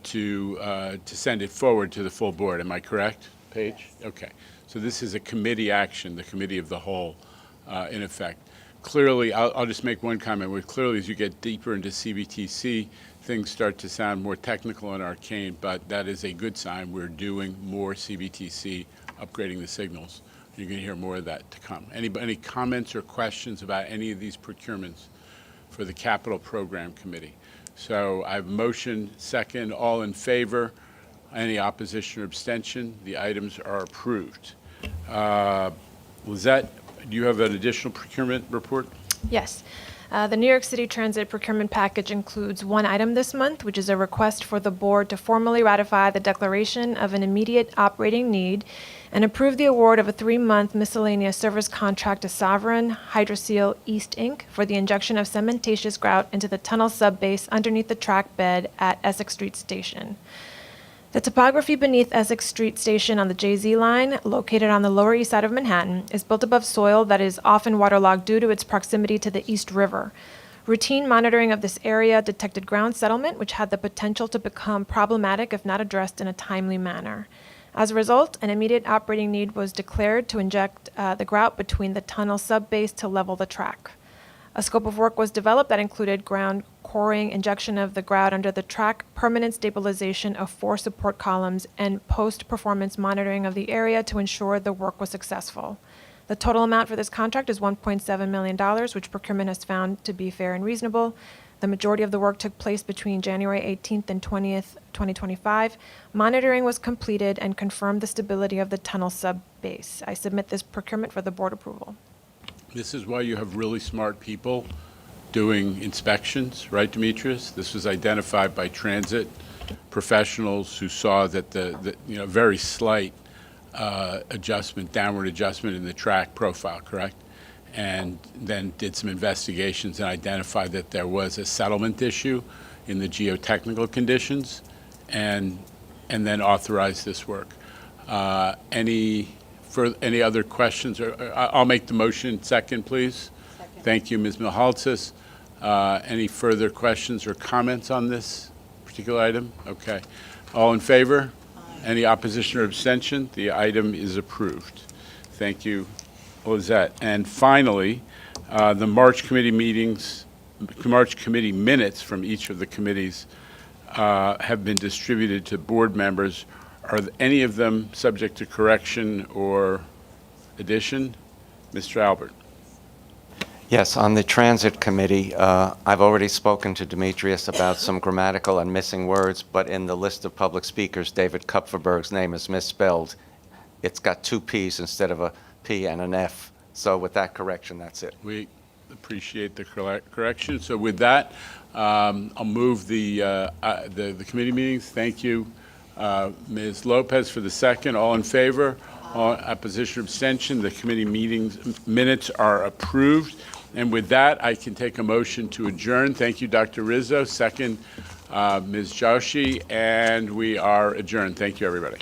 to send it forward to the full board. Am I correct, Paige? Okay. So this is a committee action, the committee of the whole, in effect. Clearly, I'll just make one comment. Where clearly, as you get deeper into CBTC, things start to sound more technical and arcane, but that is a good sign. We're doing more CBTC, upgrading the signals. You're going to hear more of that to come. Any comments or questions about any of these procurements for the Capital Program Committee? So I have motion, second, all in favor. Any opposition or abstention? The items are approved. Lizette, do you have an additional procurement report? Yes. The New York City Transit procurement package includes one item this month, which is a request for the board to formally ratify the declaration of an immediate operating need and approve the award of a 3-month miscellaneous service contract to Sovereign Hydroseal East, Inc. for the injection of cementatious grout into the tunnel subbase underneath the track bed at Essex Street Station. The topography beneath Essex Street Station on the JZ line, located on the Lower East Side of Manhattan, is built above soil that is often waterlogged due to its proximity to the East River. Routine monitoring of this area detected ground settlement, which had the potential to become problematic if not addressed in a timely manner. As a result, an immediate operating need was declared to inject the grout between the tunnel subbase to level the track. A scope of work was developed that included ground coring, injection of the grout under the track, permanent stabilization of 4 support columns, and post-performance monitoring of the area to ensure the work was successful. The total amount for this contract is $1.7 million, which procurement has found to be fair and reasonable. The majority of the work took place between January 18th and 20th, 2025. Monitoring was completed and confirmed the stability of the tunnel sub-base. I submit this procurement for the board approval. This is why you have really smart people doing inspections, right, Demetrius? This was identified by transit professionals who saw that the very slight downward adjustment in the track profile, correct? And then did some investigations and identified that there was a settlement issue in the geotechnical conditions, and then authorized this work. Any other questions? I'll make the motion. Second, please. Thank you, Ms. Mihalcis. Any further questions or comments on this particular item? Okay. All in favor? Any opposition or abstention? The item is approved. Thank you, Lizette. And finally, the March committee minutes from each of the committees have been distributed to board members. Are any of them subject to correction or addition? Mr. Albert. Yes, on the Transit Committee, I've already spoken to Demetrius about some grammatical and missing words, but in the list of public speakers, David Kupferberg's name is misspelled. It's got two P's instead of a P and an F. So with that correction, that's it. We appreciate the correction. So with that, I'll move the committee meetings. Thank you, Ms. Lopez, for the second. All in favor? All opposition or abstention? The committee minutes are approved. And with that, I can take a motion to adjourn. Thank you, Dr. Rizzo. Second, Ms. Joshi. And we are adjourned. Thank you, everybody.